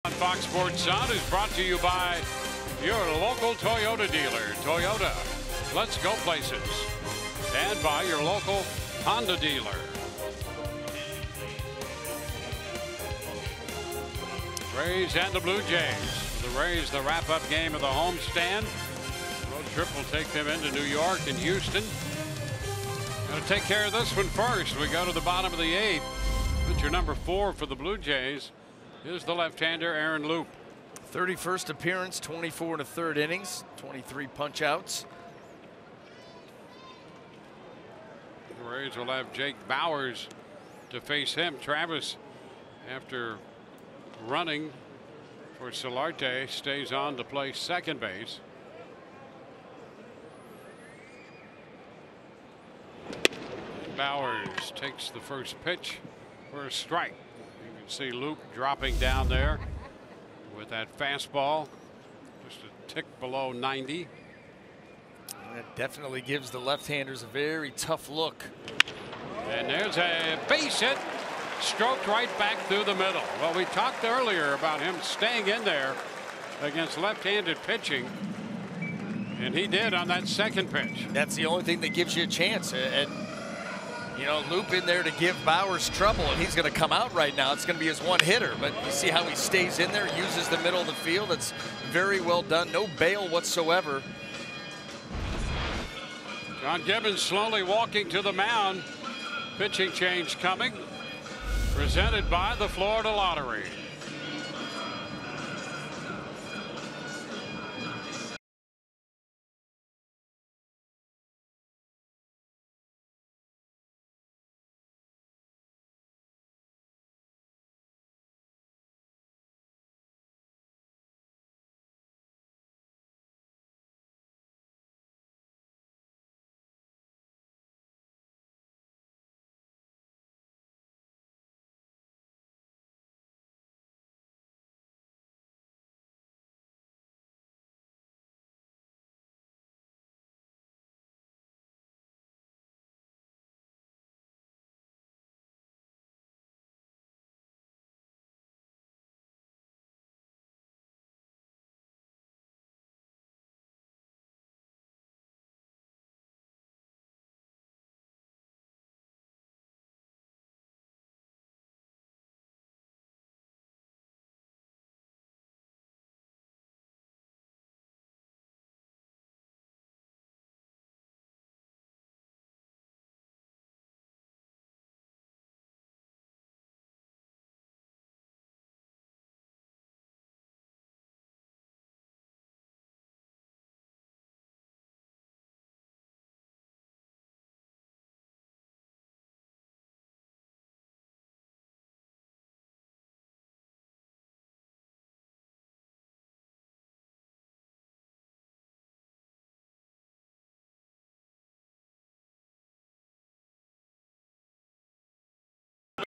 On Fox Sports Sun is brought to you by your local Toyota dealer. Toyota, let's go places. And by your local Honda dealer. Rays and the Blue Jays. The Rays, the wrap-up game of the homestand. Road trip will take them into New York and Houston. Going to take care of this one first. We go to the bottom of the 8th. Pitcher number 4 for the Blue Jays is the left-hander Aaron Loup. 31st appearance, 24 1/3 innings, 23 punch-outs. The Rays will have Jake Bauers to face him. Travis, after running for Solarte, stays on to play second base. Bauers takes the first pitch for a strike. You can see Luke dropping down there with that fastball, just a tick below 90. That definitely gives the left-handers a very tough look. And there's a base hit, stroked right back through the middle. Well, we talked earlier about him staying in there against left-handed pitching, and he did on that second pitch. That's the only thing that gives you a chance. And you know, Loop in there to give Bauers trouble, and he's going to come out right now. It's going to be his one hitter, but you see how he stays in there, uses the middle of the field. It's very well done. No bail whatsoever. John Gibbons slowly walking to the mound. Pitching change coming. Presented by the Florida Lottery.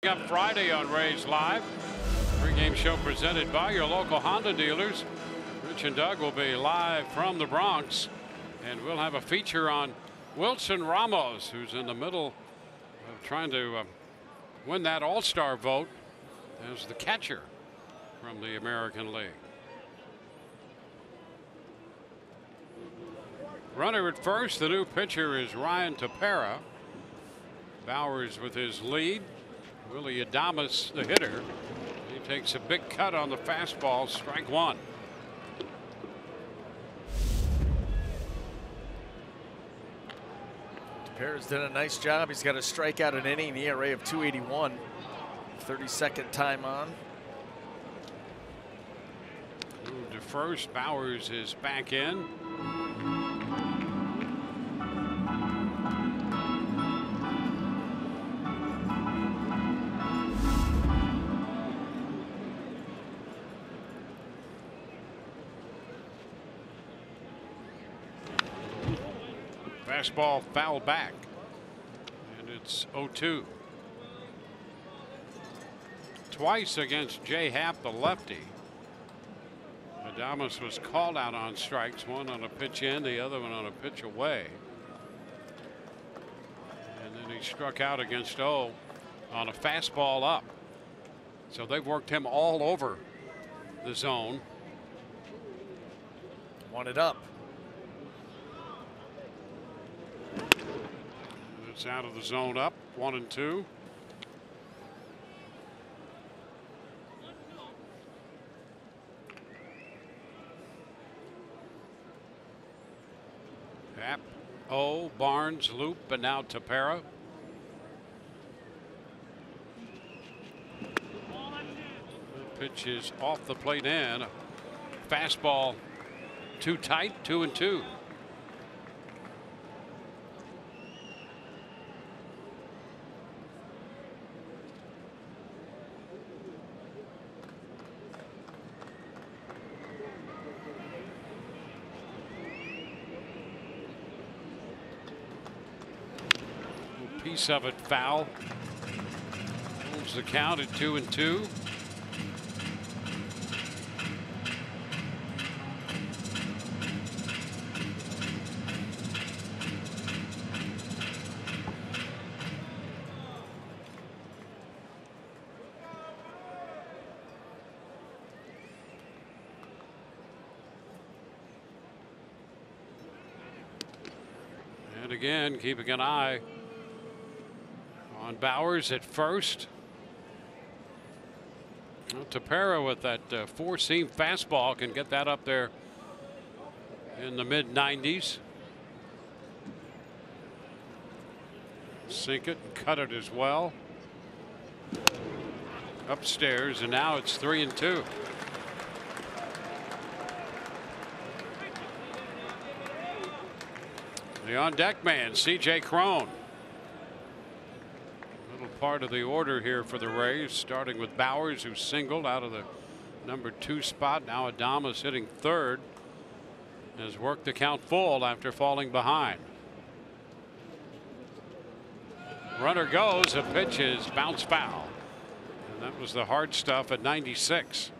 Coming up Friday on Rays Live, pregame show presented by your local Honda dealers. Rich and Doug will be live from the Bronx, and we'll have a feature on Wilson Ramos, who's in the middle of trying to win that All-Star vote as the catcher from the American League. Runner at first, the new pitcher is Ryan Tepera. Bauers with his lead. Willie Adames, the hitter. He takes a big cut on the fastball, strike one. Tepera's done a nice job. He's got a strikeout an inning, ERA of 2.81. 32nd time on. Move to first. Bauers is back in. Fastball foul back, and it's 0-2. Twice against Jay Happ, the lefty. Adames was called out on strikes, one on a pitch in, the other one on a pitch away. And then he struck out against O on a fastball up. So they've worked him all over the zone. Want it up. It's out of the zone up, 1-2. App, Barnes, loop, and now Tepera. Pitch is off the plate in. Fastball too tight, 2-2. Piece of it foul. Holds the count at 2-2. And again, keeping an eye on Bowers at first. Well, Tepera with that four-seam fastball can get that up there in the mid-90s. Sink it and cut it as well. Upstairs, and now it's 3-2. The on-deck man, C.J. Cron. Part of the order here for the Rays, starting with Bowers, who singled out of the number 2 spot. Now Adames hitting third, has worked the count full after falling behind. Runner goes, a pitch is bounce foul, and that was the hard stuff at 96.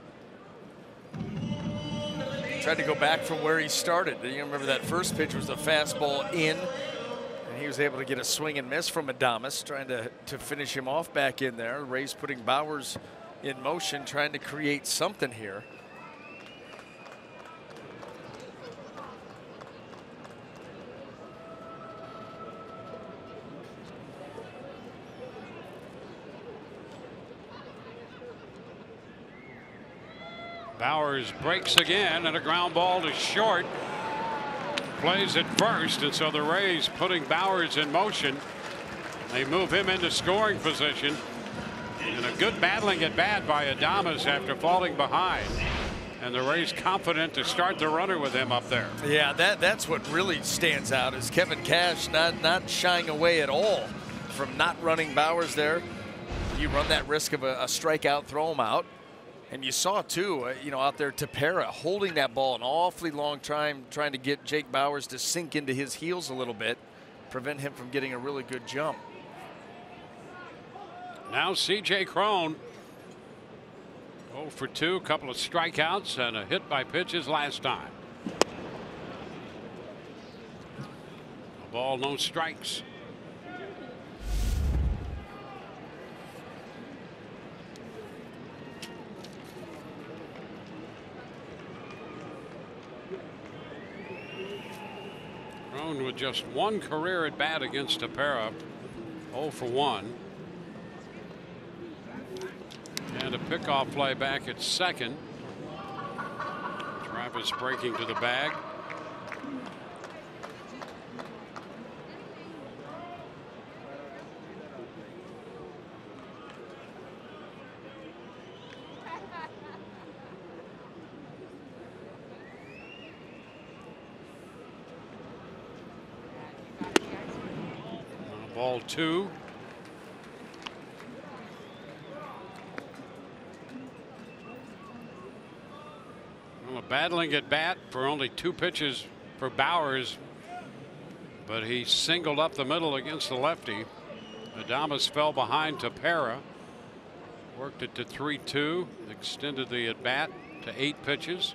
Tried to go back from where he started. You remember that first pitch was a fastball in. He was able to get a swing and miss from Adames, trying to finish him off back in there. Rays putting Bowers in motion, trying to create something here. Bowers breaks again, and a ground ball to short. Plays at first, and so the Rays putting Bowers in motion. They move him into scoring position, and a good battling at bat by Adames after falling behind, and the Rays confident to start the runner with him up there. Yeah, that's what really stands out, is Kevin Cash not shying away at all from not running Bowers there. You run that risk of a strikeout, throw him out. And you saw too, out there Tepera holding that ball an awfully long time, trying to get Jake Bowers to sink into his heels a little bit, prevent him from getting a really good jump. Now C.J. Cron, 0 for 2, a couple of strikeouts and a hit by pitches last time. A ball, no strikes. With just one career at bat against Tepera, 0 for 1. And a pickoff fly back at second. Travis breaking to the bag. Ball 2. Well, a battling at bat for only 2 pitches for Bowers, but he singled up the middle against the lefty. Adames fell behind Tepera, worked it to 3-2, extended the at bat to 8 pitches,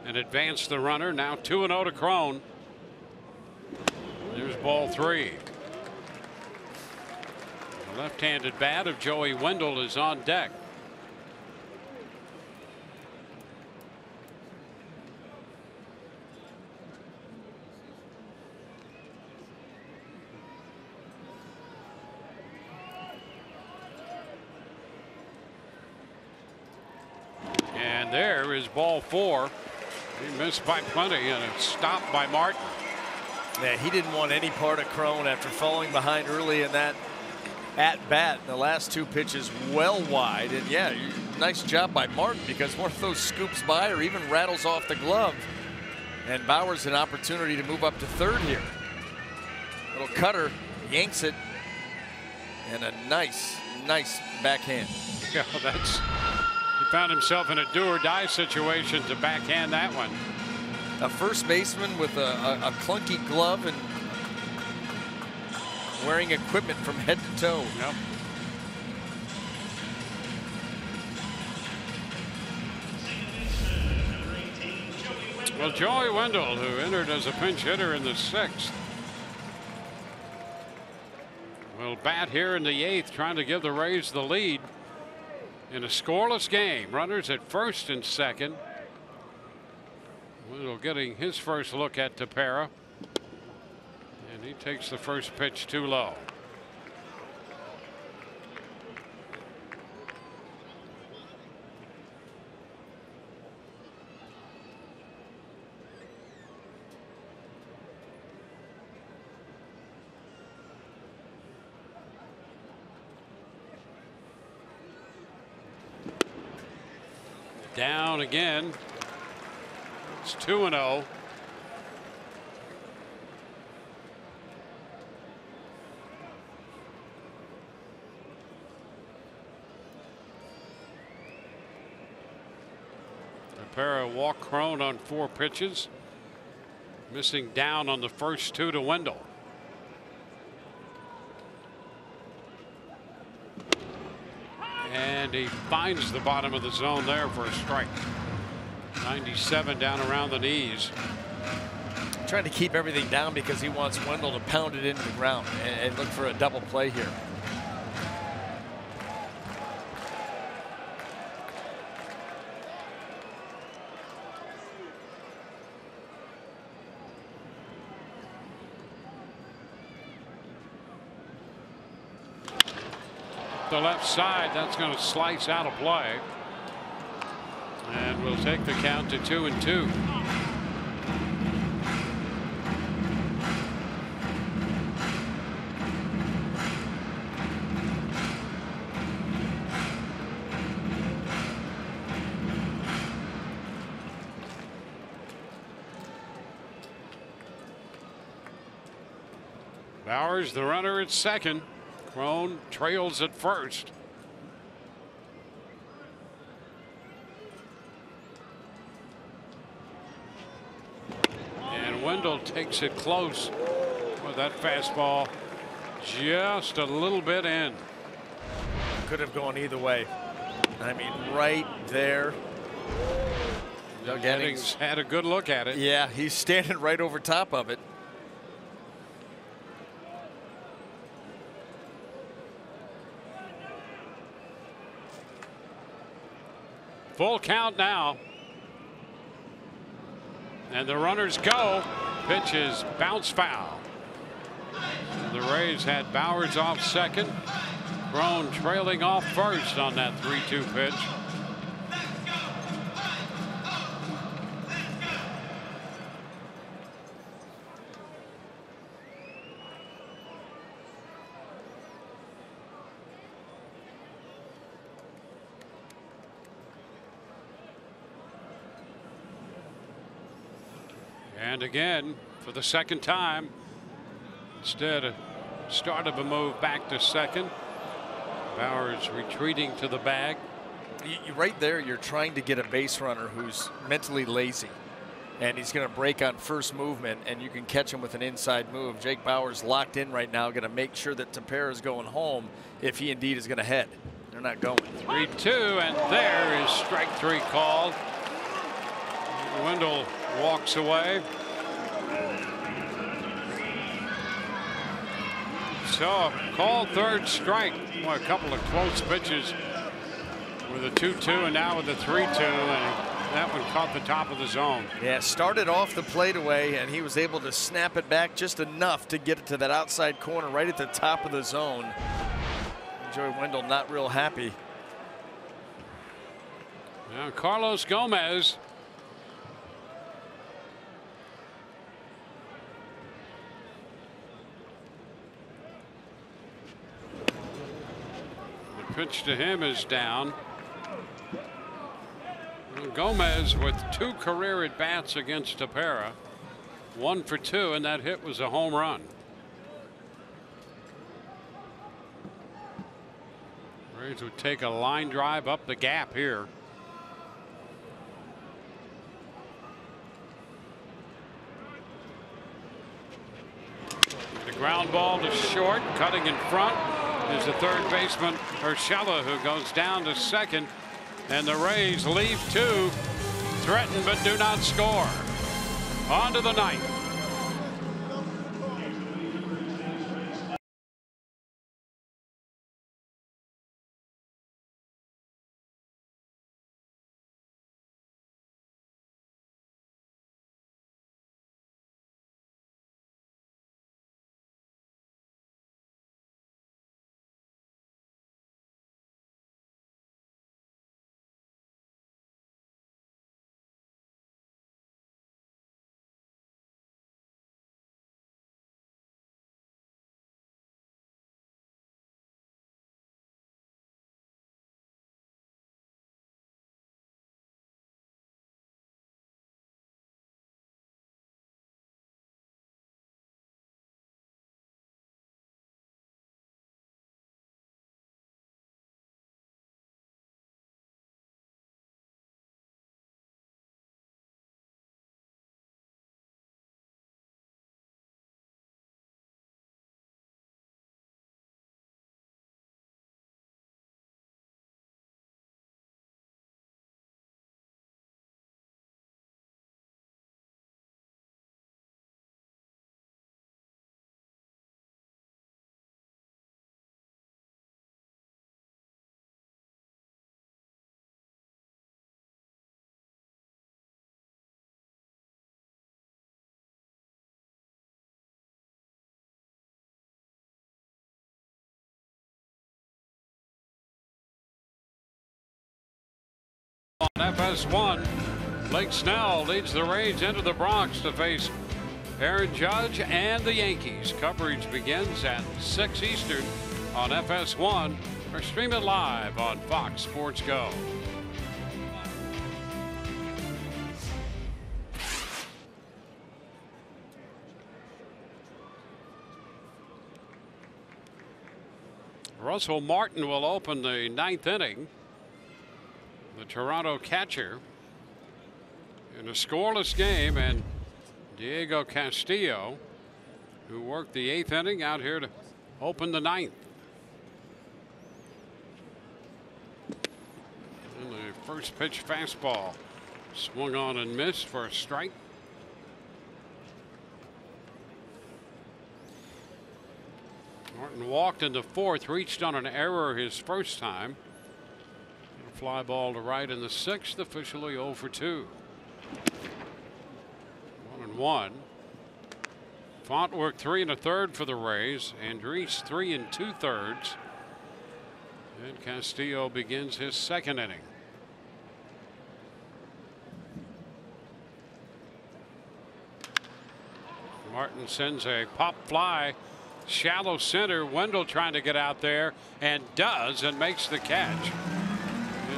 and advanced the runner. Now 2-0 to Cron. There's ball 3. Left-handed bat of Joey Wendell is on deck. And there is ball 4. He missed by plenty, and it's stopped by Martin. Yeah, he didn't want any part of Crone after falling behind early in that at-bat. The last 2 pitches well wide. And yeah, nice job by Martin, because one of those scoops by or even rattles off the glove. And Bauers an opportunity to move up to third here. Little cutter, yanks it, and a nice backhand. Yeah, he found himself in a do-or-die situation to backhand that one. A first baseman with a clunky glove and wearing equipment from head to toe. Yep. Well, Joey Wendell, who entered as a pinch hitter in the 6th, will bat here in the 8th, trying to give the Rays the lead in a scoreless game. Runners at first and second. Wendell getting his first look at TBA, and he takes the first pitch too low. Down again. It's 2-0. TBA walked Crone on 4 pitches, missing down on the first 2 to Wendell. And he finds the bottom of the zone there for a strike. 97 down around the knees. Trying to keep everything down because he wants Wendell to pound it into the ground and look for a double play here. The left side, that's going to slice out of play, and we'll take the count to 2-2. Bauers, the runner at second. Crone trails at first. And Wendell takes it close with that fastball just a little bit in. Could have gone either way. I mean, right there. Doug Headings had a good look at it. Yeah, he's standing right over top of it. Full count now. And the runners go. Pitch is bounce foul. The Rays had Bauers off second. Crone trailing off first on that 3-2 pitch. And again, for the second time, instead of start of a move back to second, Bauers retreating to the bag. Right there, you're trying to get a base runner who's mentally lazy, and he's going to break on first movement, and you can catch him with an inside move. Jake Bauers locked in right now, going to make sure that TBA is going home if he indeed is going to head. They're not going. 3-2, and there is strike 3 called. Wendell walks away. So called third strike. Well, a couple of close pitches with a 2-2 and now with a 3-2, and that one caught the top of the zone. Yeah, started off the plate away, and he was able to snap it back just enough to get it to that outside corner right at the top of the zone. Joey Wendell not real happy. Now Carlos Gomez. The pitch to him is down. Gomez with 2 career at bats against TBA. 1 for 2, and that hit was a home run. Rays would take a line drive up the gap here. The ground ball to short, cutting in front is the third baseman Urshela, who goes down to second. And the Rays leave 2, threaten but do not score. On to the ninth. On FS1, Blake Snell leads the Rays into the Bronx to face Aaron Judge and the Yankees. Coverage begins at 6 Eastern on FS1 or stream it live on Fox Sports Go. Russell Martin will open the 9th inning. The Toronto catcher in a scoreless game, and Diego Castillo, who worked the 8th inning, out here to open the 9th. And the first pitch fastball swung on and missed for a strike. Martin walked in the 4th, reached on an error his first time. Fly ball to right in the 6th, officially 0 for 2. 1-1. Font worked 3 1/3 for the Rays. Andres 3 2/3. And Castillo begins his 2nd inning. Martin sends a pop fly, shallow center. Wendell trying to get out there, and does, and makes the catch.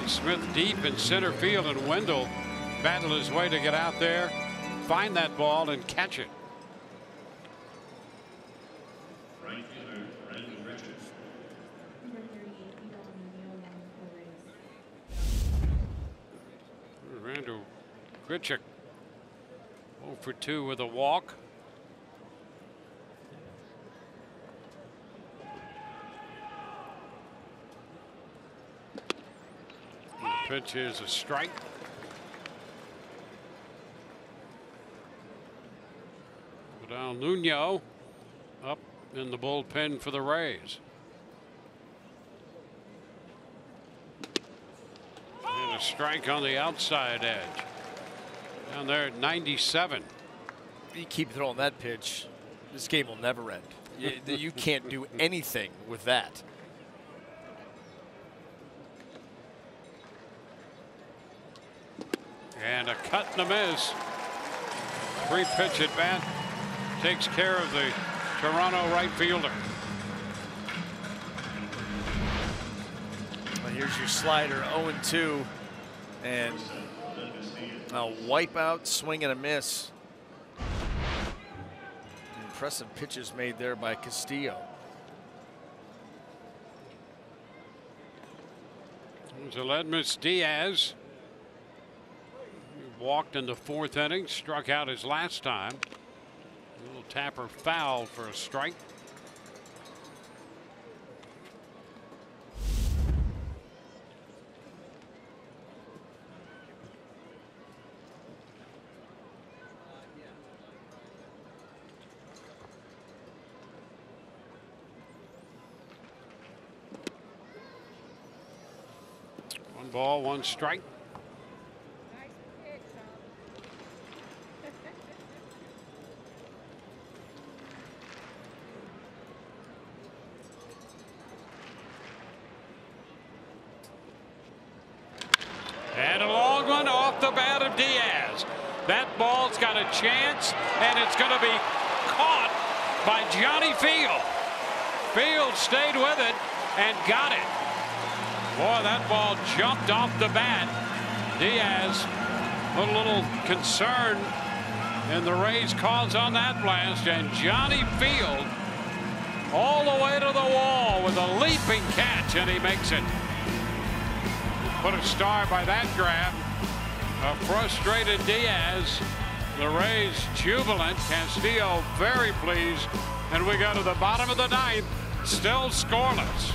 Smith deep in center field, and Wendell battled his way to get out there, find that ball, and catch it. Randall Grichuk 0 for 2 with a walk. Pitch is a strike. Vidal Nuno up in the bullpen for the Rays. And a strike on the outside edge. Down there at 97. You keep throwing that pitch, this game will never end. You can't do anything with that. And a cut and a miss. 3-pitch at bat takes care of the Toronto right fielder. Well, here's your slider, 0-2, and a wipeout swing and a miss. Impressive pitches made there by Castillo. Aledmus Diaz walked in the 4th inning, struck out his last time. A little tapper foul for a strike. One ball, one strike. And a long one off the bat of Diaz. That ball's got a chance, and it's going to be caught by Johnny Field. Field stayed with it and got it. Boy, that ball jumped off the bat. Diaz, a little concern in the Rays' cause on that blast, and Johnny Field all the way to the wall with a leaping catch, and he makes it. Put a star by that grab. A frustrated Diaz. The Rays jubilant. Castillo very pleased. And we go to the bottom of the 9th. Still scoreless.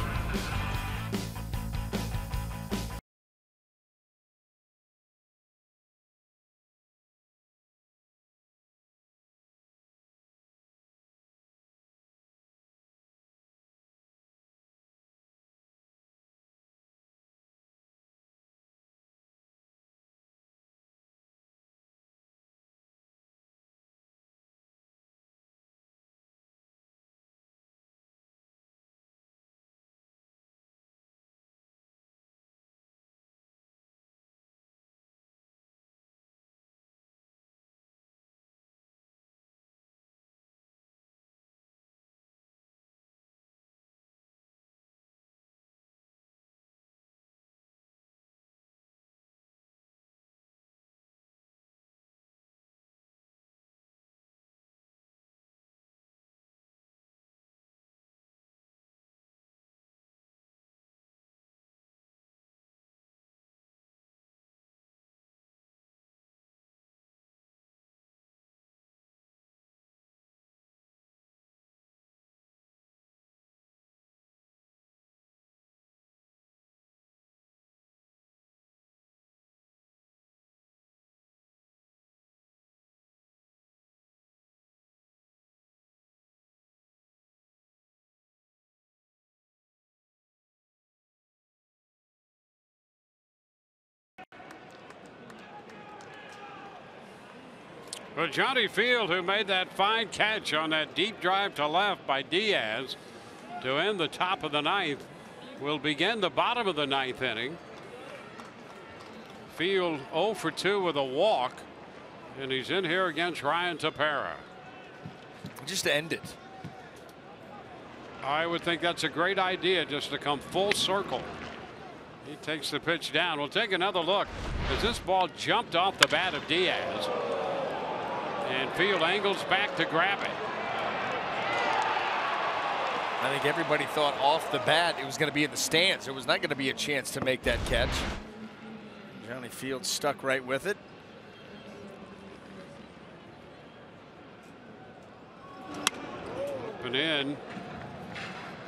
Well, Johnny Field, who made that fine catch on that deep drive to left by Diaz to end the top of the 9th, will begin the bottom of the 9th inning. Field 0 for 2 with a walk, and he's in here against Ryan Tepera. Just to end it. I would think that's a great idea, just to come full circle. He takes the pitch down. We'll take another look as this ball jumped off the bat of Diaz. And Field angles back to grab it. I think everybody thought off the bat it was going to be in the stands. There was not going to be a chance to make that catch. Johnny Field stuck right with it. Up and in.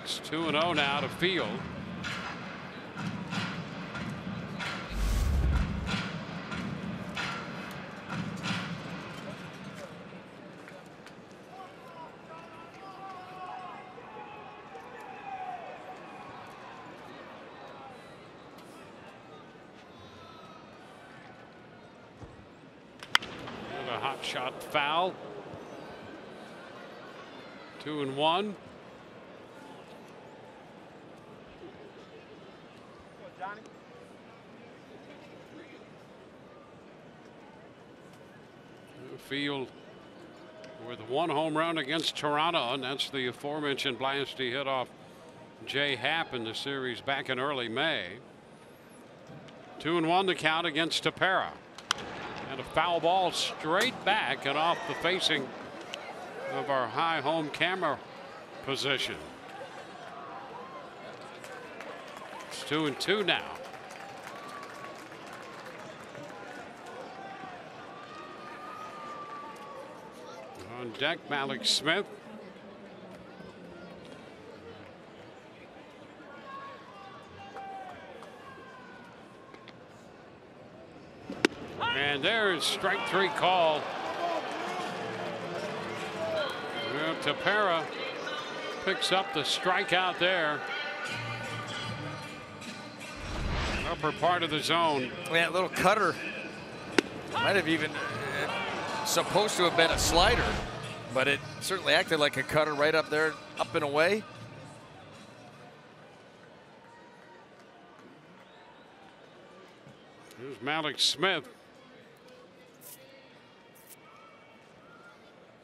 It's 2-0 now to Field. Shot foul. 2-1. field with one home run against Toronto, and that's the aforementioned blast he hit off Jay Happ in the series back in early May. 2-1 the count against Tepera. And a foul ball straight back and off the facing of our high home camera position. It's 2-2 now. On deck, Malik Smith. And there's strike 3 call. Well, Tepera picks up the strikeout there. Upper part of the zone. Yeah, a little cutter. Might have even supposed to have been a slider, but it certainly acted like a cutter right up there, up and away. Here's Malik Smith.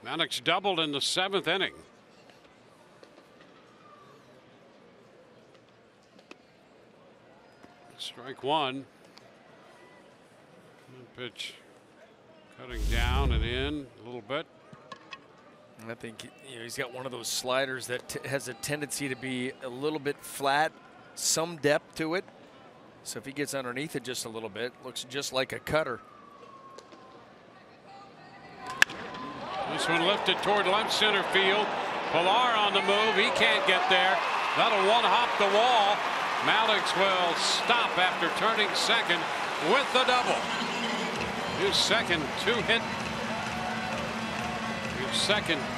Malik's doubled in the 7th inning. Strike 1. Pitch cutting down and in a little bit. I think he's got one of those sliders that has a tendency to be a little bit flat, some depth to it. So if he gets underneath it just a little bit, looks just like a cutter. This one lifted toward left center field. Pilar on the move. He can't get there. That'll one-hop the wall. Malik will stop after turning second with the double. His second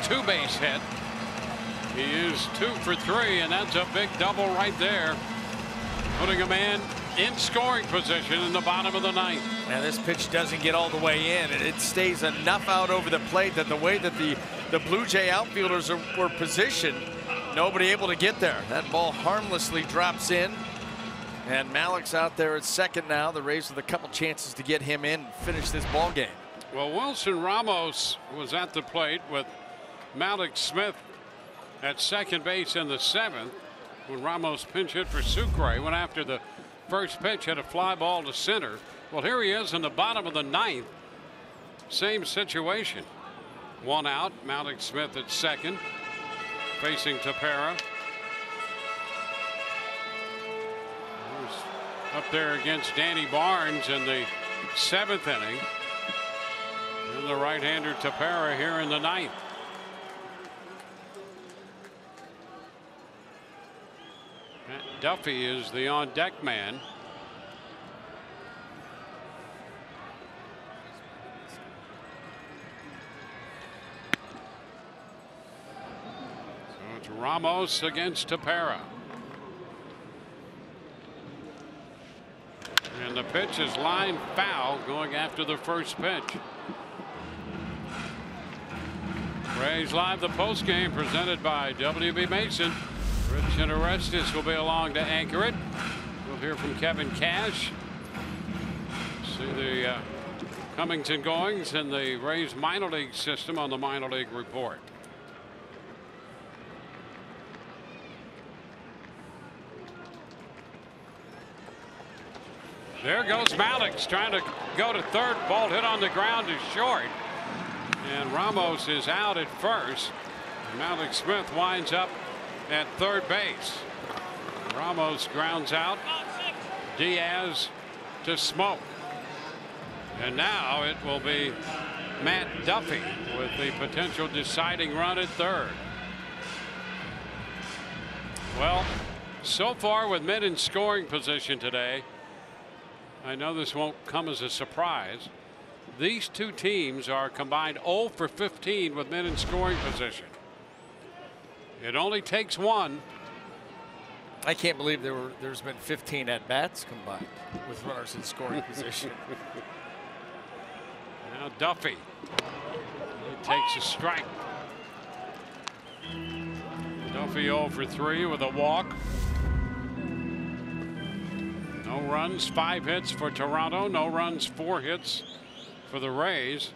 two-base hit. He is 2 for 3, and that's a big double right there, putting a man in scoring position in the bottom of the 9th. Now this pitch doesn't get all the way in, and it stays enough out over the plate that the way that the Blue Jay outfielders were positioned, nobody able to get there. That ball harmlessly drops in, and Malik's out there at second now. The Rays with a couple chances to get him in and finish this ball game. Well, Wilson Ramos was at the plate with Malik Smith at second base in the 7th when Ramos pinch hit for Sucre. Went after the first pitch, hit a fly ball to center. Well, here he is in the bottom of the 9th. Same situation. 1 out. Malik Smith at second, facing Tepera. Up there against Danny Barnes in the 7th inning. And the right-hander Tepera here in the 9th. Matt Duffy is the on-deck man. So it's Ramos against Tepera. And the pitch is line foul, going after the first pitch. Rays Live, the post game presented by W.B. Mason. Rich and Orestes will be along to anchor it. We'll hear from Kevin Cash. See the comings and goings in the Rays minor league system on the minor league report. There goes Malik, trying to go to third. Ball hit on the ground is short. And Ramos is out at first. Malik Smith winds up at third base. Ramos grounds out. Diaz to Smoke. And now it will be Matt Duffy with the potential deciding run at third. Well, so far with men in scoring position today, I know this won't come as a surprise. These two teams are combined 0 for 15 with men in scoring position. It only takes one. I can't believe there's been 15 at-bats combined with runners in scoring position. Now Duffy. He takes a strike. Duffy 0 for 3 with a walk. No runs, 5 hits for Toronto. No runs, 4 hits for the Rays.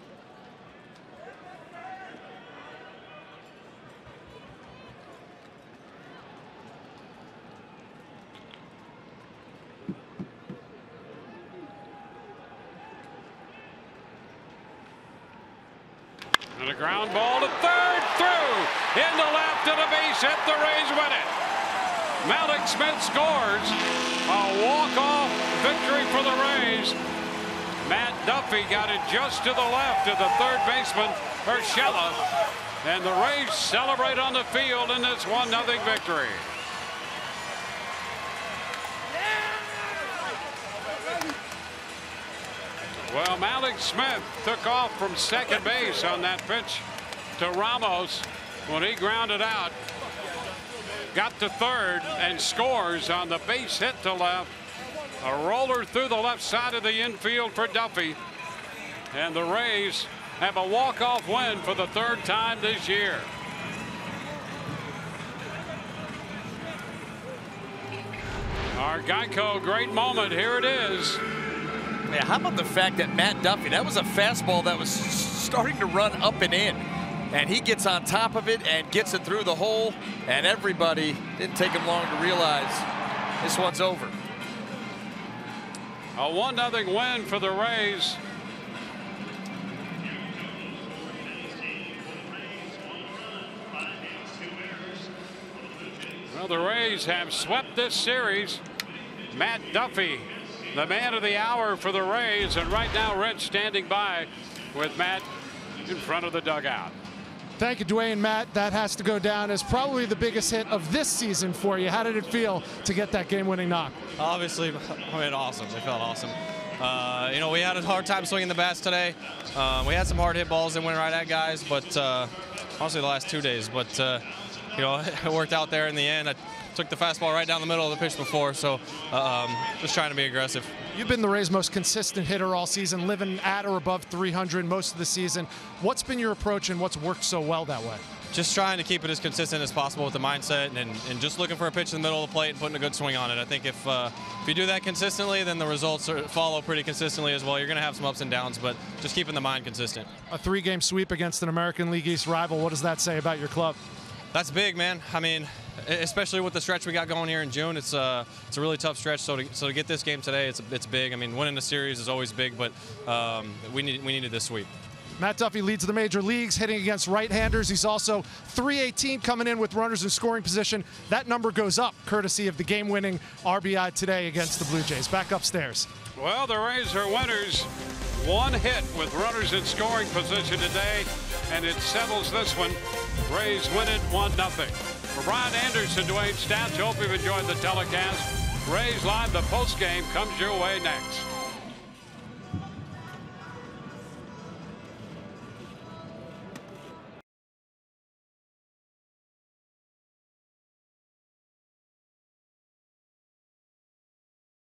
And a ground ball to third, through, into left, and a base hit. The Rays win it. Malik Smith scores. A walk-off victory for the Rays. Matt Duffy got it just to the left of the third baseman, Urshela. And the Rays celebrate on the field in this 1-0 victory. Well, Malik Smith took off from second base on that pitch to Ramos when he grounded out. Got to third and scores on the base hit to left. A roller through the left side of the infield for Duffy. And the Rays have a walk-off win for the third time this year. Our Geico great moment, here it is. Yeah, how about the fact that Matt Duffy, that was a fastball that was starting to run up and in, and he gets on top of it and gets it through the hole, and everybody didn't take him long to realize this one's over. A 1-0 win for the Rays. Well, the Rays have swept this series. Matt Duffy, the man of the hour for the Rays, and right now Rich standing by with Matt in front of the dugout. Thank you, Dwayne. Matt, that has to go down as probably the biggest hit of this season for you. How did it feel to get that game-winning knock? Obviously, I mean, awesome. It felt awesome. You know, we had a hard time swinging the bats today. We had some hard hit balls that went right at guys, but honestly the last 2 days. But, you know, it worked out there in the end. I took the fastball right down the middle of the pitch before, so just trying to be aggressive. You've been the Rays' most consistent hitter all season, living at or above 300 most of the season. What's been your approach and what's worked so well that way? Just trying to keep it as consistent as possible with the mindset and just looking for a pitch in the middle of the plate and putting a good swing on it. I think if you do that consistently, then the results follow pretty consistently as well. You're going to have some ups and downs, but just keeping the mind consistent. A 3-game sweep against an American League East rival. What does that say about your club? That's big, man. I mean, especially with the stretch we got going here in June, it's a really tough stretch. So to get this game today, it's big. I mean, winning the series is always big, but we needed this sweep. Matt Duffy leads the major leagues hitting against right-handers. He's also .318 coming in with runners in scoring position. That number goes up courtesy of the game-winning RBI today against the Blue Jays. Back upstairs. Well, the Rays are winners. One hit with runners in scoring position today, and it settles this one. Rays win it 1-0. For Brian Anderson, Dwayne Stats, hope you've enjoyed the telecast. Rays Live, the postgame comes your way next.